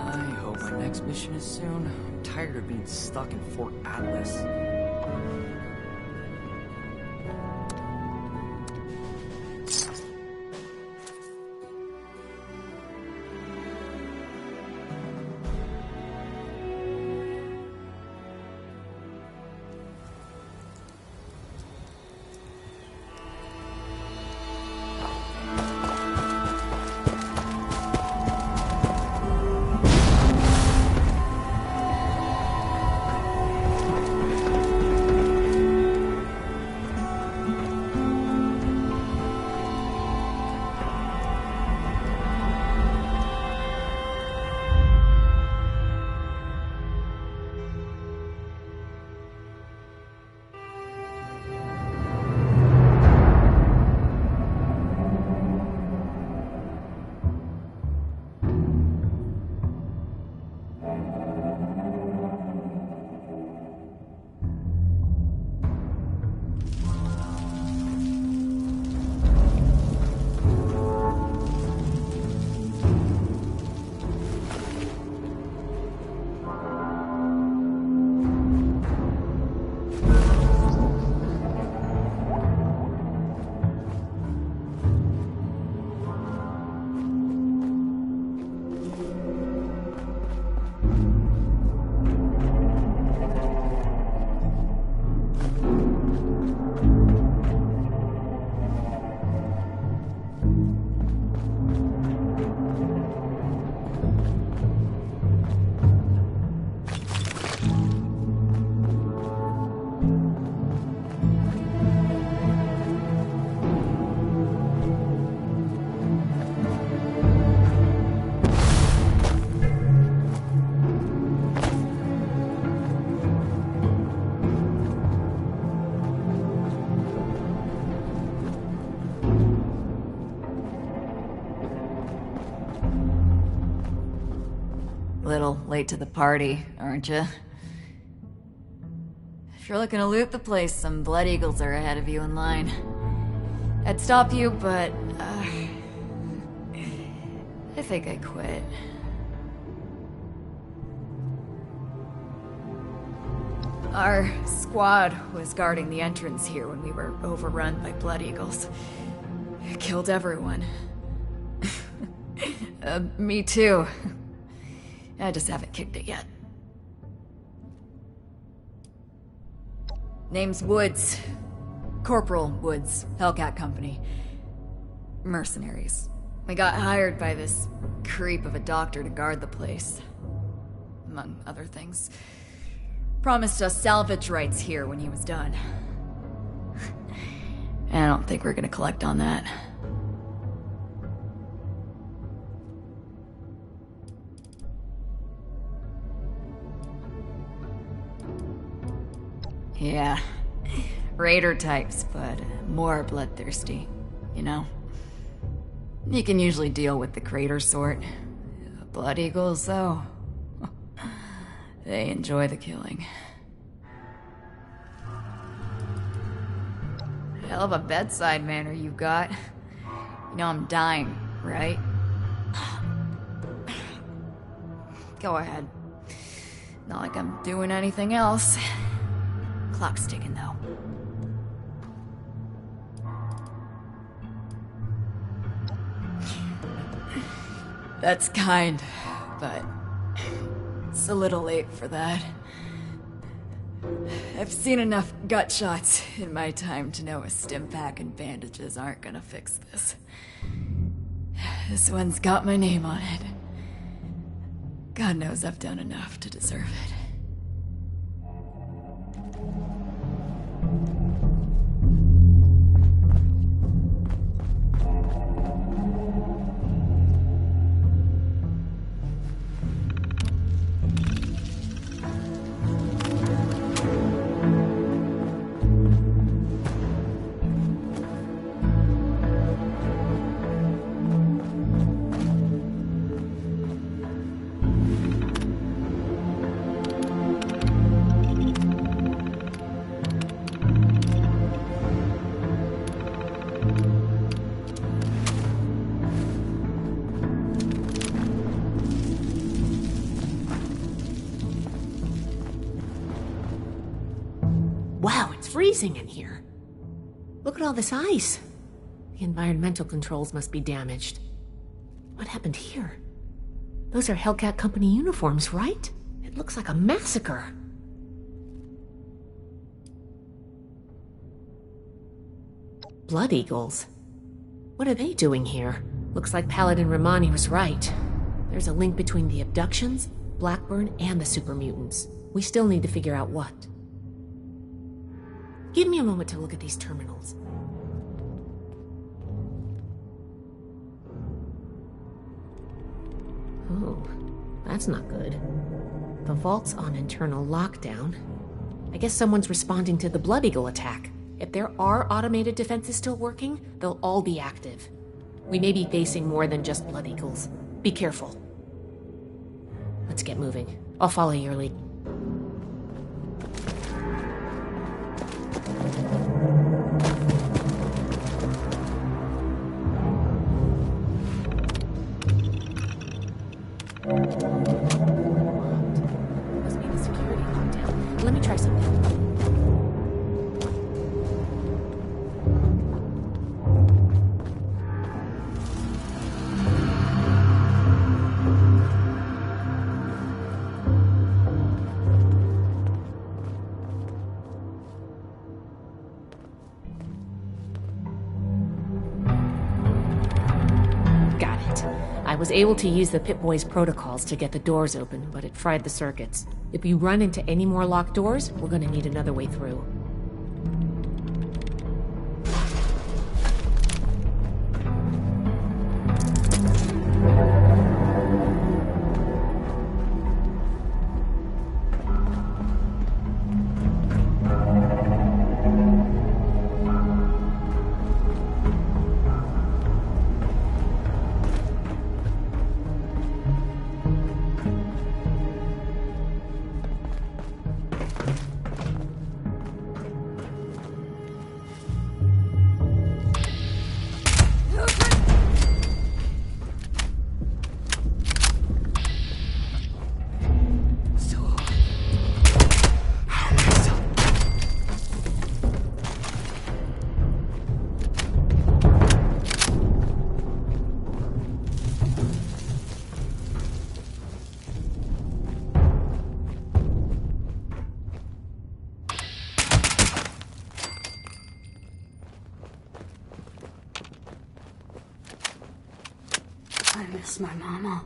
I hope my next mission is soon. I'm tired of being stuck in Fort Atlas. Little late to the party, aren't you? If you're looking to loot the place, some Blood Eagles are ahead of you in line. I'd stop you, but I think I quit. Our squad was guarding the entrance here when we were overrun by Blood Eagles. Killed everyone. Me too. I just haven't kicked it yet. Name's Woods. Corporal Woods, Hellcat Company. Mercenaries. We got hired by this creep of a doctor to guard the place. among other things. Promised us salvage rights here when he was done. And I don't think we're gonna collect on that. Yeah. Raider types, but more bloodthirsty, you know? You can usually deal with the crater sort. Blood eagles, though, they enjoy the killing. Hell of a bedside manner you've got. You know I'm dying, right? Go ahead. Not like I'm doing anything else. Clock's ticking, though. That's kind, but it's a little late for that. I've seen enough gut shots in my time to know a stim pack and bandages aren't gonna fix this. This one's got my name on it. God knows I've done enough to deserve it. Wow, it's freezing in here. Look at all this ice. The environmental controls must be damaged. What happened here? Those are Hellcat Company uniforms, right? It looks like a massacre. Blood eagles? What are they doing here? Looks like Paladin Romani was right. There's a link between the abductions, Blackburn, and the super mutants. We still need to figure out what. Give me a moment to look at these terminals. Oh, that's not good. The vault's on internal lockdown. I guess someone's responding to the Blood Eagle attack. If there are automated defenses still working, they'll all be active. We may be facing more than just Blood Eagles. Be careful. Let's get moving. I'll follow your lead. Must be the security lockdown. Let me try something. I was able to use the Pip-Boy's protocols to get the doors open, but it fried the circuits. If we run into any more locked doors, we're gonna need another way through. I miss my mama.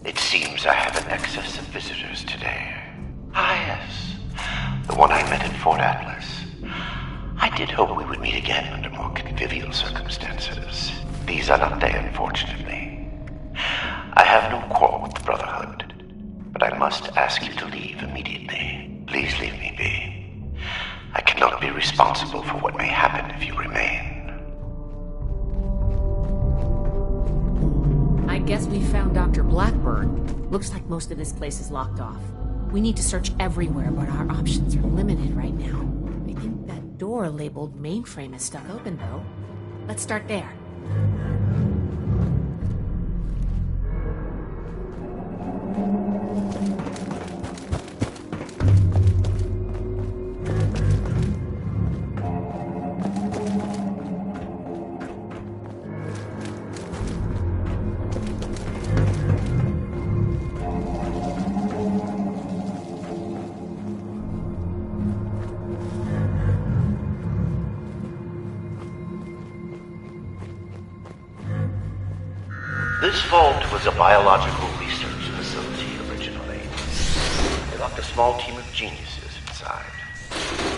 It seems I have an excess of visitors today. Ah, yes. The one I met in Fort Atlas. I did hope we would meet again under more convivial circumstances. These are not they, unfortunately. I have no quarrel with the Brotherhood, but I must ask you to leave immediately. Please leave me be. I cannot be responsible for what may happen if you remain. I guess we found Dr. Blackburn. Looks like most of this place is locked off. We need to search everywhere, but our options are limited right now. I think that door labeled mainframe is stuck open, though. Let's start there. This vault was a biological research facility originally. They locked a small team of geniuses inside,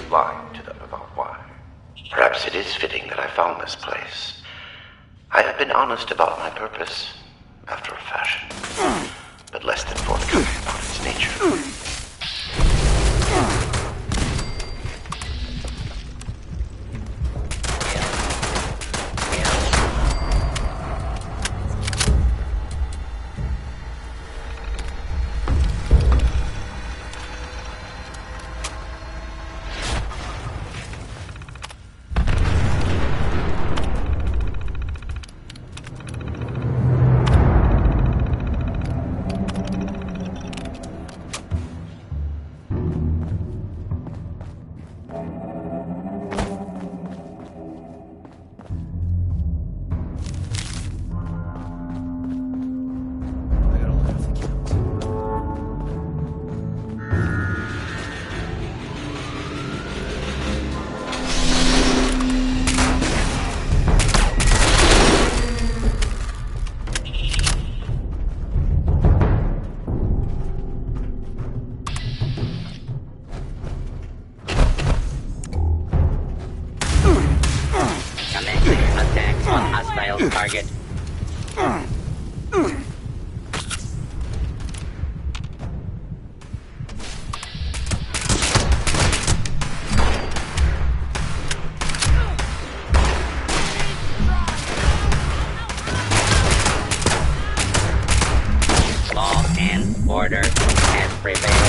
lying to them about why. Perhaps it is fitting that I found this place. I have been honest about my purpose, after a fashion, but less than forthcoming about its nature. Target. Law and order has prevailed.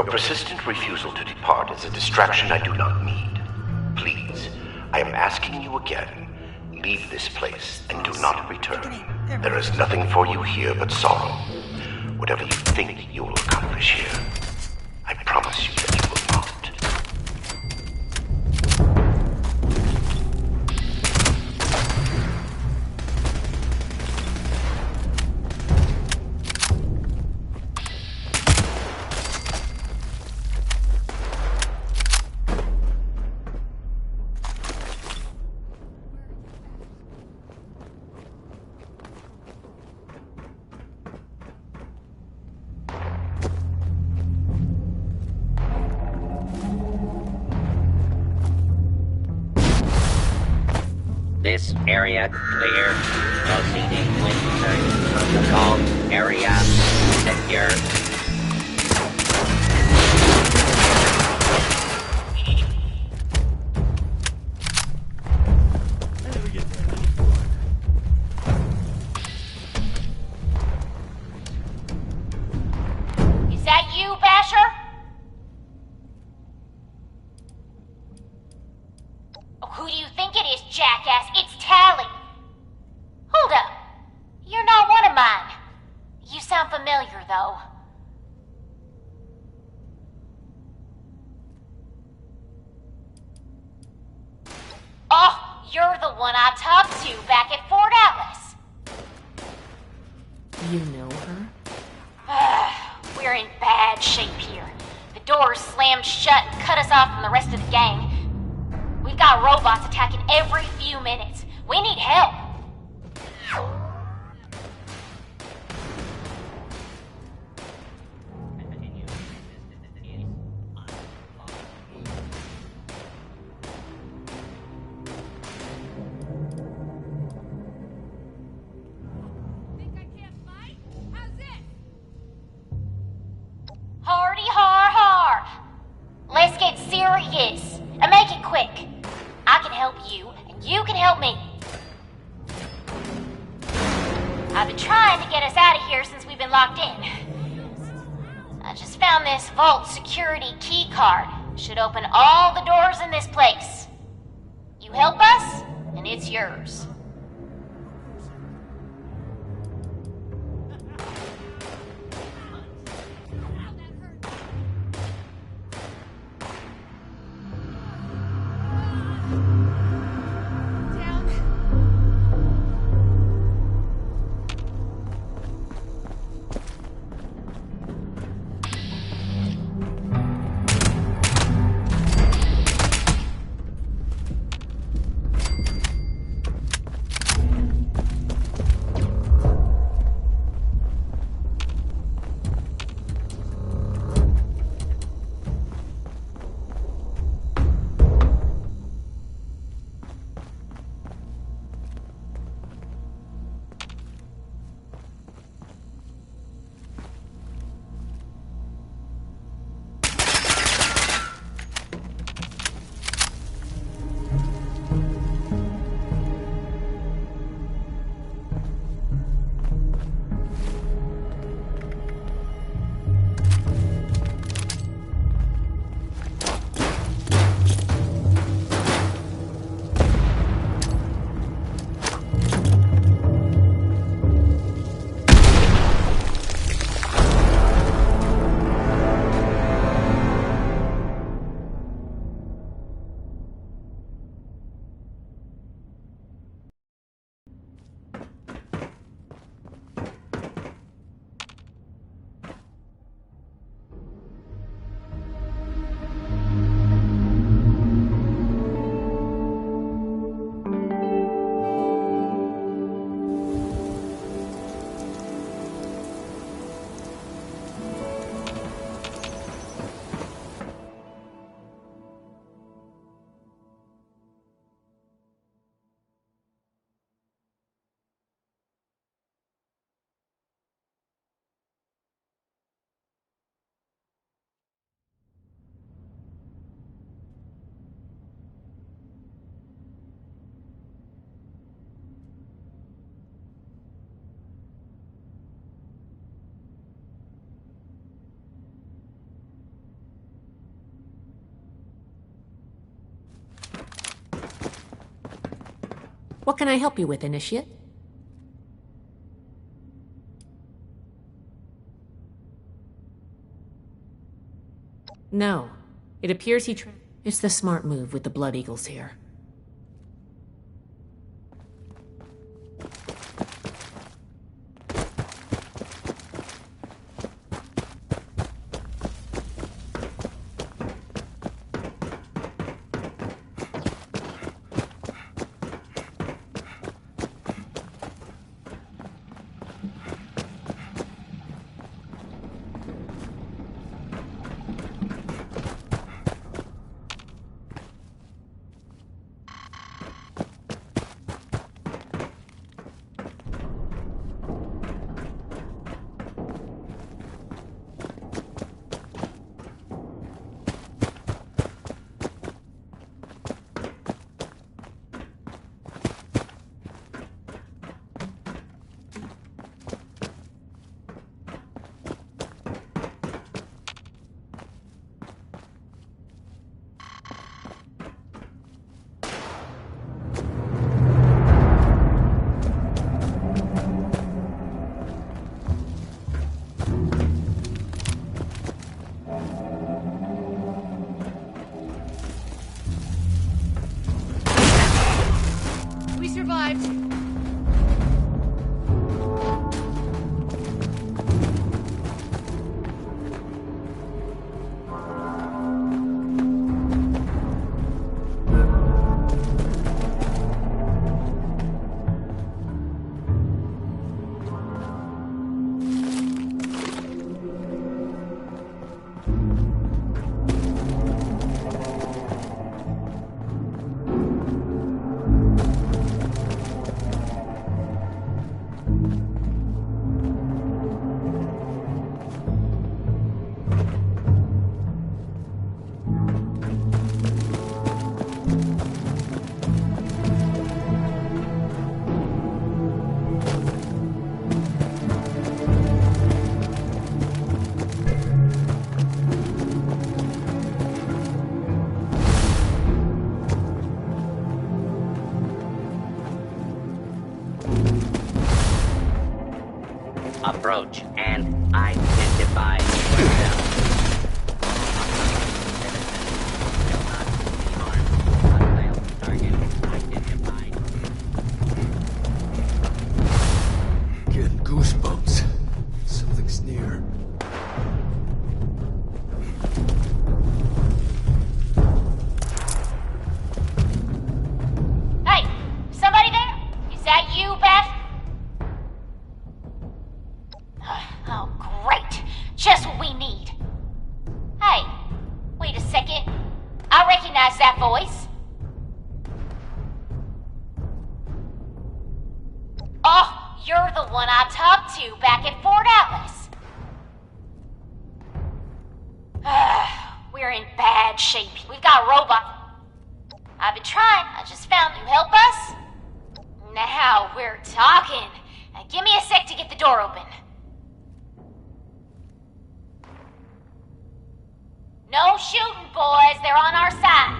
Your persistent refusal to depart is a distraction I do not need. Please, I am asking you again, leave this place and do not return. There is nothing for you here but sorrow. Whatever you think you will accomplish here, I promise you that you will not. This area clear. Proceeding with search protocol. Area secure. Is that you, Basher? Who do you think it is, jackass? It's Tally! Hold up. You're not one of mine. You sound familiar, though. Oh, you're the one I talked to back at Fort Atlas. You know her? We're in bad shape here. The doors slammed shut and cut us off from the rest of the gang. We've got robots attacking every few minutes. We need help. Hardy har har. Let's get serious and make it quick. I can help you, and you can help me. I've been trying to get us out of here since we've been locked in. I just found this vault security key card. Should open all the doors in this place. You help us, and it's yours. What can I help you with, Initiate? No. It appears It's the smart move with the Blood Eagles here. Approach and identify yourself. Getting goosebumps. Something's near. Hey, somebody there? Is that you, Beth? Oh, great. Just what we need. Hey, wait a second. I recognize that voice. Oh, you're the one I talked to back at Fort Atlas. We're in bad shape. We've got robots. I've been trying. I just found you. Help us? Now we're talking. Now, give me a sec to get the door open. No shooting, boys. They're on our side.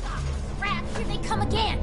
Oh, rats, here they come again.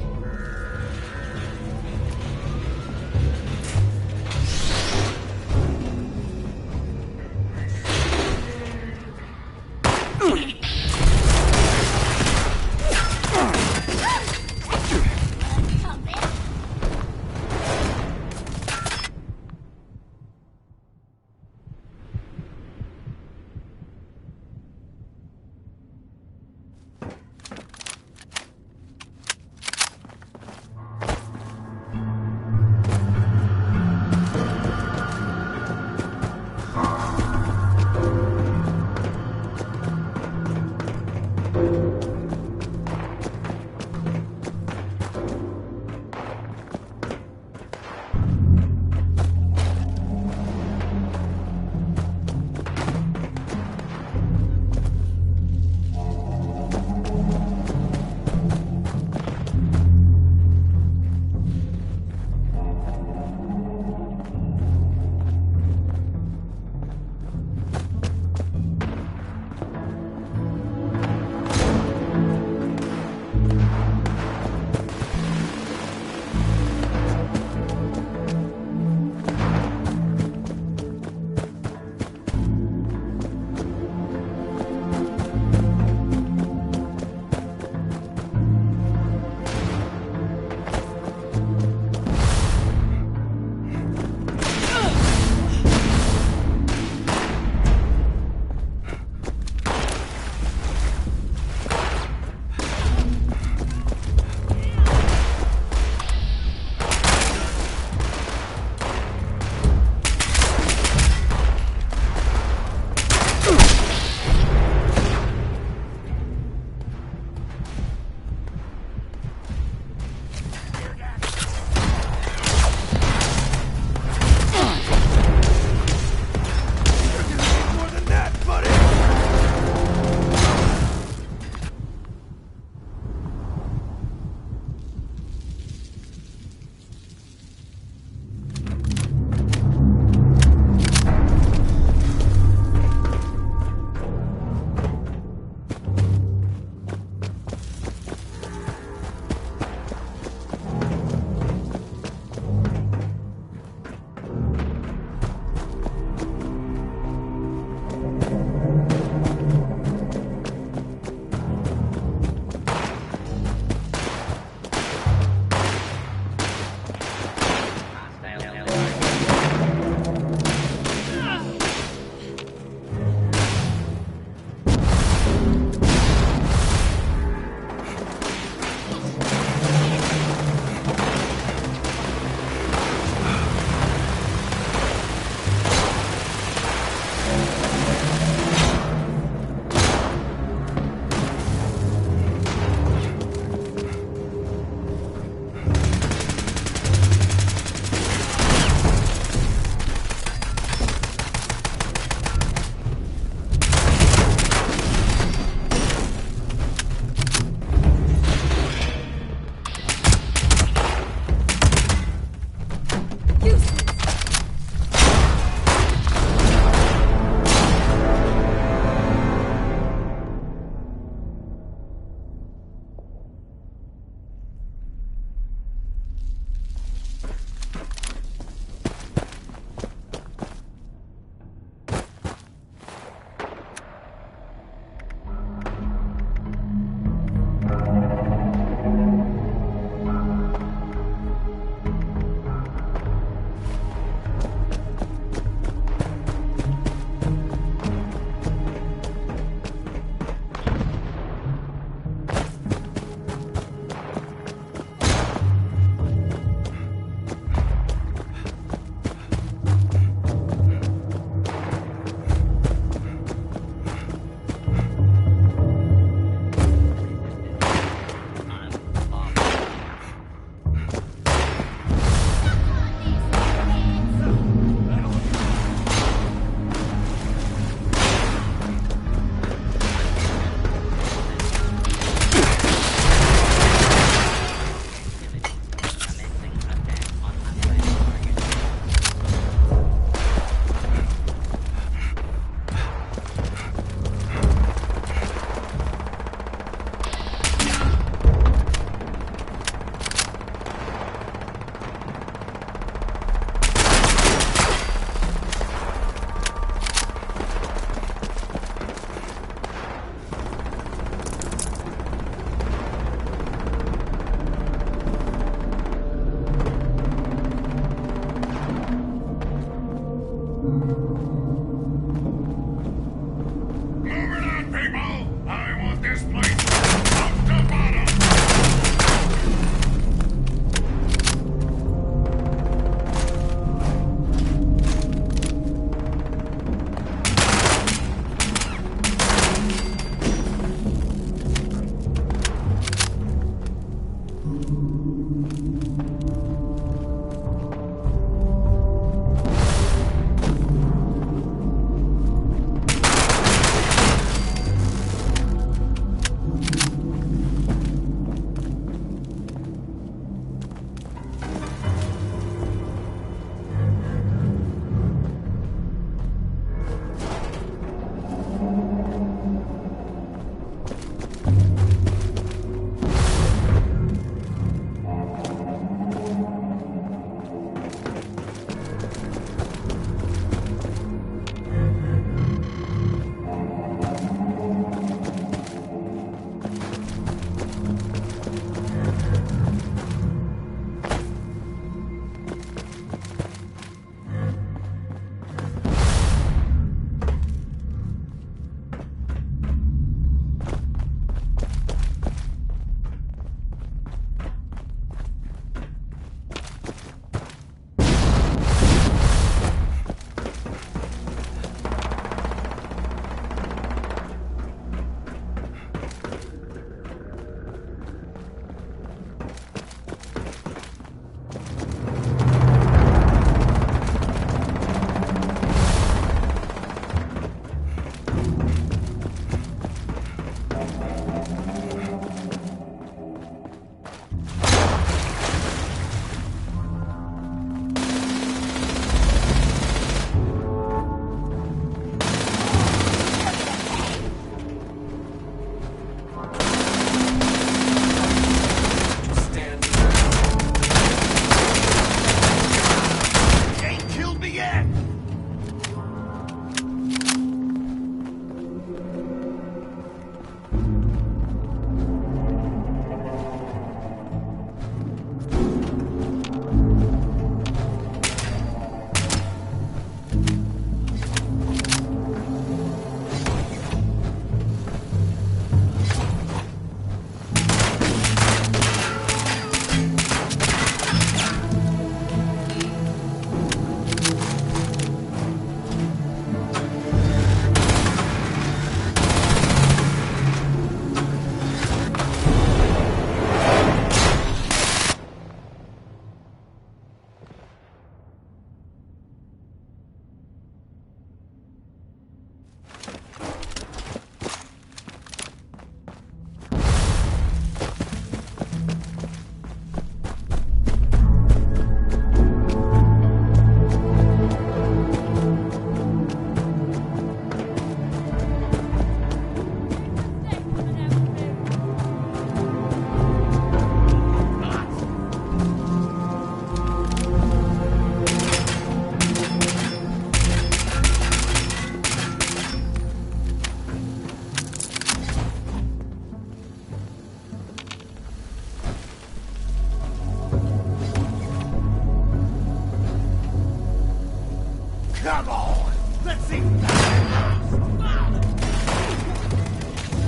Come on! Let's see who got that first.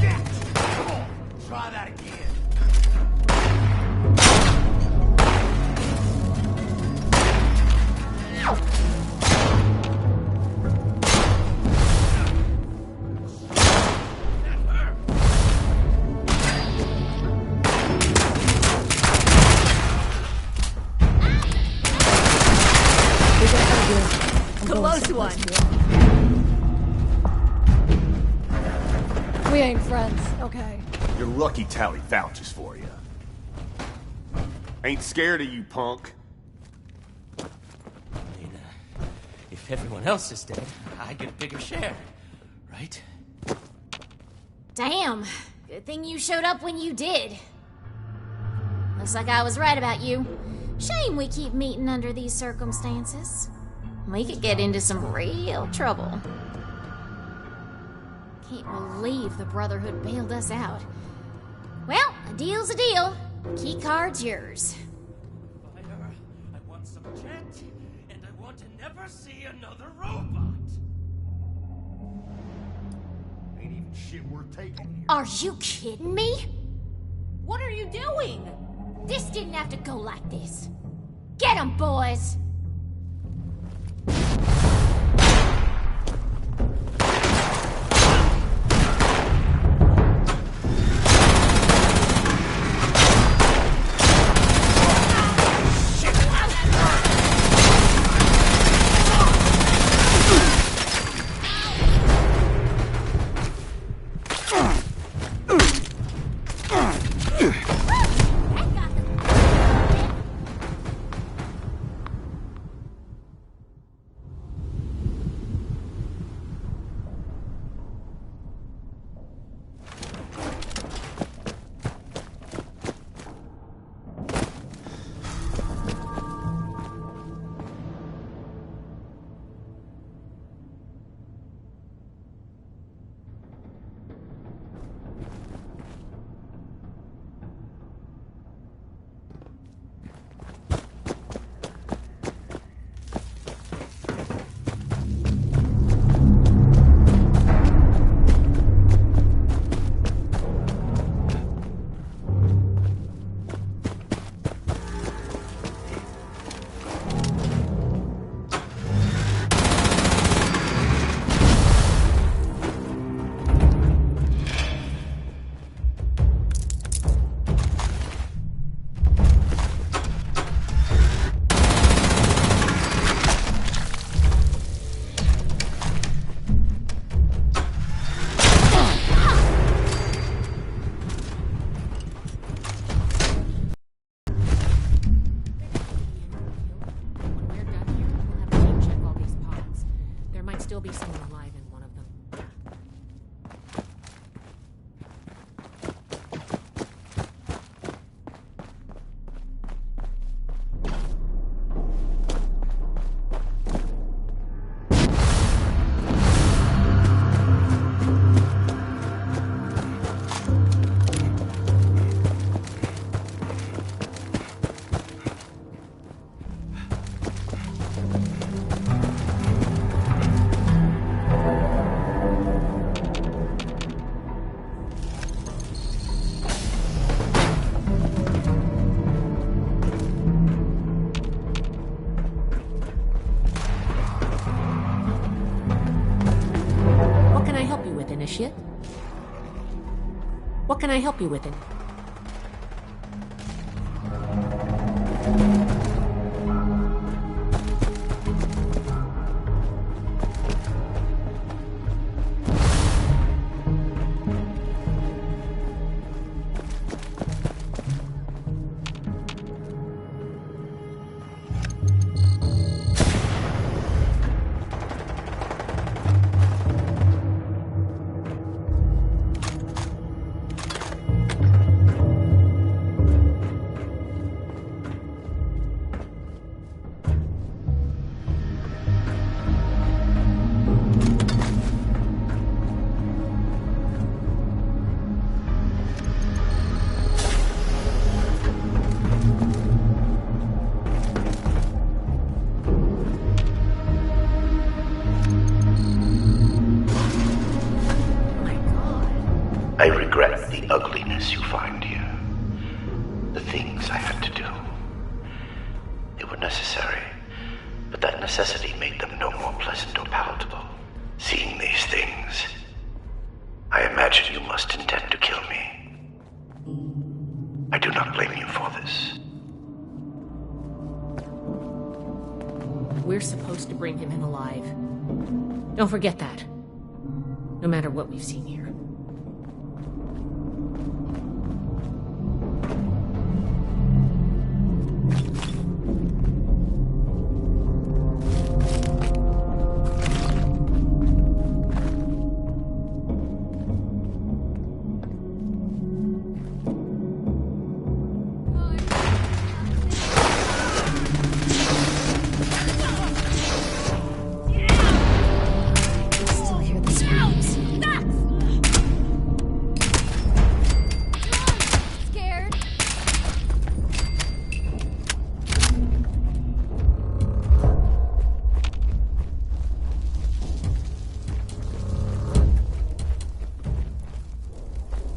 Yeah! Come on! Try that again. Close one. We ain't friends, okay? You're lucky Tally vouches for you. Ain't scared of you, punk. I mean, if everyone else is dead, I get a bigger share, right? Damn. Good thing you showed up when you did. Looks like I was right about you. Shame we keep meeting under these circumstances. We could get into some real trouble. Can't believe the Brotherhood bailed us out. Well, a deal's a deal. Key card's yours. I want some jet, and I want to never see another robot. Ain't even shit worth taking here. Are you kidding me? What are you doing? This didn't have to go like this. Get 'em, boys! Still be someone alive in one of them. Initiate? What can I help you with? bring him in alive. Don't forget that. No matter what we've seen here.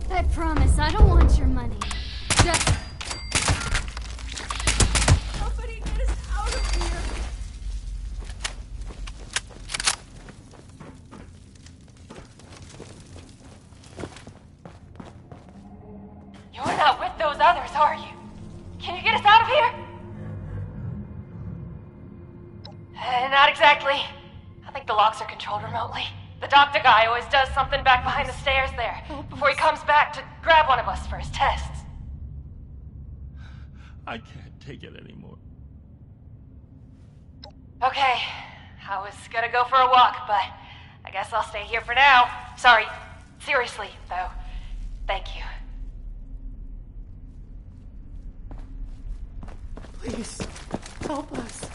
I promise, I don't want your money. Just... Somebody get us out of here! You're not with those others, are you? Can you get us out of here? Not exactly. I think the locks are controlled remotely. The doctor guy always does something back behind the stairs there, before he comes back to grab one of us for his tests. I can't take it anymore. Okay, I was gonna go for a walk, but I guess I'll stay here for now. Sorry, seriously, though. Thank you. Please, help us.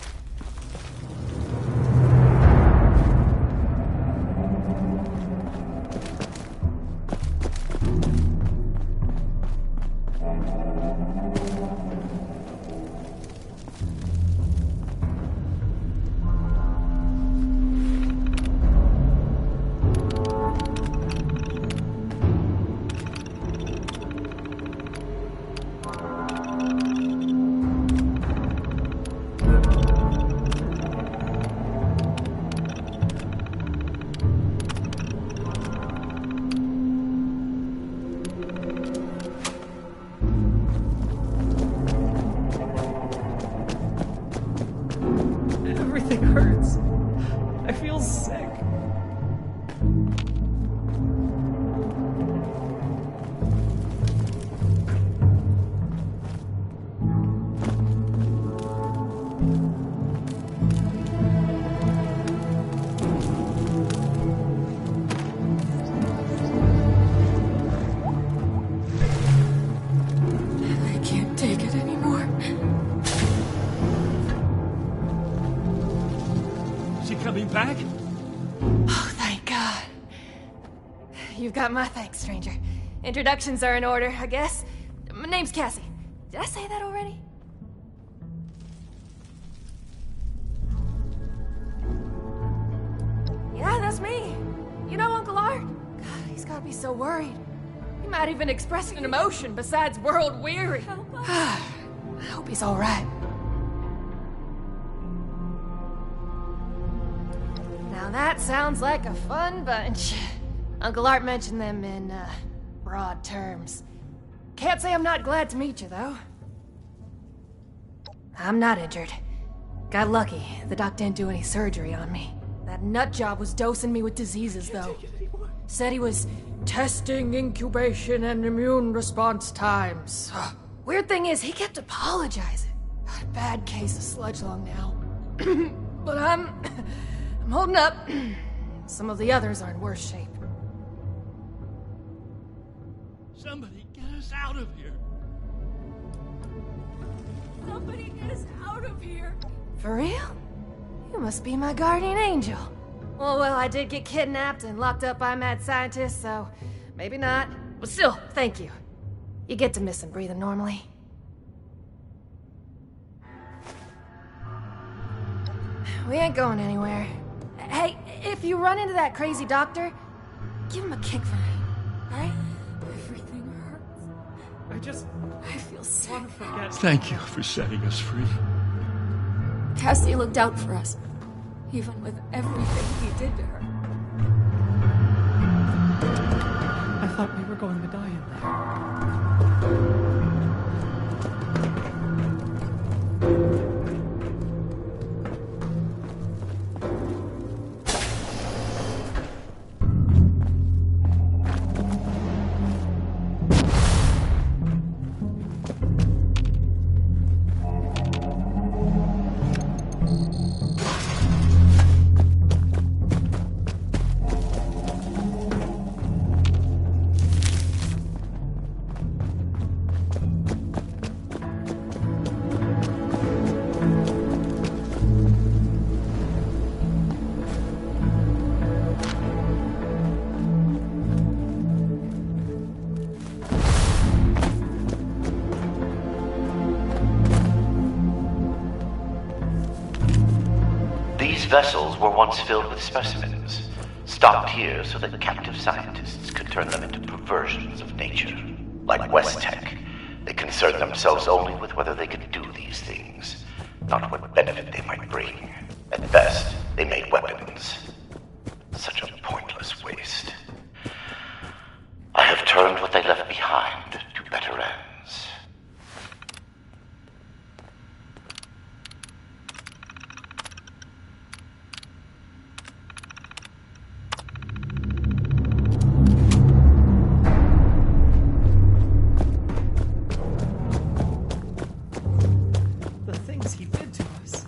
Everything hurts. I feel sick. I can't take it anymore. Coming back? Oh, thank God. You've got my thanks, stranger. Introductions are in order, I guess. My name's Cassie. Did I say that already? Yeah, that's me. You know Uncle Art? God, he's gotta be so worried. He might even express an emotion besides world weary. I hope he's alright. Now that sounds like a fun bunch. Uncle Art mentioned them in, broad terms. Can't say I'm not glad to meet you, though. I'm not injured. Got lucky. The doc didn't do any surgery on me. That nut job was dosing me with diseases, though. Said he was testing incubation and immune response times. Weird thing is, he kept apologizing. Got a bad case of sludge lung now. But I'm holding up. Some of the others are in worse shape. Somebody get us out of here. Somebody get us out of here. For real? You must be my guardian angel. Well, I did get kidnapped and locked up by mad scientists, so maybe not. But still, thank you. You get to miss him breathing normally. We ain't going anywhere. Hey, if you run into that crazy doctor, give him a kick for me, alright? Everything hurts. I feel sick. Thank you for setting us free. Cassie looked out for us, even with everything he did to her. I thought we were going to die in there. vessels were once filled with specimens, stocked here so that captive scientists could turn them into perversions of nature. Like West Tech, they concerned themselves only with whether they could do these things, not what benefit they might bring. At best, they made weapons. Such a pointless waste. I have turned what they left behind to better ends. The things he did to us.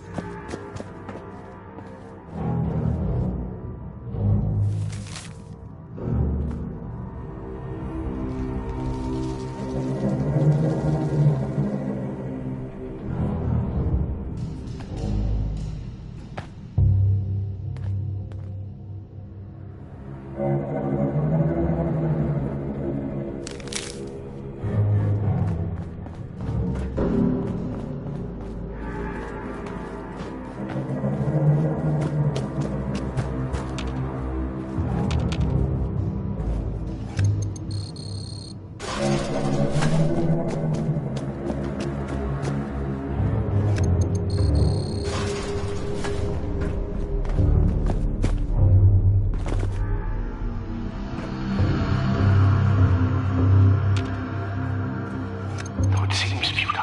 Though it seems futile,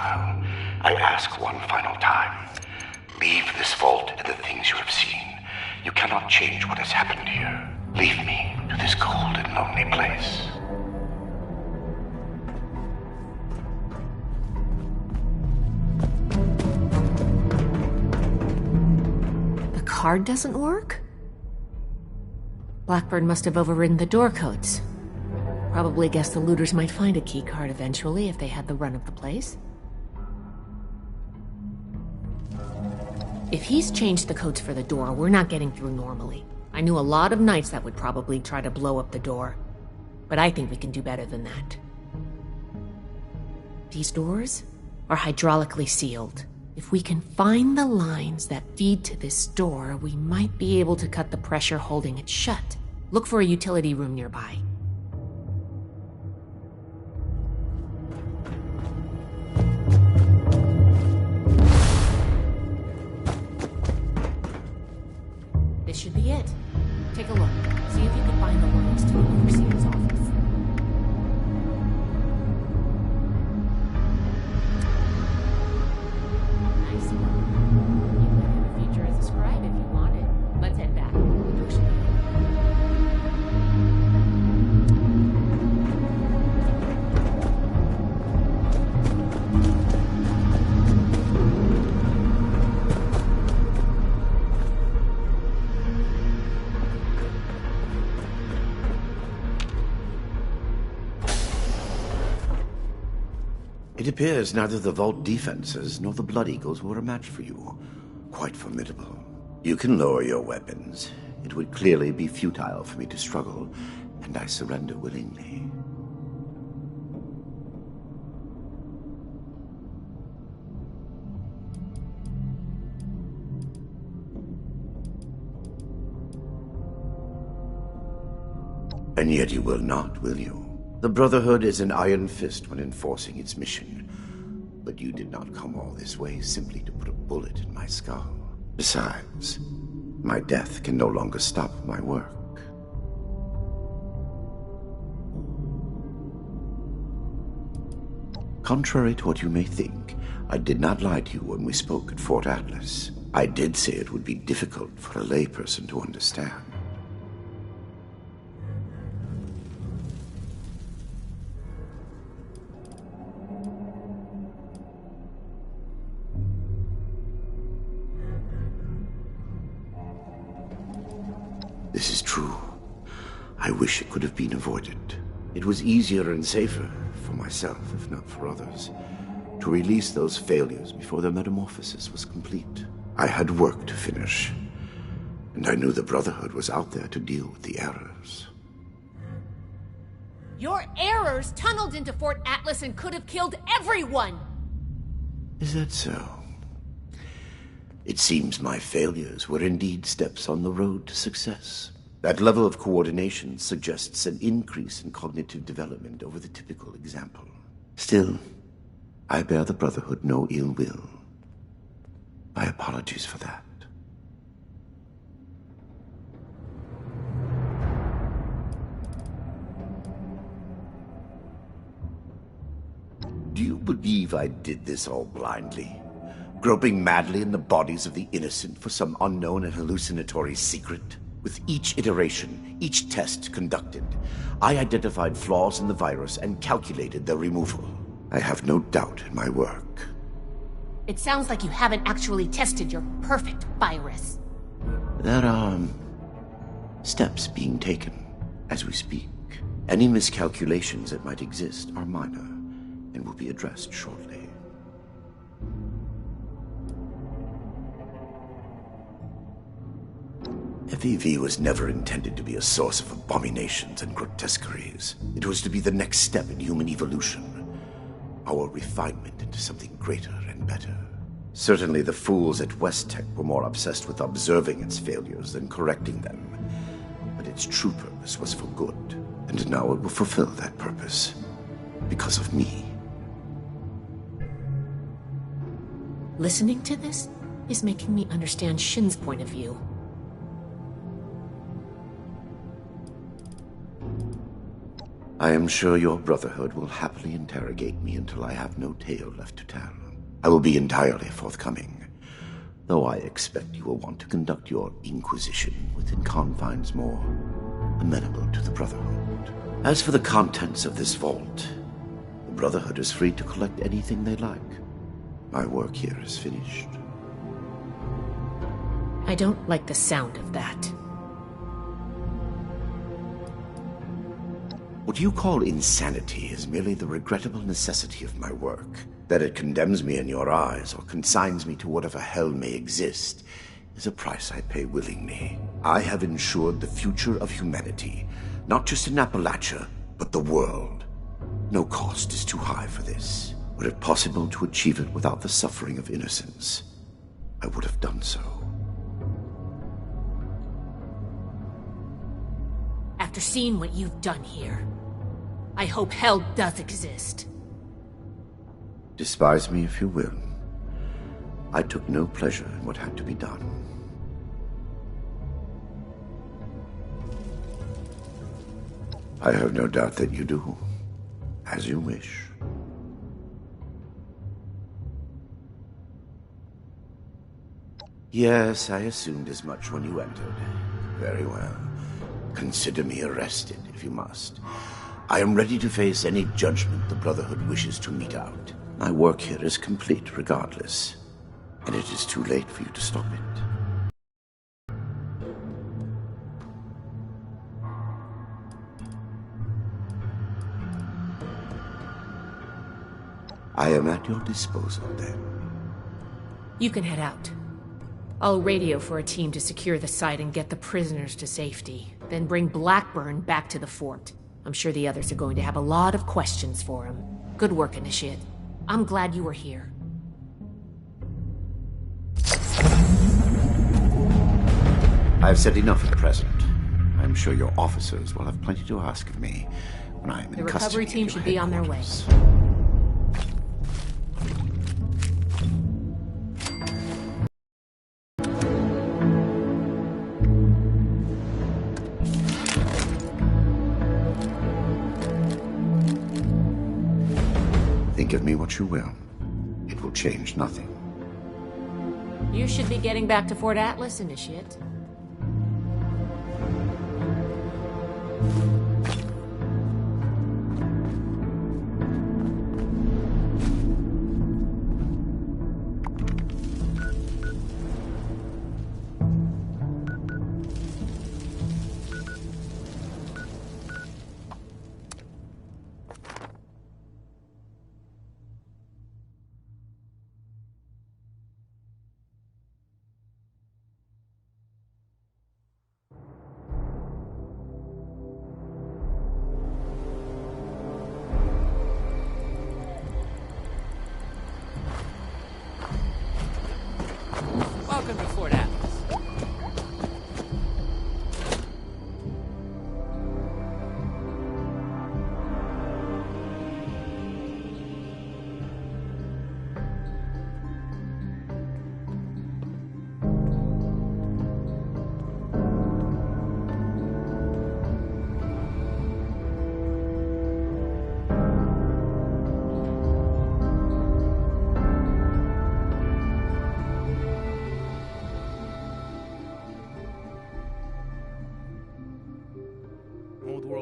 I ask one final time. Leave this vault and the things you have seen. You cannot change what has happened here. Leave me to this cold and lonely place. The card doesn't work? Blackbird must have overridden the door codes. Probably guessed the looters might find a key card eventually if they had the run of the place. If he's changed the codes for the door, we're not getting through normally. I knew a lot of knights that would probably try to blow up the door, but I think we can do better than that. These doors are hydraulically sealed. If we can find the lines that feed to this door, we might be able to cut the pressure holding it shut. Look for a utility room nearby. This should be it. Take a look. See if you can find the lines to the overseer's office. Nice work. You live in the future as a scribe if you want it. Let's head back. The door should be It appears neither the vault defenses nor the Blood Eagles were a match for you. Quite formidable. You can lower your weapons. It would clearly be futile for me to struggle, and I surrender willingly. And yet you will not, will you? The Brotherhood is an iron fist when enforcing its mission. But you did not come all this way simply to put a bullet in my skull. Besides, my death can no longer stop my work. Contrary to what you may think, I did not lie to you when we spoke at Fort Atlas. I did say it would be difficult for a layperson to understand. This is true. I wish it could have been avoided. It was easier and safer for myself, if not for others, to release those failures before their metamorphosis was complete. I had work to finish, and I knew the Brotherhood was out there to deal with the errors. Your errors tunneled into Fort Atlas and could have killed everyone! Is that so? It seems my failures were indeed steps on the road to success. That level of coordination suggests an increase in cognitive development over the typical example. Still, I bear the Brotherhood no ill will. My apologies for that. Do you believe I did this all blindly? Groping madly in the bodies of the innocent for some unknown and hallucinatory secret? With each iteration, each test conducted, I identified flaws in the virus and calculated their removal. I have no doubt in my work. It sounds like you haven't actually tested your perfect virus. There are steps being taken as we speak. Any miscalculations that might exist are minor and will be addressed shortly. FEV was never intended to be a source of abominations and grotesqueries. It was to be the next step in human evolution. Our refinement into something greater and better. Certainly the fools at West Tech were more obsessed with observing its failures than correcting them. But its true purpose was for good. And now it will fulfill that purpose. Because of me. Listening to this is making me understand Shin's point of view. I am sure your Brotherhood will happily interrogate me until I have no tale left to tell. I will be entirely forthcoming, though I expect you will want to conduct your inquisition within confines more amenable to the Brotherhood. As for the contents of this vault, the Brotherhood is free to collect anything they like. My work here is finished. I don't like the sound of that. What you call insanity is merely the regrettable necessity of my work. That it condemns me in your eyes or consigns me to whatever hell may exist is a price I pay willingly. I have ensured the future of humanity, not just in Appalachia, but the world. No cost is too high for this. Were it possible to achieve it without the suffering of innocence, I would have done so. After seeing what you've done here, I hope hell does exist. Despise me if you will. I took no pleasure in what had to be done. I have no doubt that you do. As you wish. Yes, I assumed as much when you entered. Very well. Consider me arrested, if you must. I am ready to face any judgment the Brotherhood wishes to mete out. My work here is complete regardless, and it is too late for you to stop it. I am at your disposal, then. You can head out. I'll radio for a team to secure the site and get the prisoners to safety. Then bring Blackburn back to the fort. I'm sure the others are going to have a lot of questions for him. Good work, Initiate. I'm glad you were here. I've said enough at present. I'm sure your officers will have plenty to ask of me when I am in custody. The recovery team should be on their way. Think of me what you will. It will change nothing. You should be getting back to Fort Atlas, Initiate.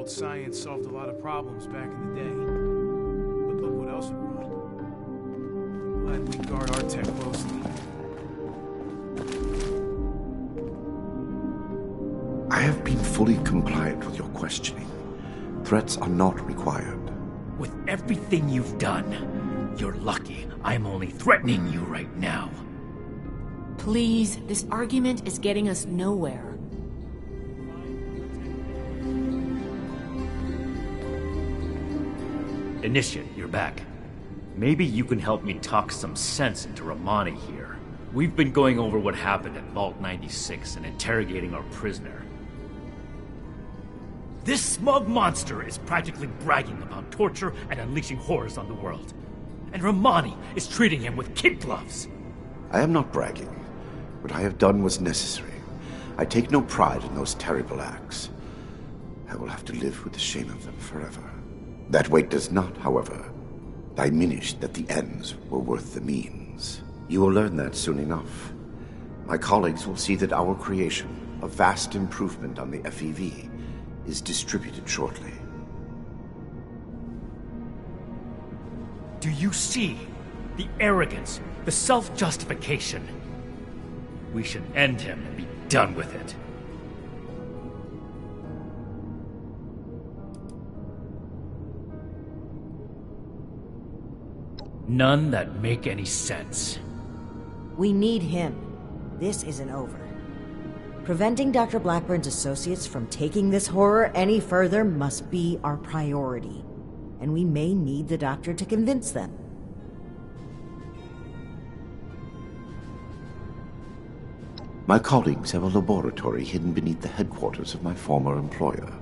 old science solved a lot of problems back in the day. But look what else it brought. Glad we guard our tech closely. I have been fully compliant with your questioning. Threats are not required. With everything you've done, you're lucky I'm only threatening you right now. Please, this argument is getting us nowhere. Initiate, you're back. Maybe you can help me talk some sense into Romani here. We've been going over what happened at Vault 96 and interrogating our prisoner. This smug monster is practically bragging about torture and unleashing horrors on the world. And Romani is treating him with kid gloves. I am not bragging. What I have done was necessary. I take no pride in those terrible acts. I will have to live with the shame of them forever. That weight does not, however, diminish that the ends were worth the means. You will learn that soon enough. My colleagues will see that our creation, a vast improvement on the FEV, is distributed shortly. Do you see the arrogance, the self-justification? We should end him and be done with it. None that make any sense. We need him. This isn't over. Preventing Dr. Blackburn's associates from taking this horror any further must be our priority. And we may need the doctor to convince them. My colleagues have a laboratory hidden beneath the headquarters of my former employer,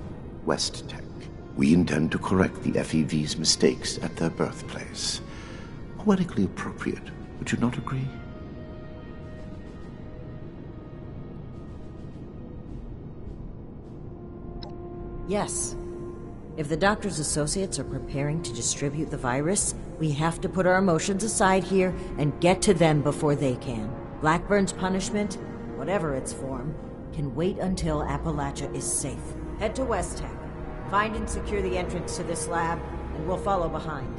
West Tech. We intend to correct the FEV's mistakes at their birthplace. Poetically appropriate, would you not agree? Yes. If the doctor's associates are preparing to distribute the virus, we have to put our emotions aside here and get to them before they can. Blackburn's punishment, whatever its form, can wait until Appalachia is safe. Head to West Tech. Find and secure the entrance to this lab, and we'll follow behind.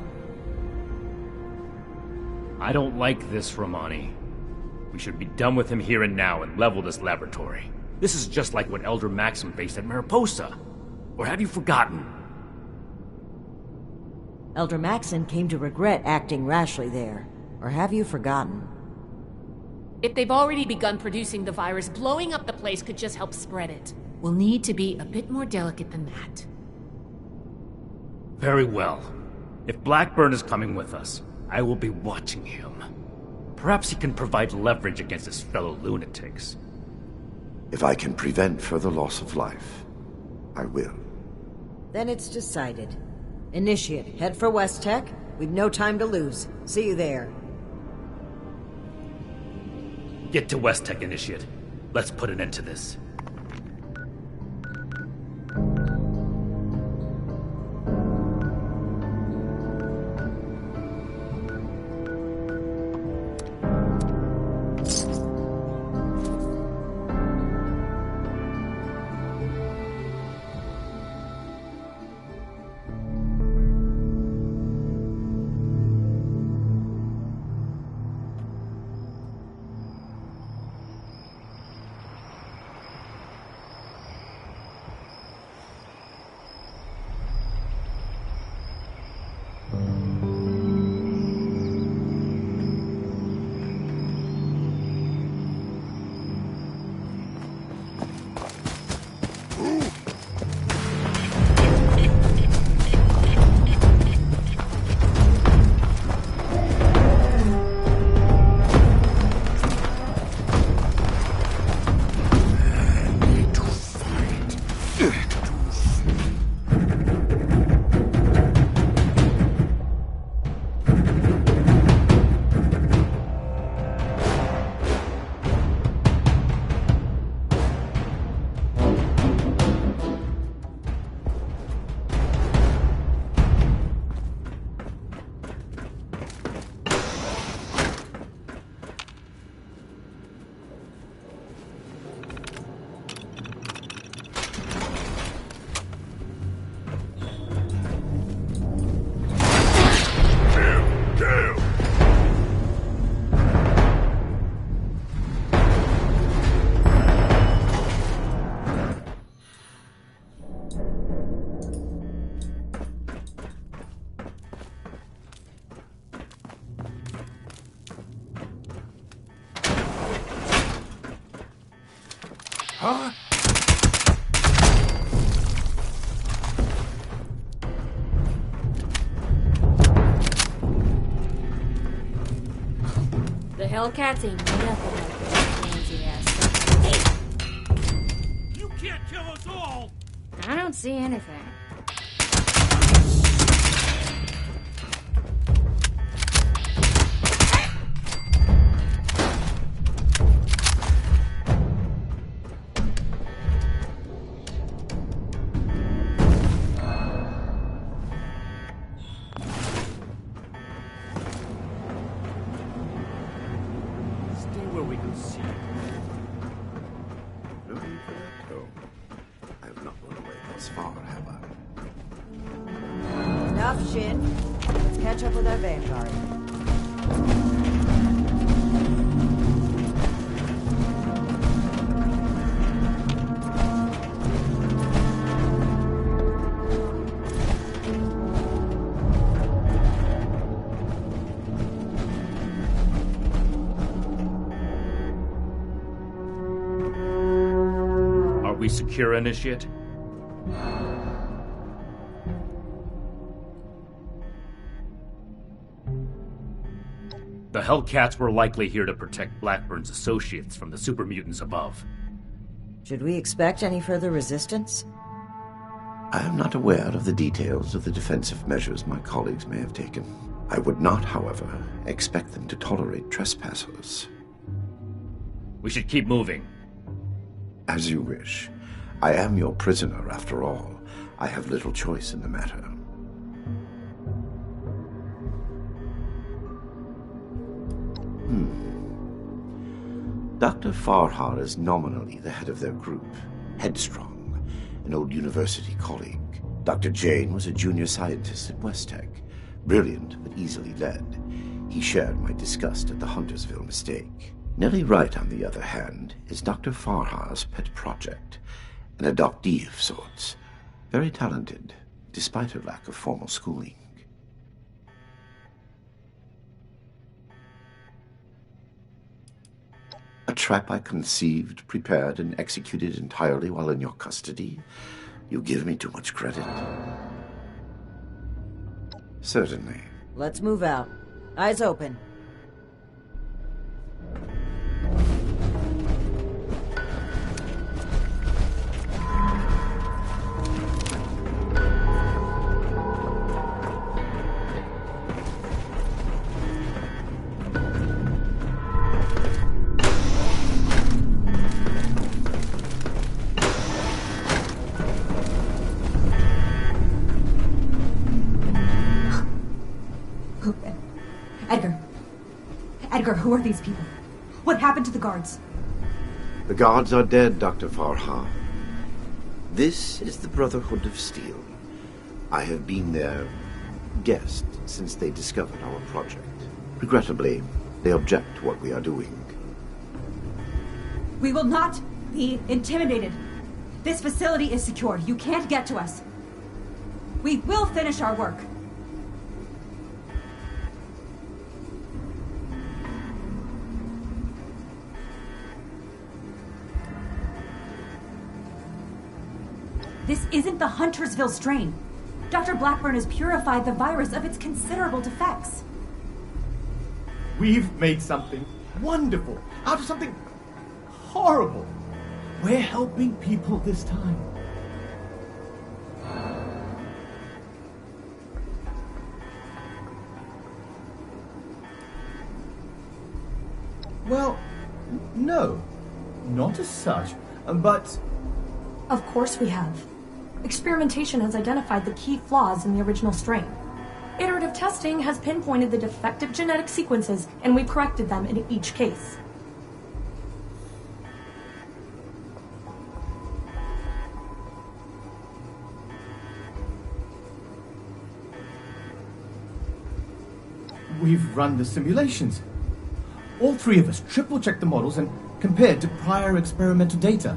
I don't like this, Romani. We should be done with him here and now and level this laboratory. This is just like what Elder Maxim faced at Mariposa. Or have you forgotten? Elder Maxon came to regret acting rashly there. Or have you forgotten? If they've already begun producing the virus, blowing up the place could just help spread it. We'll need to be a bit more delicate than that. Very well. If Blackburn is coming with us, I will be watching him. Perhaps he can provide leverage against his fellow lunatics. If I can prevent further loss of life, I will. Then it's decided. Initiate, head for West Tech. We've no time to lose. See you there. Get to West Tech, Initiate. Let's put an end to this. Huh? The Hellcats ain't nothing like that fancy ass. You can't kill us all! I don't see anything. Stay where we can see. No need for that tone. I have not run away thus far, have I? Enough, Shin. Let's catch up with our vanguard. Are we secure, Initiate? The Hellcats were likely here to protect Blackburn's associates from the super mutants above. Should we expect any further resistance? I am not aware of the details of the defensive measures my colleagues may have taken. I would not, however, expect them to tolerate trespassers. We should keep moving. As you wish. I am your prisoner, after all. I have little choice in the matter. Dr. Farhar is nominally the head of their group. Headstrong, an old university colleague. Dr. Jane was a junior scientist at West Tech. Brilliant, but easily led. He shared my disgust at the Huntersville mistake. Nellie Wright, on the other hand, is Dr. Farhar's pet project. An adoptee of sorts. Very talented, despite her lack of formal schooling. A trap I conceived, prepared, and executed entirely while in your custody? You give me too much credit. Certainly. Let's move out. Eyes open. Edgar, who are these people? What happened to the guards? The guards are dead, Dr. Farhar. This is the Brotherhood of Steel. I have been their guest since they discovered our project. Regrettably, they object to what we are doing. We will not be intimidated. This facility is secured. You can't get to us. We will finish our work. This isn't the Huntersville strain. Dr. Blackburn has purified the virus of its considerable defects. We've made something wonderful out of something horrible. We're helping people this time. Well, no, not as such, but... Of course we have. Experimentation has identified the key flaws in the original strain. Iterative testing has pinpointed the defective genetic sequences, and we've corrected them in each case. We've run the simulations. All three of us triple-checked the models and compared to prior experimental data.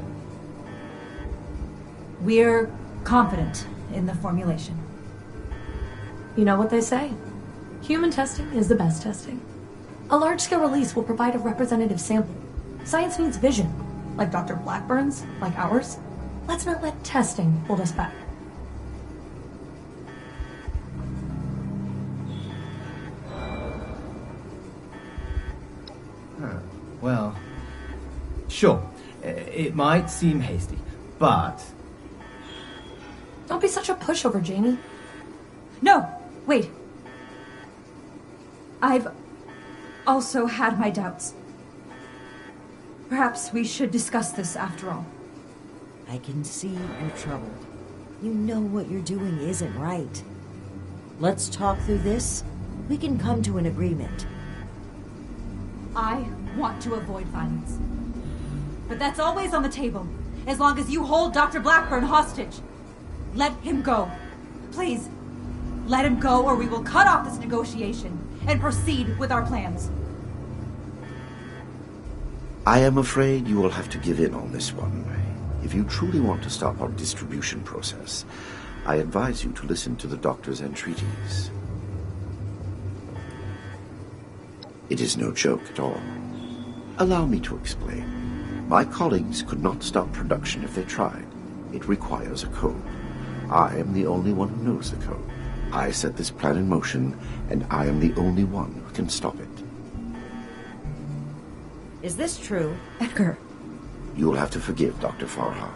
We're confident in the formulation. You know what they say. Human testing is the best testing. A large-scale release will provide a representative sample. Science needs vision. Like Dr. Blackburn's? Like ours? Let's not let testing hold us back. Well, sure. It might seem hasty, but... Don't be such a pushover, Janie. No! Wait. I've also had my doubts. Perhaps we should discuss this after all. I can see you're troubled. You know what you're doing isn't right. Let's talk through this. We can come to an agreement. I want to avoid violence. But that's always on the table, as long as you hold Dr. Blackburn hostage. Let him go. Please, let him go or we will cut off this negotiation and proceed with our plans. I am afraid you will have to give in on this one. If you truly want to stop our distribution process, I advise you to listen to the doctor's entreaties. It is no joke at all. Allow me to explain. My colleagues could not stop production if they tried. It requires a code. I am the only one who knows the code. I set this plan in motion, and I am the only one who can stop it. Is this true? Edgar. You'll have to forgive Dr. Farha.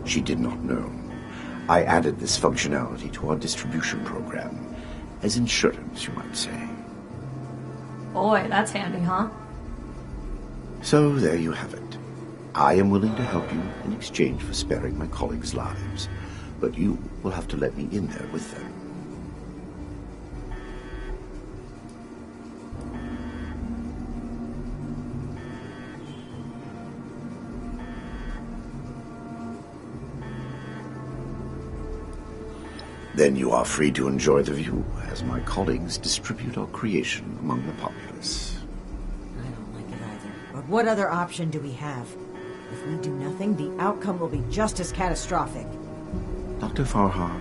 She did not know. I added this functionality to our distribution program, as insurance, you might say. Boy, that's handy, huh? So there you have it. I am willing to help you in exchange for sparing my colleagues' lives, but you will have to let me in there with them. Then you are free to enjoy the view as my colleagues distribute our creation among the populace. I don't like it either. But what other option do we have? If we do nothing, the outcome will be just as catastrophic. Dr. Farha,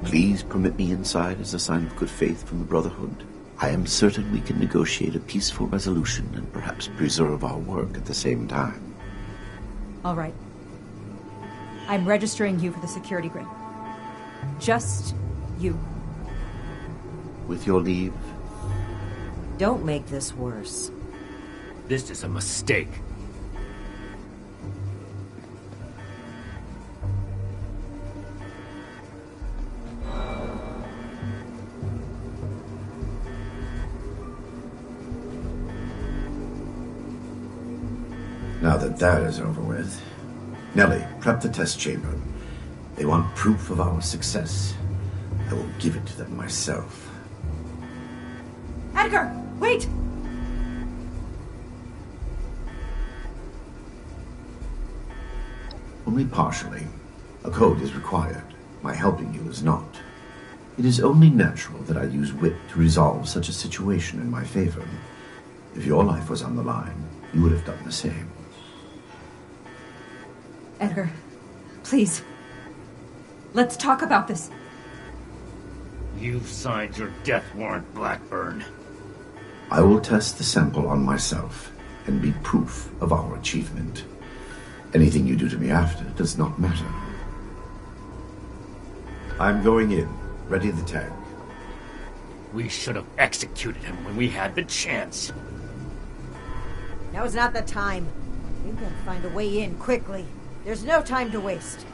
please permit me inside as a sign of good faith from the Brotherhood. I am certain we can negotiate a peaceful resolution and perhaps preserve our work at the same time. All right. I'm registering you for the security grid. Just you. With your leave. Don't make this worse. This is a mistake. Now that is over with, Nellie, prep the test chamber. They want proof of our success. I will give it to them myself. Edgar, wait! Only partially. A code is required. My helping you is not. It is only natural that I use wit to resolve such a situation in my favor. If your life was on the line, you would have done the same. Edgar, please. Let's talk about this. You've signed your death warrant, Blackburn. I will test the sample on myself and be proof of our achievement. Anything you do to me after does not matter. I'm going in. Ready the tag. We should have executed him when we had the chance. Now's not the time. We've got to find a way in quickly. There's no time to waste.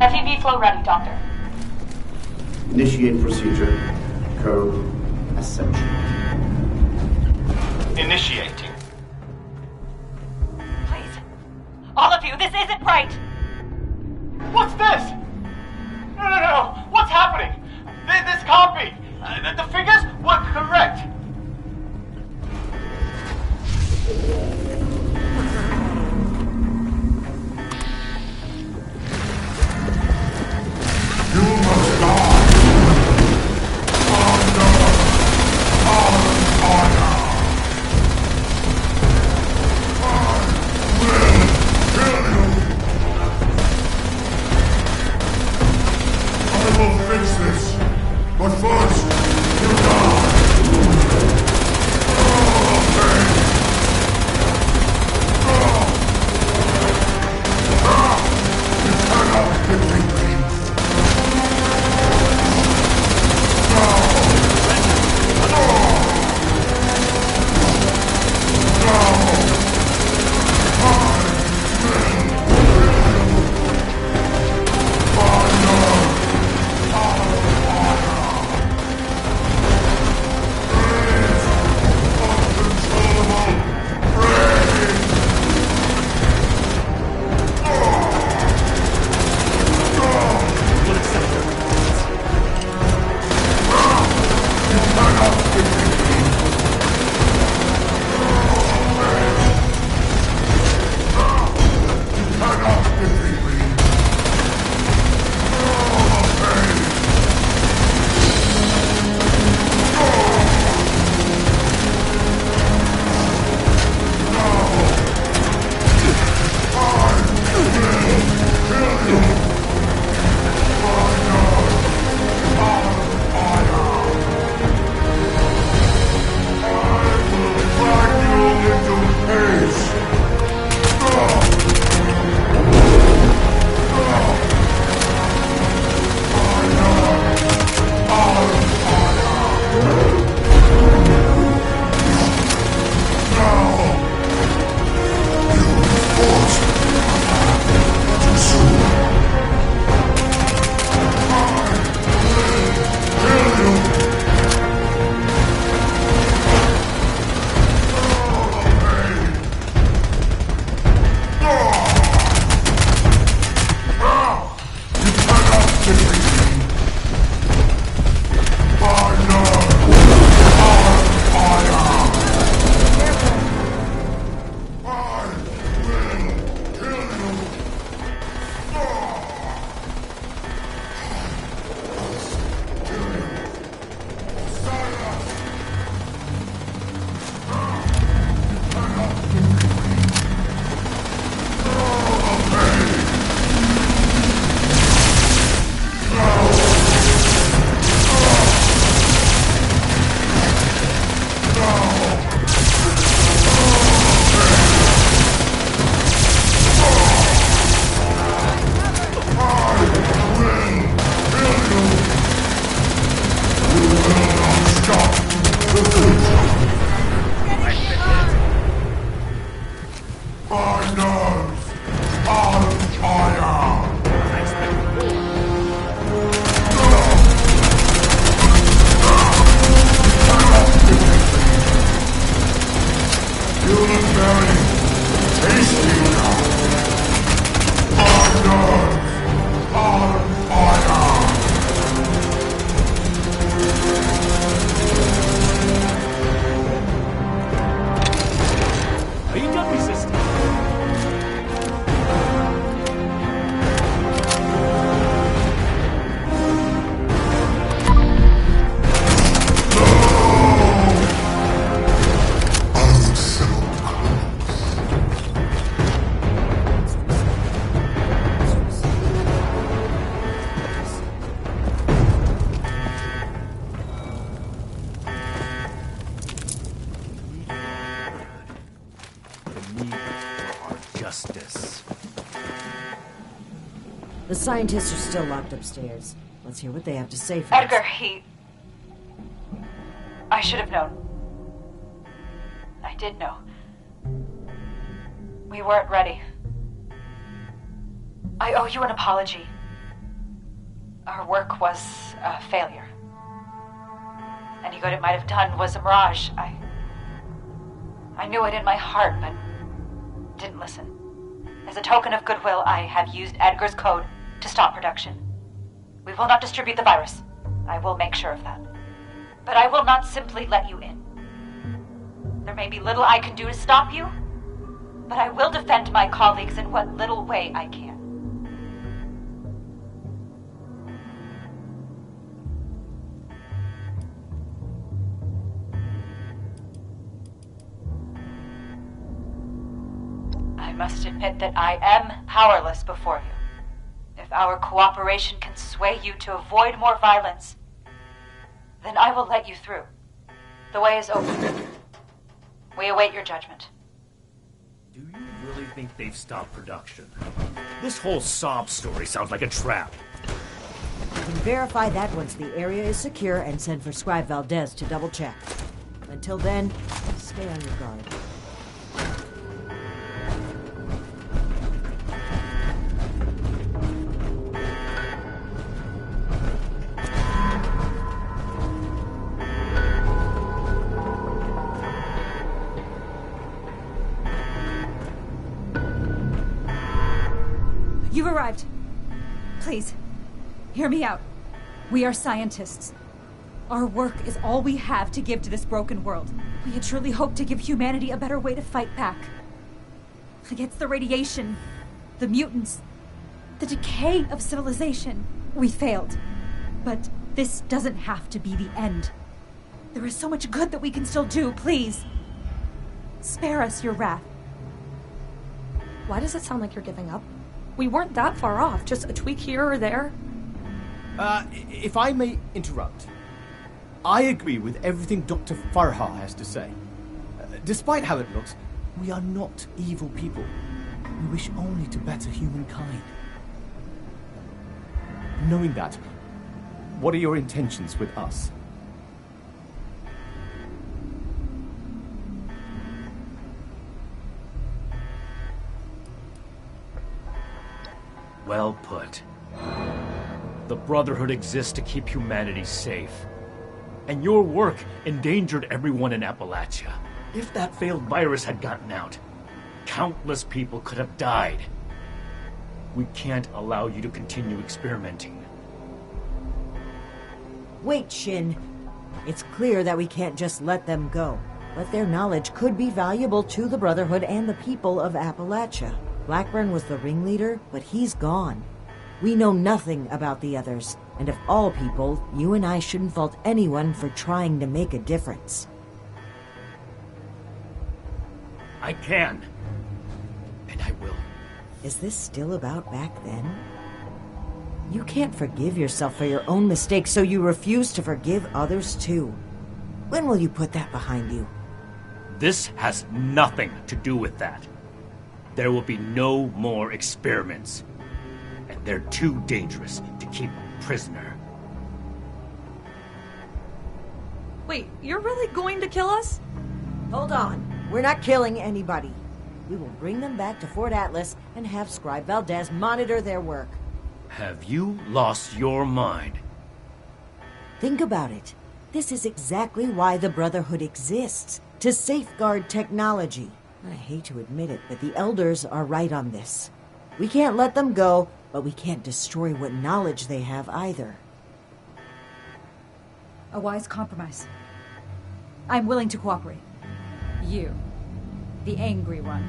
FEV flow ready, Doctor. Initiate procedure. Code Ascension. Initiating. Please. All of you, this isn't right! What's this? No. What's happening? This can't be. The figures were correct. The scientists are still locked upstairs. Let's hear what they have to say first. Edgar, I should have known. I did know. We weren't ready. I owe you an apology. Our work was a failure. Any good it might have done was a mirage. I knew it in my heart, but didn't listen. As a token of goodwill, I have used Edgar's code to stop production. We will not distribute the virus. I will make sure of that. But I will not simply let you in. There may be little I can do to stop you, but I will defend my colleagues in what little way I can. I must admit that I am powerless before you. If our cooperation can sway you to avoid more violence, then I will let you through. The way is open. We await your judgment. Do you really think they've stopped production? This whole sob story sounds like a trap. You can verify that once the area is secure and send for Scribe Valdez to double-check. Until then, stay on your guard. You've arrived. Please, hear me out. We are scientists. Our work is all we have to give to this broken world. We had truly hoped to give humanity a better way to fight back. Against the radiation, the mutants, the decay of civilization. We failed. But this doesn't have to be the end. There is so much good that we can still do, please. Spare us your wrath. Why does it sound like you're giving up? We weren't that far off, just a tweak here or there. If I may interrupt. I agree with everything Dr. Farha has to say. Despite how it looks, we are not evil people. We wish only to better humankind. Knowing that, what are your intentions with us? Well put. The Brotherhood exists to keep humanity safe. And your work endangered everyone in Appalachia. If that failed virus had gotten out, countless people could have died. We can't allow you to continue experimenting. Wait, Shin. It's clear that we can't just let them go. But their knowledge could be valuable to the Brotherhood and the people of Appalachia. Blackburn was the ringleader, but he's gone. We know nothing about the others, and of all people, you and I shouldn't fault anyone for trying to make a difference. I can. And I will. Is this still about back then? You can't forgive yourself for your own mistakes, so you refuse to forgive others too. When will you put that behind you? This has nothing to do with that. There will be no more experiments. And they're too dangerous to keep a prisoner. Wait, you're really going to kill us? Hold on. We're not killing anybody. We will bring them back to Fort Atlas and have Scribe Valdez monitor their work. Have you lost your mind? Think about it. This is exactly why the Brotherhood exists. To safeguard technology. I hate to admit it, but the Elders are right on this. We can't let them go, but we can't destroy what knowledge they have either. A wise compromise. I'm willing to cooperate. You, the angry one.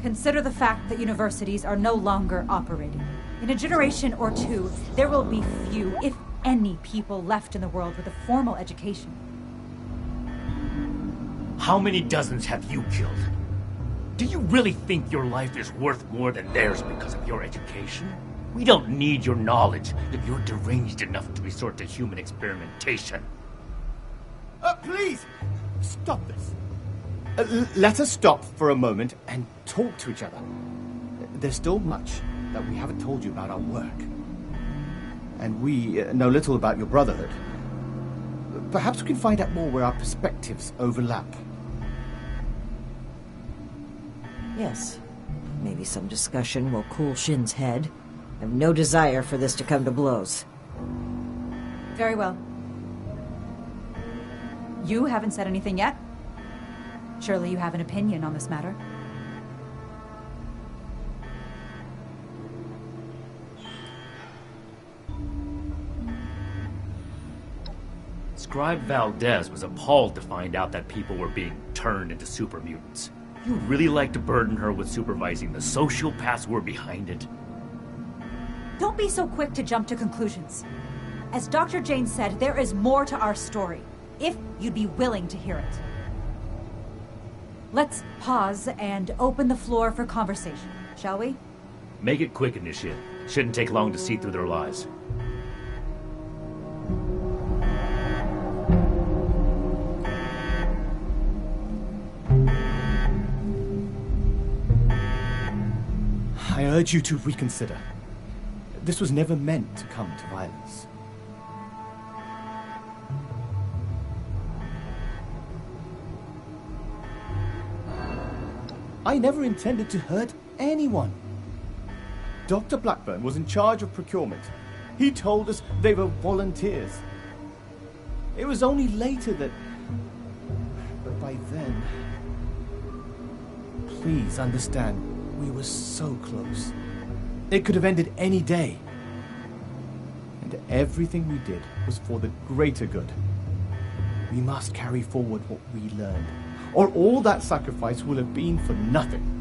Consider the fact that universities are no longer operating. In a generation or two, there will be few, if any, people left in the world with a formal education. How many dozens have you killed? Do you really think your life is worth more than theirs because of your education? We don't need your knowledge if you're deranged enough to resort to human experimentation. Please! Stop this. Let us stop for a moment and talk to each other. There's still much that we haven't told you about our work. And we know little about your Brotherhood. Perhaps we can find out more where our perspectives overlap. Yes. Maybe some discussion will cool Shin's head. I have no desire for this to come to blows. Very well. You haven't said anything yet. Surely you have an opinion on this matter. Scribe Valdez was appalled to find out that people were being turned into super mutants. You really like to burden her with supervising the sociopaths who were behind it? Don't be so quick to jump to conclusions. As Dr. Jane said, there is more to our story, if you'd be willing to hear it. Let's pause and open the floor for conversation, shall we? Make it quick, Initiate. Shouldn't take long to see through their lies. I urge you to reconsider. This was never meant to come to violence. I never intended to hurt anyone. Dr. Blackburn was in charge of procurement. He told us they were volunteers. It was only later that... But by then... Please understand, we were so close. It could have ended any day. And everything we did was for the greater good. We must carry forward what we learned, or all that sacrifice will have been for nothing.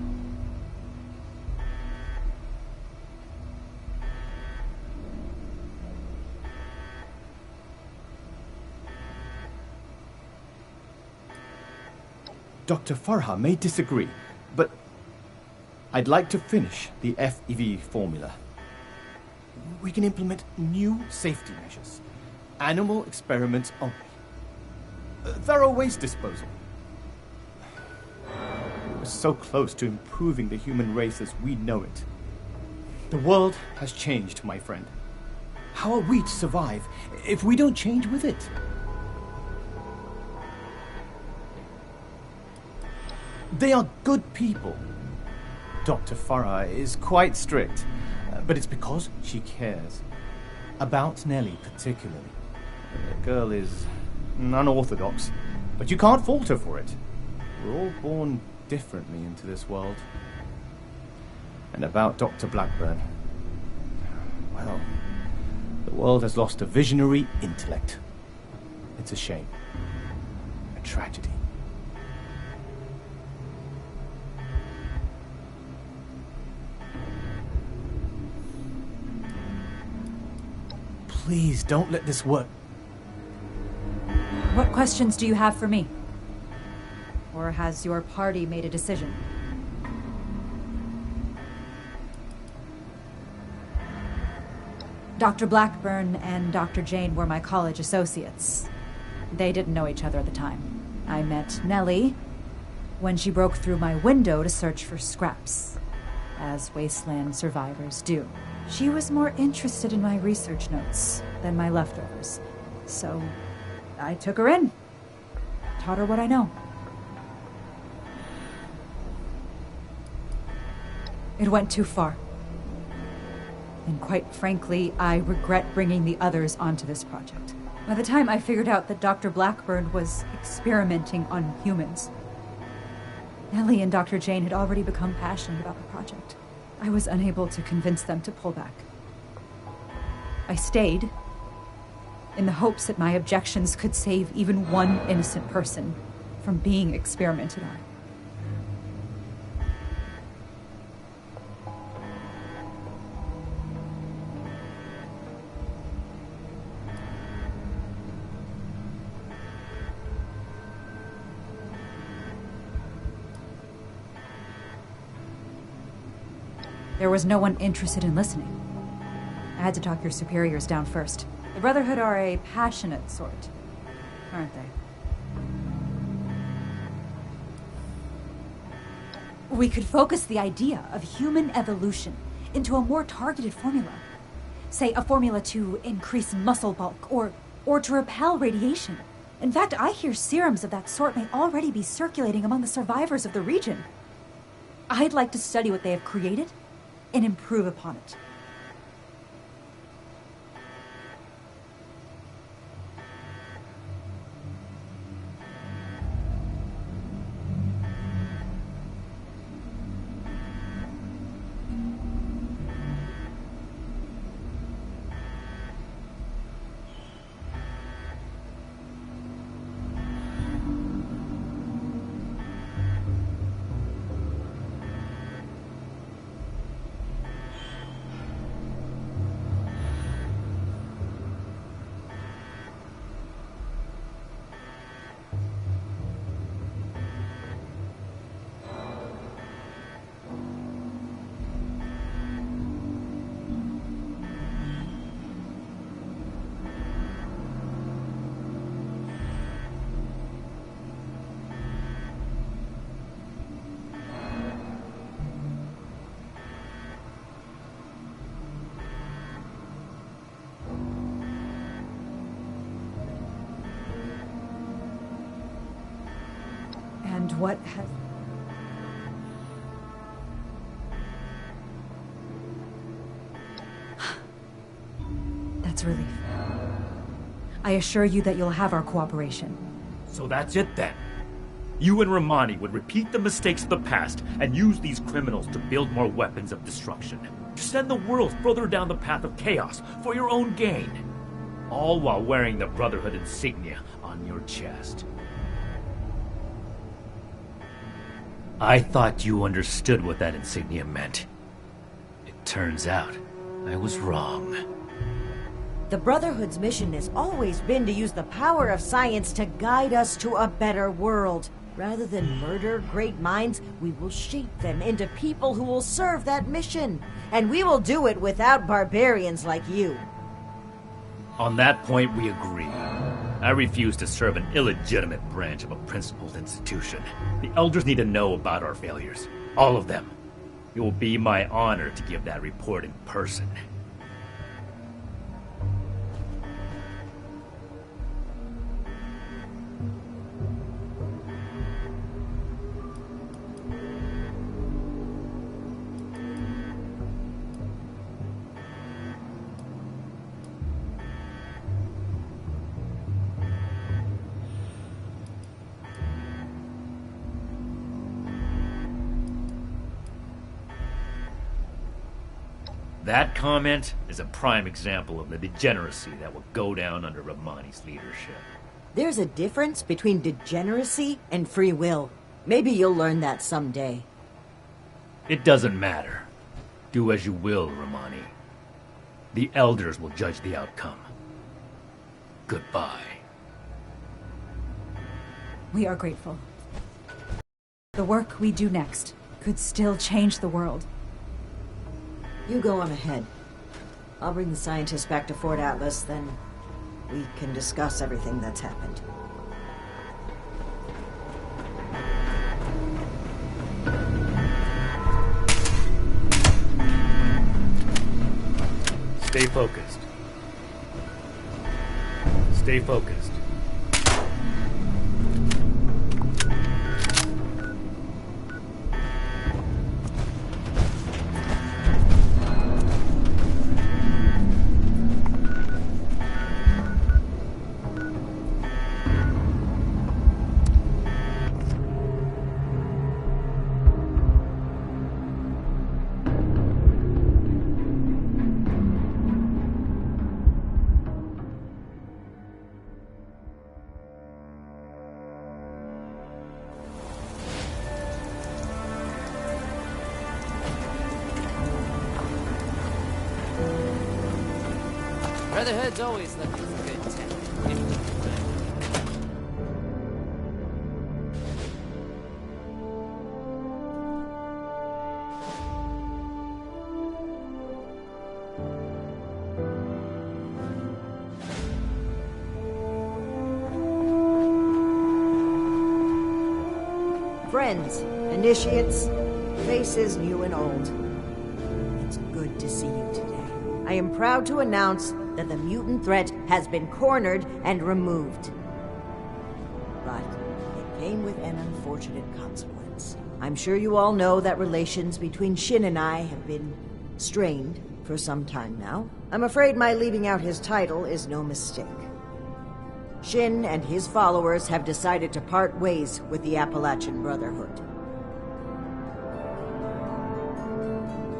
Dr. Farha may disagree, but I'd like to finish the FEV formula. We can implement new safety measures, animal experiments only, thorough waste disposal. We're so close to improving the human race as we know it. The world has changed, my friend. How are we to survive if we don't change with it? They are good people. Dr. Farah is quite strict, but it's because she cares. About Nellie, particularly. The girl is unorthodox, but you can't fault her for it. We're all born differently into this world. And about Dr. Blackburn, well, the world has lost a visionary intellect. It's a shame. A tragedy. Please, don't let this work. What questions do you have for me? Or has your party made a decision? Dr. Blackburn and Dr. Jane were my college associates. They didn't know each other at the time. I met Nellie when she broke through my window to search for scraps, as wasteland survivors do. She was more interested in my research notes than my leftovers, so I took her in, taught her what I know. It went too far. And quite frankly, I regret bringing the others onto this project. By the time I figured out that Dr. Blackburn was experimenting on humans, Nellie and Dr. Jane had already become passionate about the project. I was unable to convince them to pull back. I stayed in the hopes that my objections could save even one innocent person from being experimented on. There was no one interested in listening. I had to talk your superiors down first. The Brotherhood are a passionate sort, aren't they? We could focus the idea of human evolution into a more targeted formula. Say, a formula to increase muscle bulk, or to repel radiation. In fact, I hear serums of that sort may already be circulating among the survivors of the region. I'd like to study what they have created and improve upon it. And what has... That's relief. I assure you that you'll have our cooperation. So that's it then. You and Romani would repeat the mistakes of the past and use these criminals to build more weapons of destruction. To send the world further down the path of chaos for your own gain. All while wearing the Brotherhood insignia on your chest. I thought you understood what that insignia meant. It turns out I was wrong. The Brotherhood's mission has always been to use the power of science to guide us to a better world. Rather than murder great minds, we will shape them into people who will serve that mission. And we will do it without barbarians like you. On that point, we agree. I refuse to serve an illegitimate branch of a principled institution. The Elders need to know about our failures. All of them. It will be my honor to give that report in person. That comment is a prime example of the degeneracy that will go down under Romani's leadership. There's a difference between degeneracy and free will. Maybe you'll learn that someday. It doesn't matter. Do as you will, Romani. The Elders will judge the outcome. Goodbye. We are grateful. The work we do next could still change the world. You go on ahead. I'll bring the scientists back to Fort Atlas, then we can discuss everything that's happened. Stay focused. Stay focused. Brotherhood's always looking for good talent. Friends, initiates, faces new and old. It's good to see you today. I am proud to announce that the mutant threat has been cornered and removed. But it came with an unfortunate consequence. I'm sure you all know that relations between Shin and I have been strained for some time now. I'm afraid my leaving out his title is no mistake. Shin and his followers have decided to part ways with the Appalachian Brotherhood.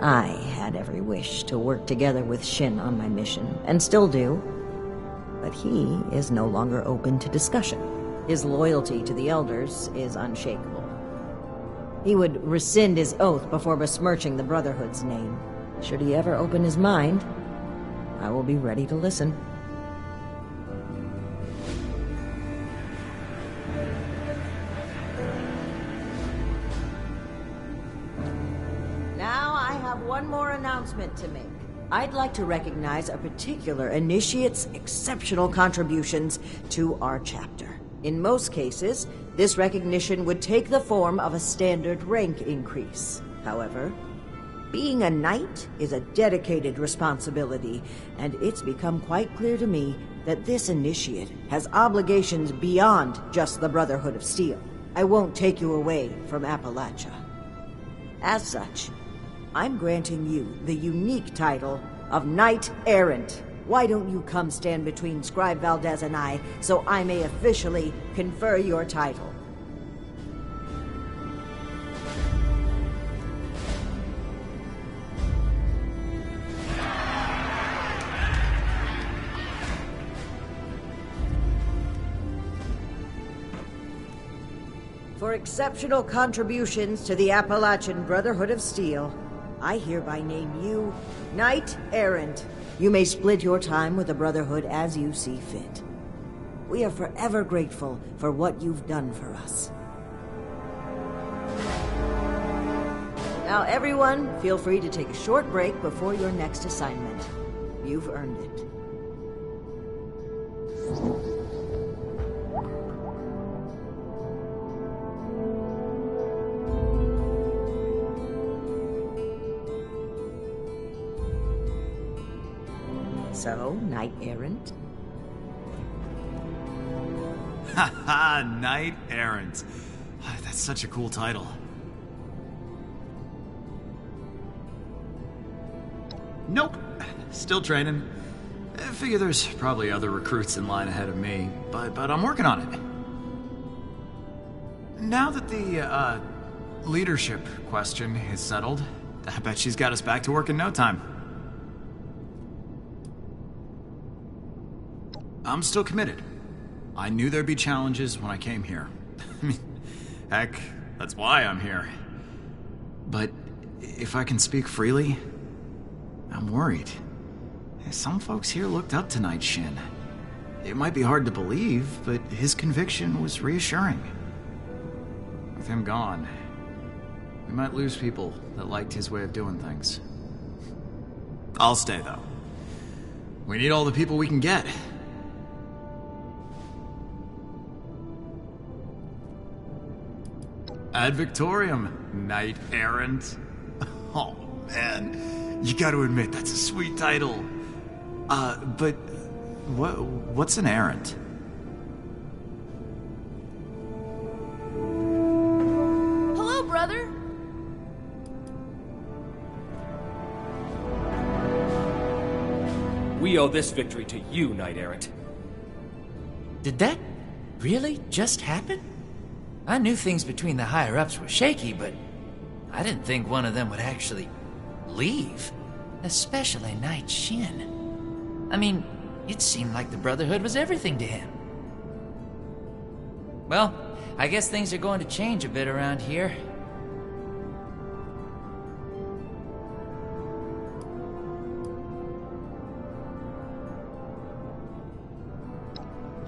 I had every wish to work together with Shin on my mission, and still do. But he is no longer open to discussion. His loyalty to the Elders is unshakable. He would rescind his oath before besmirching the Brotherhood's name. Should he ever open his mind, I will be ready to listen. One more announcement to make. I'd like to recognize a particular initiate's exceptional contributions to our chapter. In most cases, this recognition would take the form of a standard rank increase. However, being a knight is a dedicated responsibility, and it's become quite clear to me that this initiate has obligations beyond just the Brotherhood of Steel. I won't take you away from Appalachia. As such, I'm granting you the unique title of Knight Errant. Why don't you come stand between Scribe Valdez and I, so I may officially confer your title? For exceptional contributions to the Appalachian Brotherhood of Steel, I hereby name you Knight Errant. You may split your time with the Brotherhood as you see fit. We are forever grateful for what you've done for us. Now everyone, feel free to take a short break before your next assignment. You've earned it. So, Knight Errant? Haha, Knight Errant. That's such a cool title. Nope. Still training. I figure there's probably other recruits in line ahead of me, but I'm working on it. Now that the, leadership question is settled, I bet she's got us back to work in no time. I'm still committed. I knew there'd be challenges when I came here. I mean, heck, that's why I'm here. But if I can speak freely, I'm worried. Some folks here looked up to Knight Shin. It might be hard to believe, but his conviction was reassuring. With him gone, we might lose people that liked his way of doing things. I'll stay, though. We need all the people we can get. Ad Victoriam, Knight Errant. Oh, man. You gotta admit, that's a sweet title. But what's an errant? Hello, brother. We owe this victory to you, Knight Errant. Did that really just happen? I knew things between the higher-ups were shaky, but I didn't think one of them would actually leave. Especially Knight Shin. I mean, it seemed like the Brotherhood was everything to him. Well, I guess things are going to change a bit around here.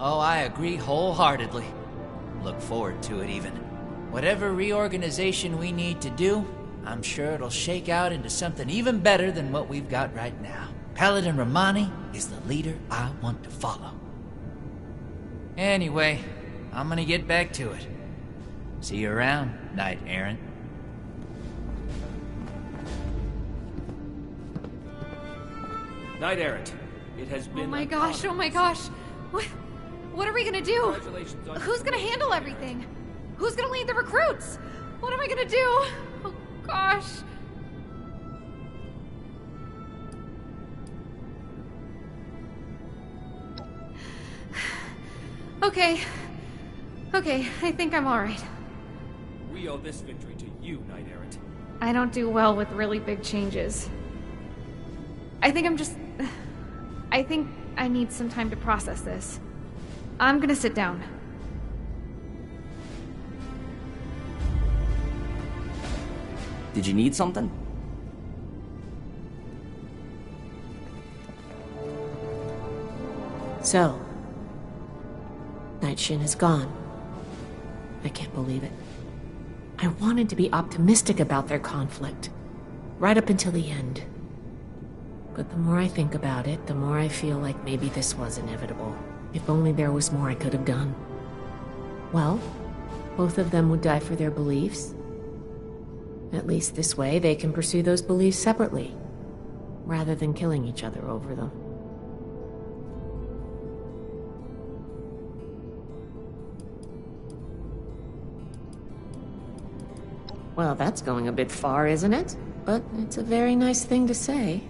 Oh, I agree wholeheartedly. Look forward to it, even. Whatever reorganization we need to do, I'm sure it'll shake out into something even better than what we've got right now. Paladin Romani is the leader I want to follow. Anyway, I'm gonna get back to it. See you around, Knight Errant. Knight Errant, it has been... Oh my gosh, oh my gosh. What are we gonna do? Who's gonna handle everything? Who's gonna lead the recruits? What am I gonna do? Oh gosh. Okay, I think I'm alright. We owe this victory to you, Knight Errant. I don't do well with really big changes. I think I need some time to process this. I'm gonna sit down. Did you need something? So, Knight Shin is gone. I can't believe it. I wanted to be optimistic about their conflict, right up until the end. But the more I think about it, the more I feel like maybe this was inevitable. If only there was more I could have done. Well, both of them would die for their beliefs. At least this way they can pursue those beliefs separately, rather than killing each other over them. Well, that's going a bit far, isn't it? But it's a very nice thing to say.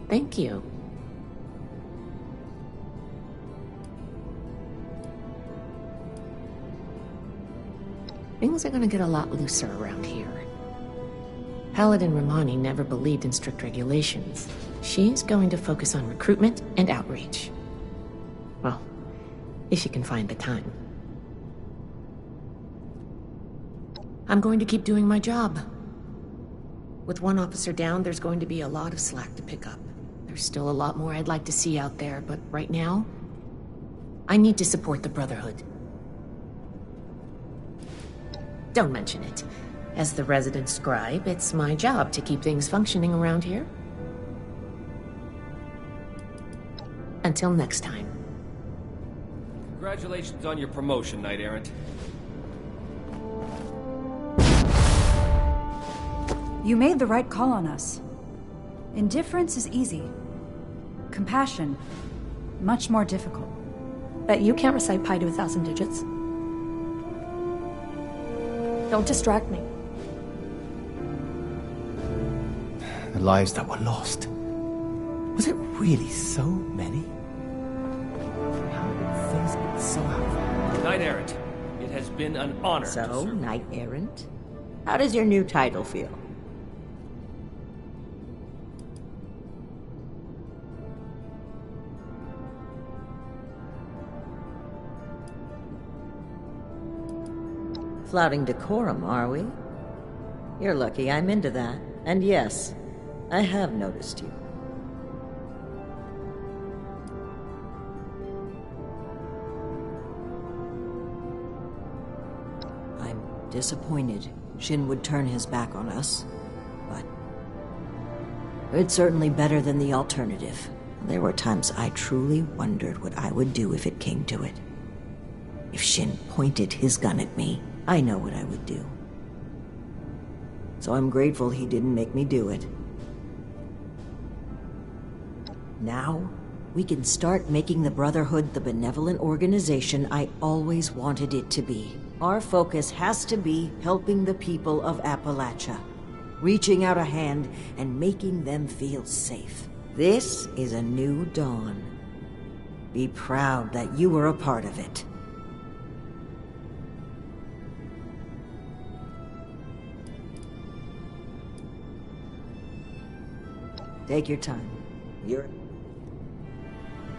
Thank you. Things are gonna get a lot looser around here. Paladin Romani never believed in strict regulations. She's going to focus on recruitment and outreach. Well, if she can find the time. I'm going to keep doing my job. With one officer down, there's going to be a lot of slack to pick up. There's still a lot more I'd like to see out there, but right now, I need to support the Brotherhood. Don't mention it. As the resident scribe, it's my job to keep things functioning around here. Until next time. Congratulations on your promotion, Knight Errant. You made the right call on us. Indifference is easy. Compassion, much more difficult. Bet you can't recite pi to 1,000 digits. Don't distract me. The lives that were lost. Was it really so many? How did things get so out of hand? Knight Errant, it has been an honor to So, serve. Knight Errant? How does your new title feel? Flouting decorum, are we? You're lucky I'm into that. And yes, I have noticed you. I'm disappointed Shin would turn his back on us, but it's certainly better than the alternative. There were times I truly wondered what I would do if it came to it. If Shin pointed his gun at me, I know what I would do. So I'm grateful he didn't make me do it. Now, we can start making the Brotherhood the benevolent organization I always wanted it to be. Our focus has to be helping the people of Appalachia, reaching out a hand and making them feel safe. This is a new dawn. Be proud that you were a part of it. Take your time. You're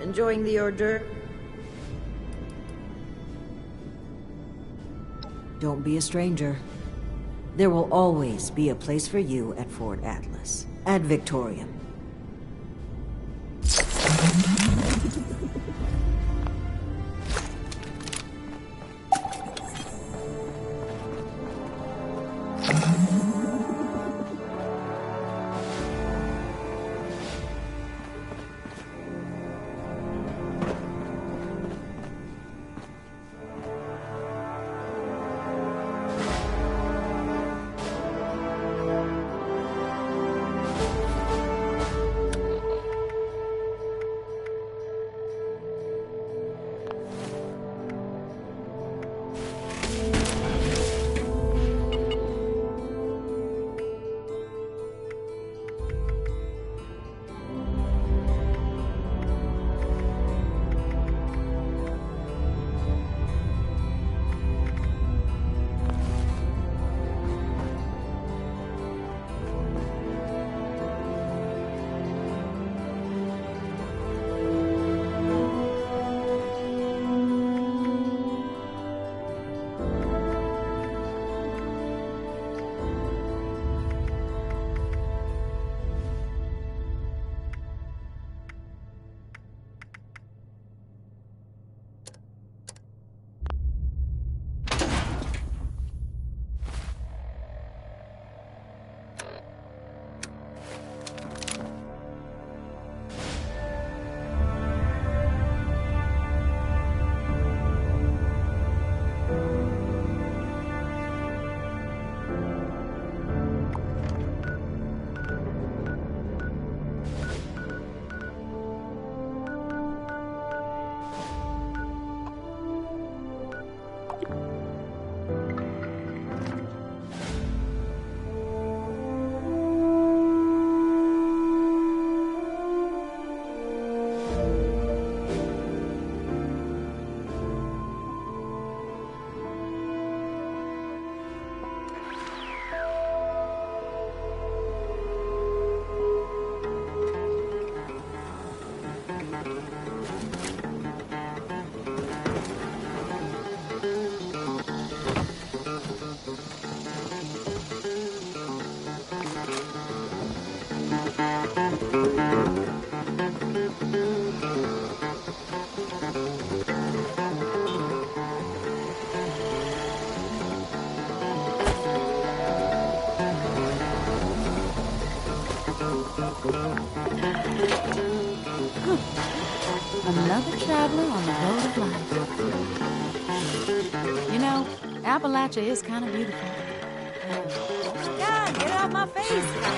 enjoying the hors d'oeuvre? Don't be a stranger. There will always be a place for you at Fort Atlas, ad Victoriam. Another traveler on the road of life. You know, Appalachia is kind of beautiful. God, get out my face!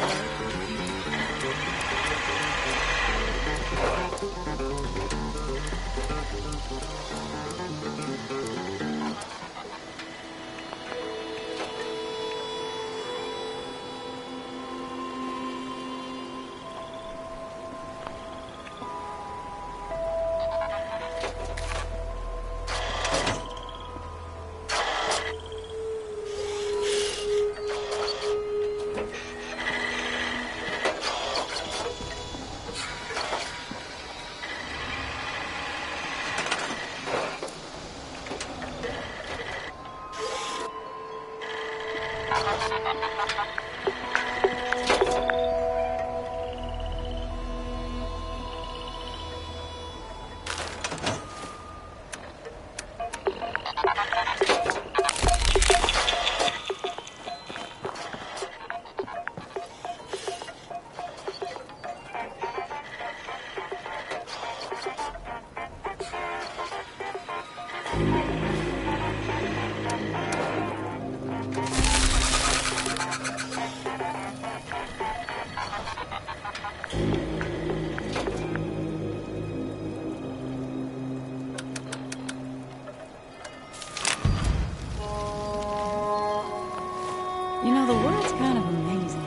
You know, the world's kind of amazing.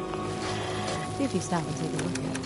If you stop and take a look at it.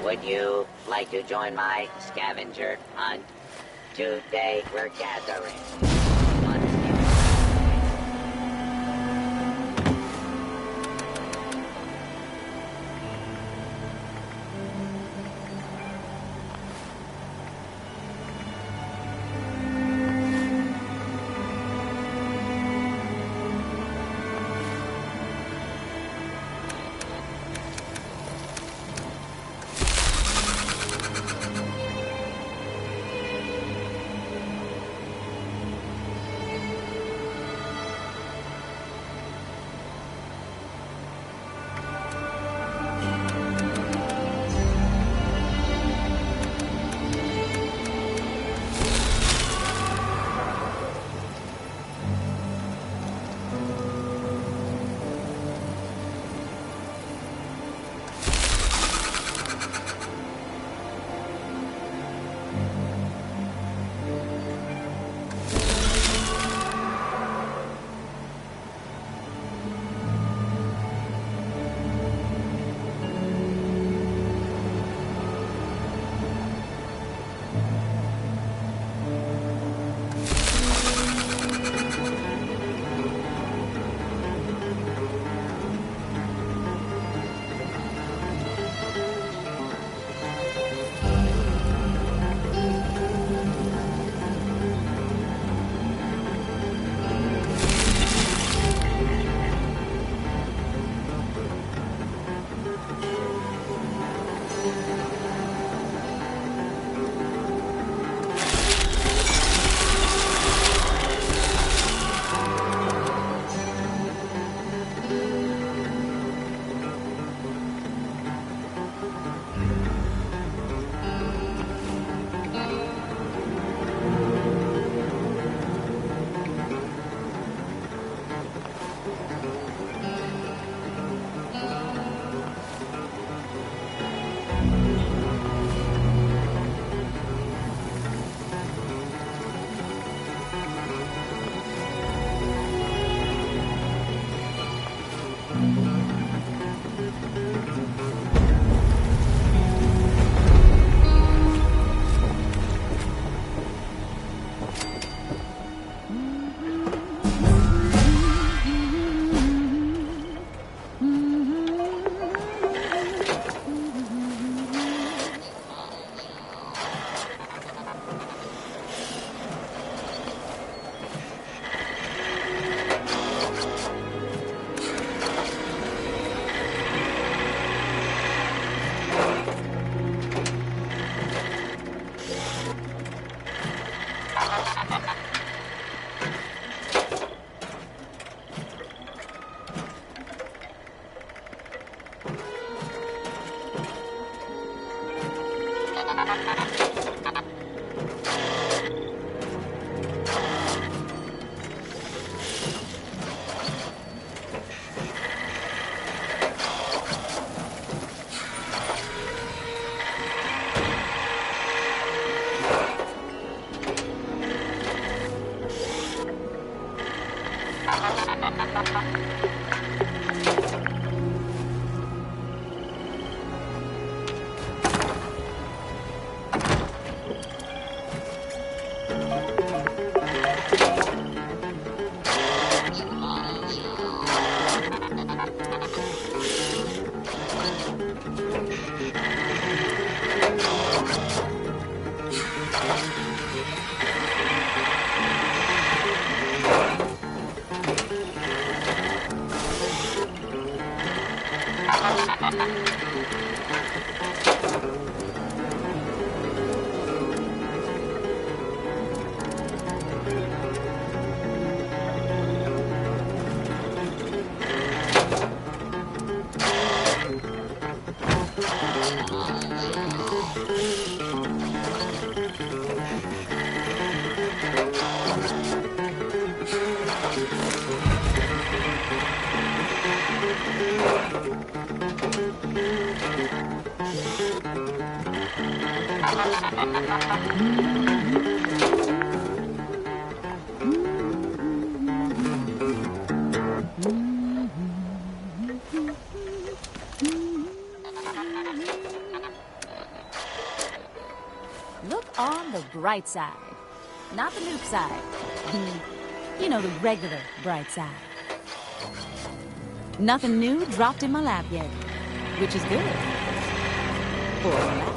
Would you like to join my scavenger hunt? Today we're gathering. Look on the bright side. Not the noob side. You know, the regular bright side. Nothing new dropped in my lap yet, which is good. For a lap.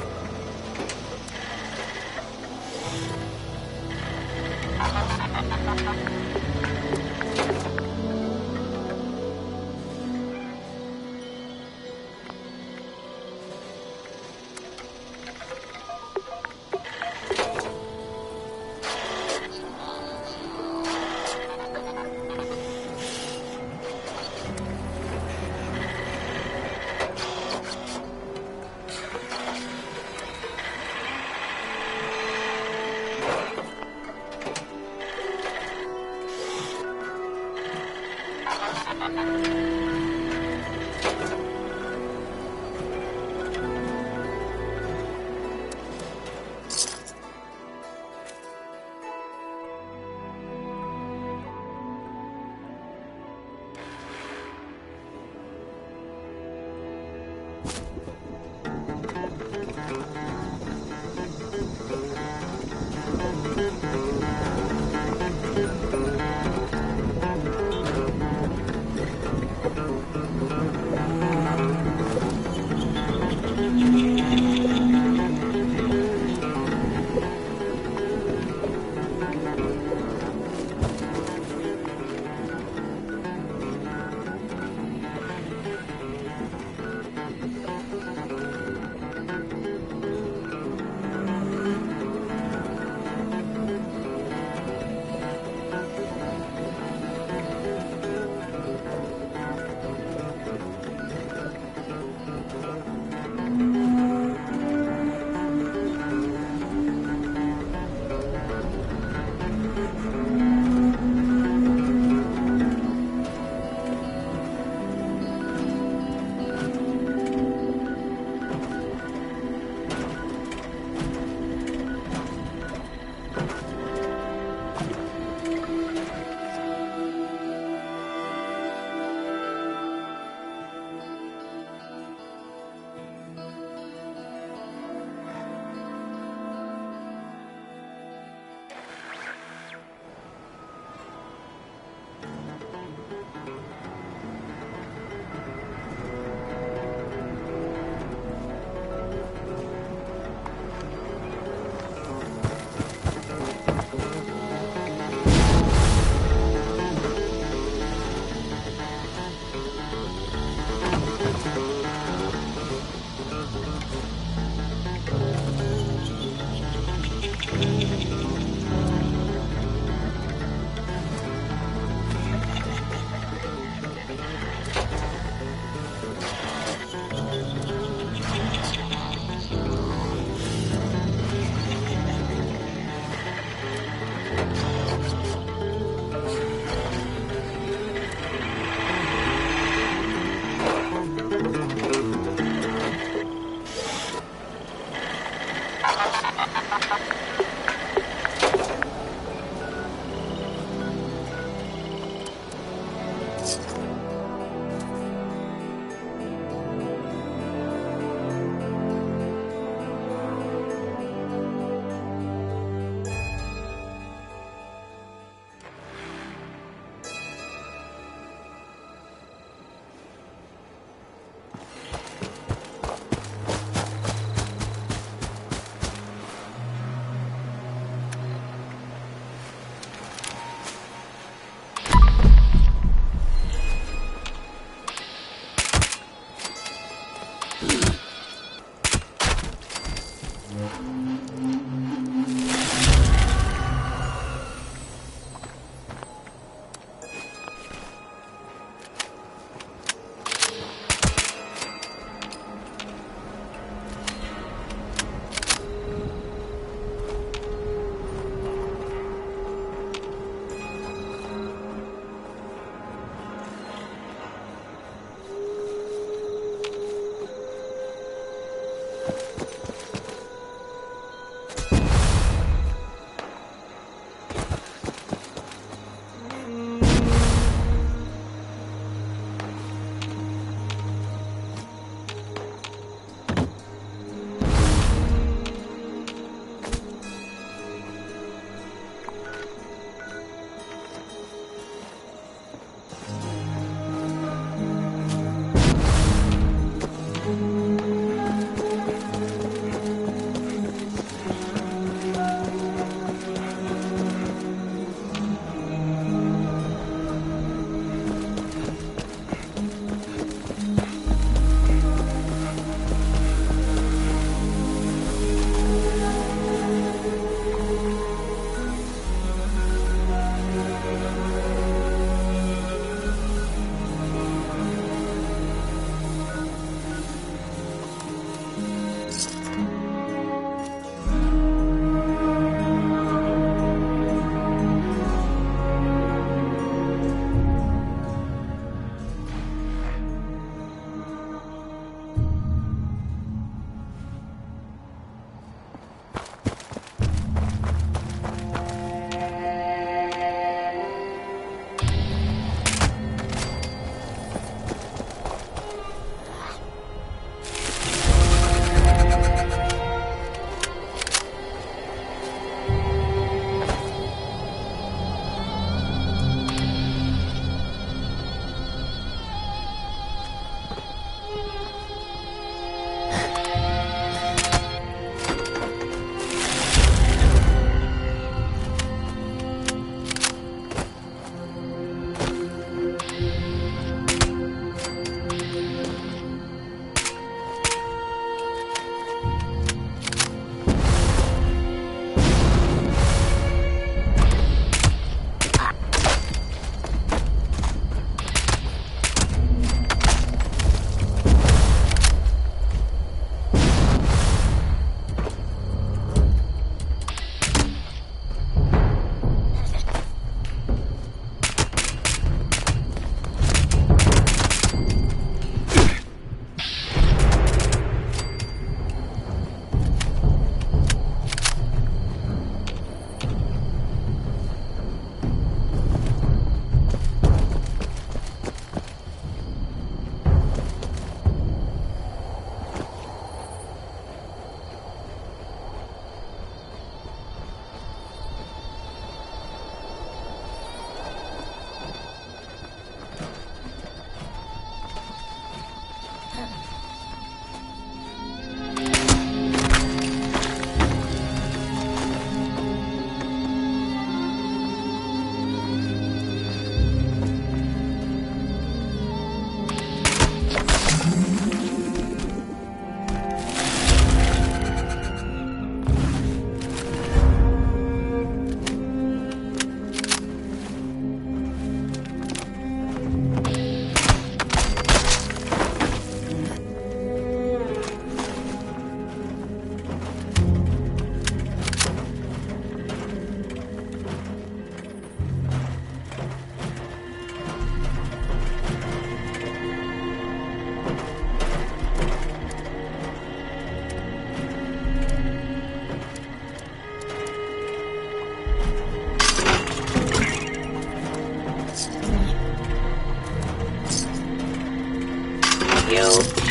You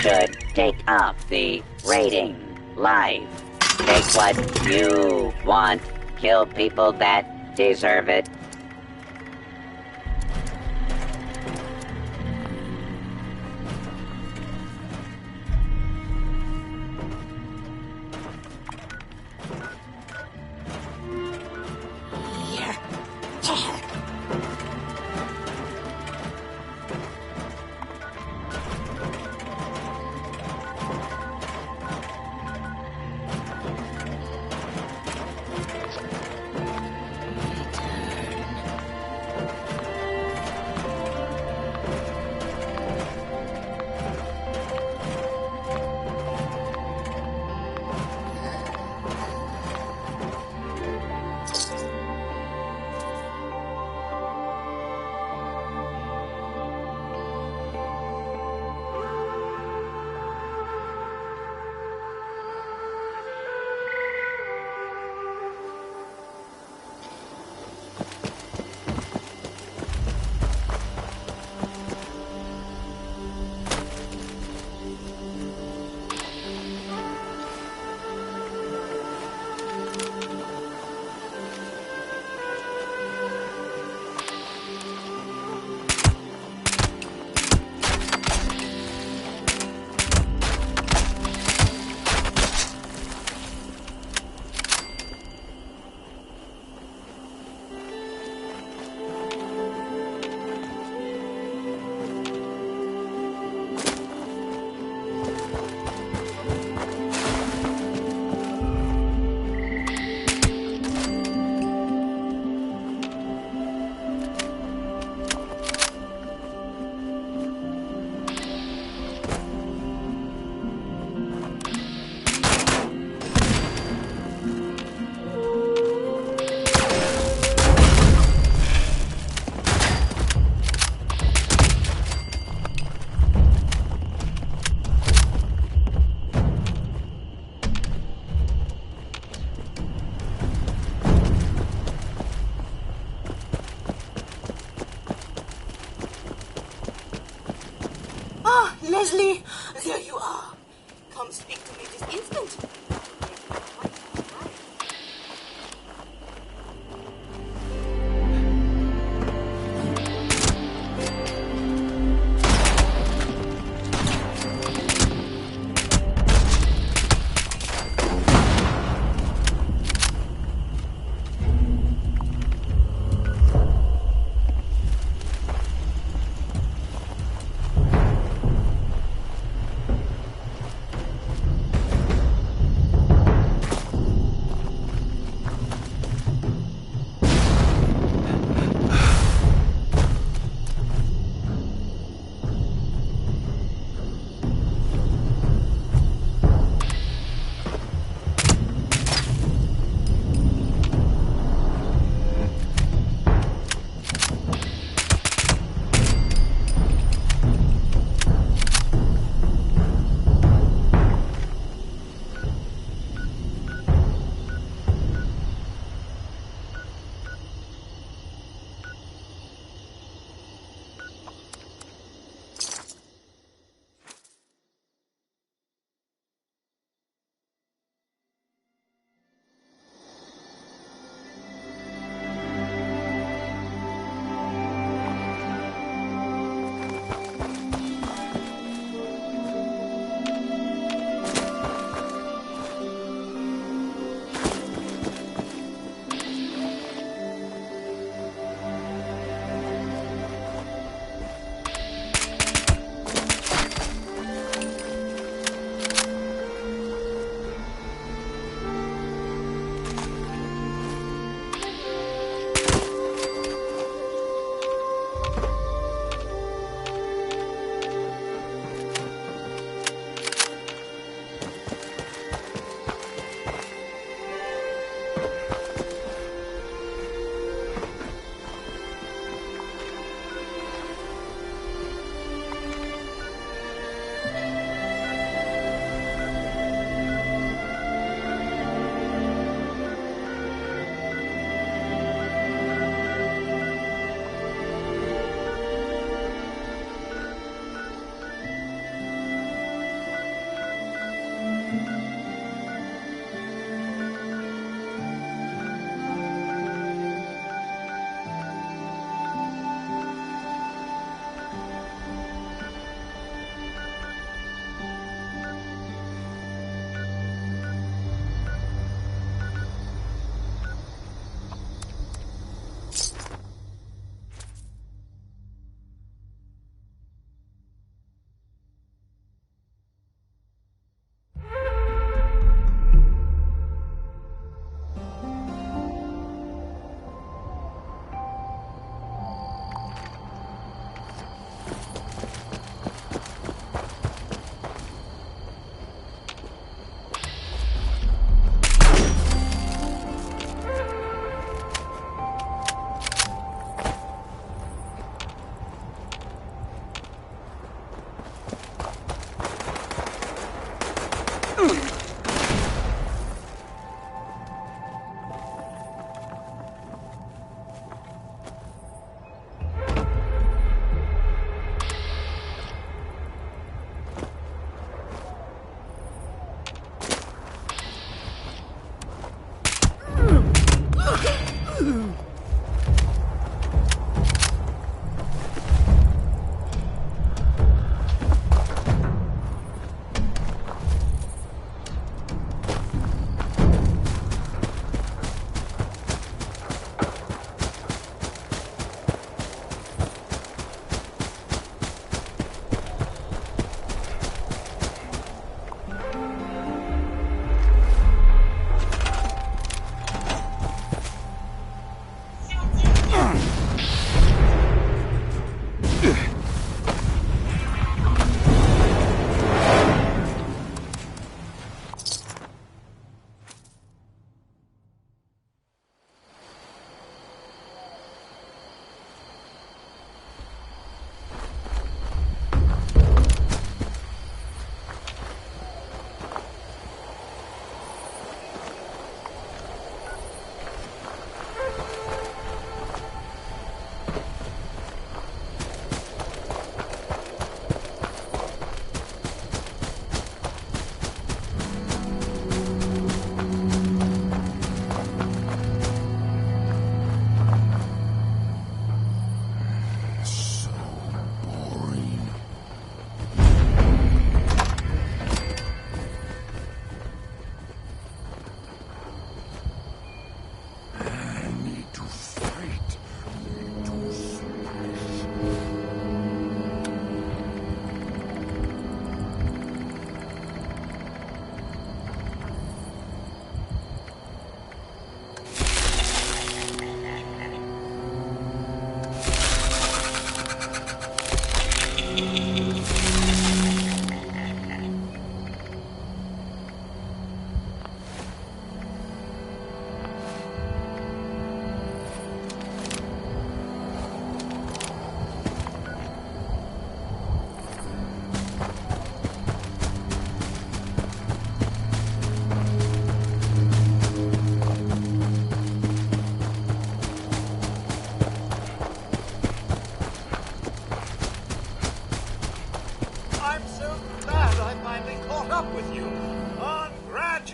should take up the rating life. Take what you want. Kill people that deserve it. instant.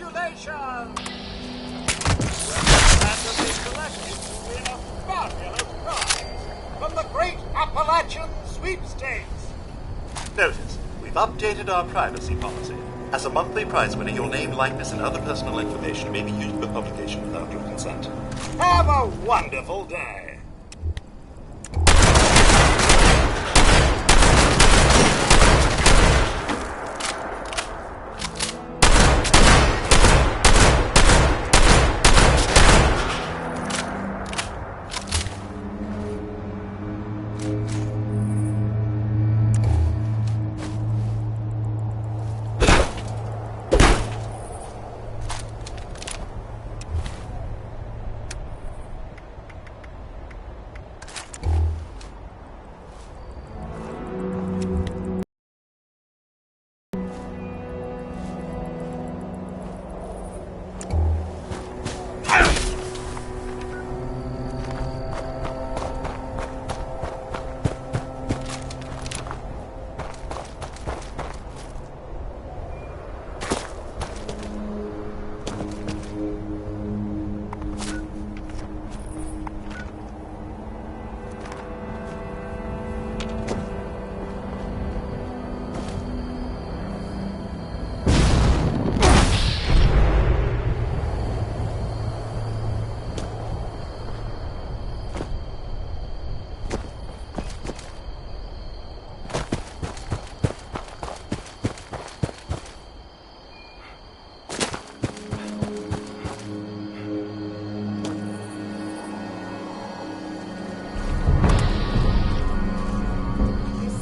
Congratulations! Will be selected to win a fabulous prize from the Great Appalachian Sweepstakes. Notice, we've updated our privacy policy. As a monthly prize winner, your name, likeness, and other personal information may be used for publication without your consent. Have a wonderful day.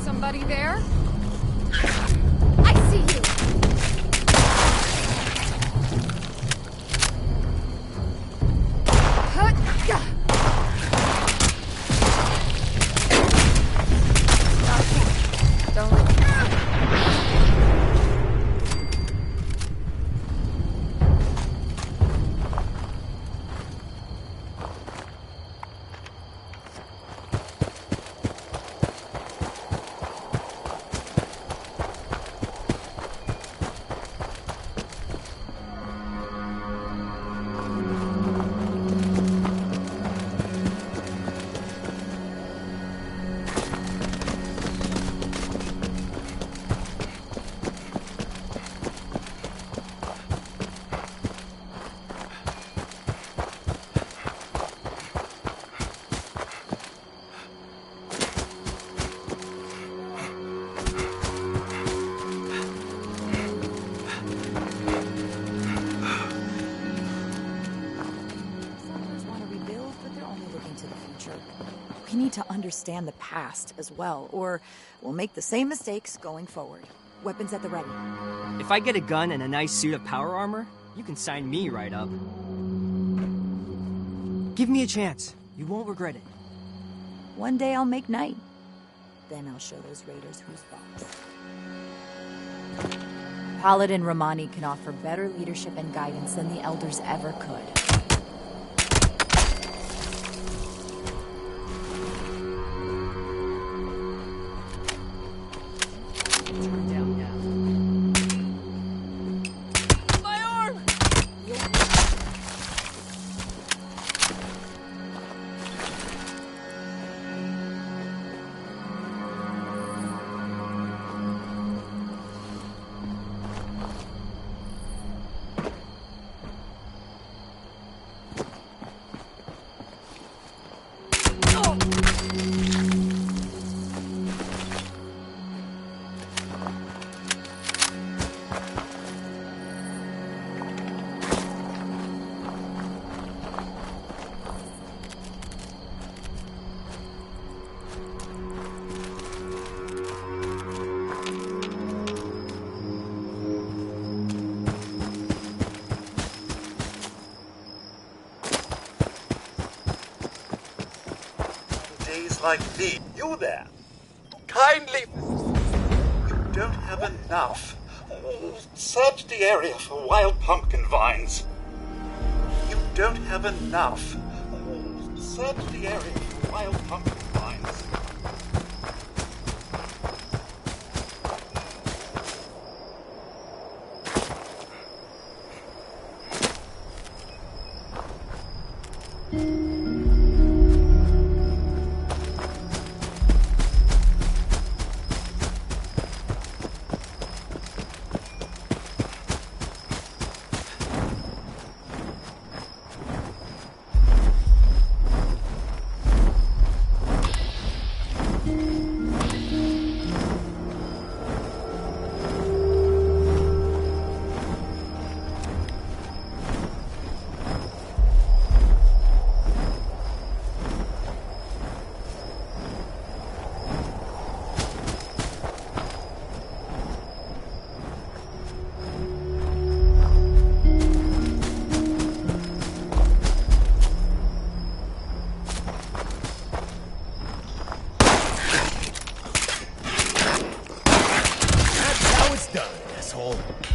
Somebody there? I see you! Don't let me... We need to understand the past as well, or we'll make the same mistakes going forward. Weapons at the ready. If I get a gun and a nice suit of power armor, you can sign me right up. Give me a chance. You won't regret it. One day I'll make night. Then I'll show those raiders who's boss. Paladin Romani can offer better leadership and guidance than the Elders ever could. Like thee. You there. Kindly... You don't have enough. Search the area for wild pumpkin vines. You don't have enough. Search the area for wild pumpkin vines.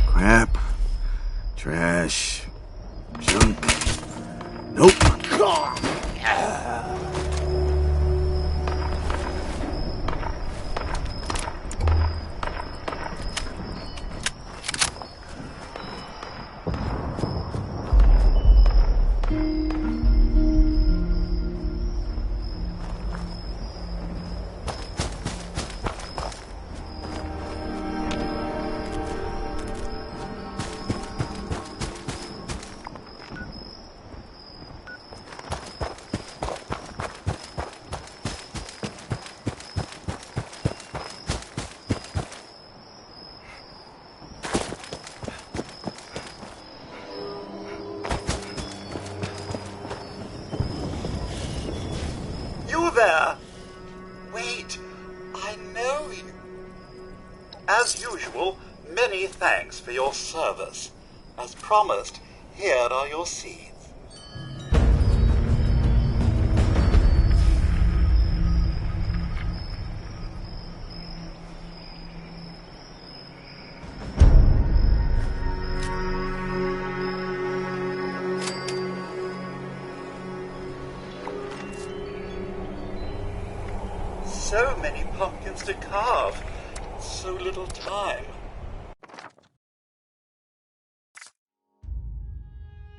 Crap. Trash. Junk. Nope. You there? Wait, I know you. As usual, many thanks for your service. As promised, here are your seeds. So many pumpkins to carve. So little time.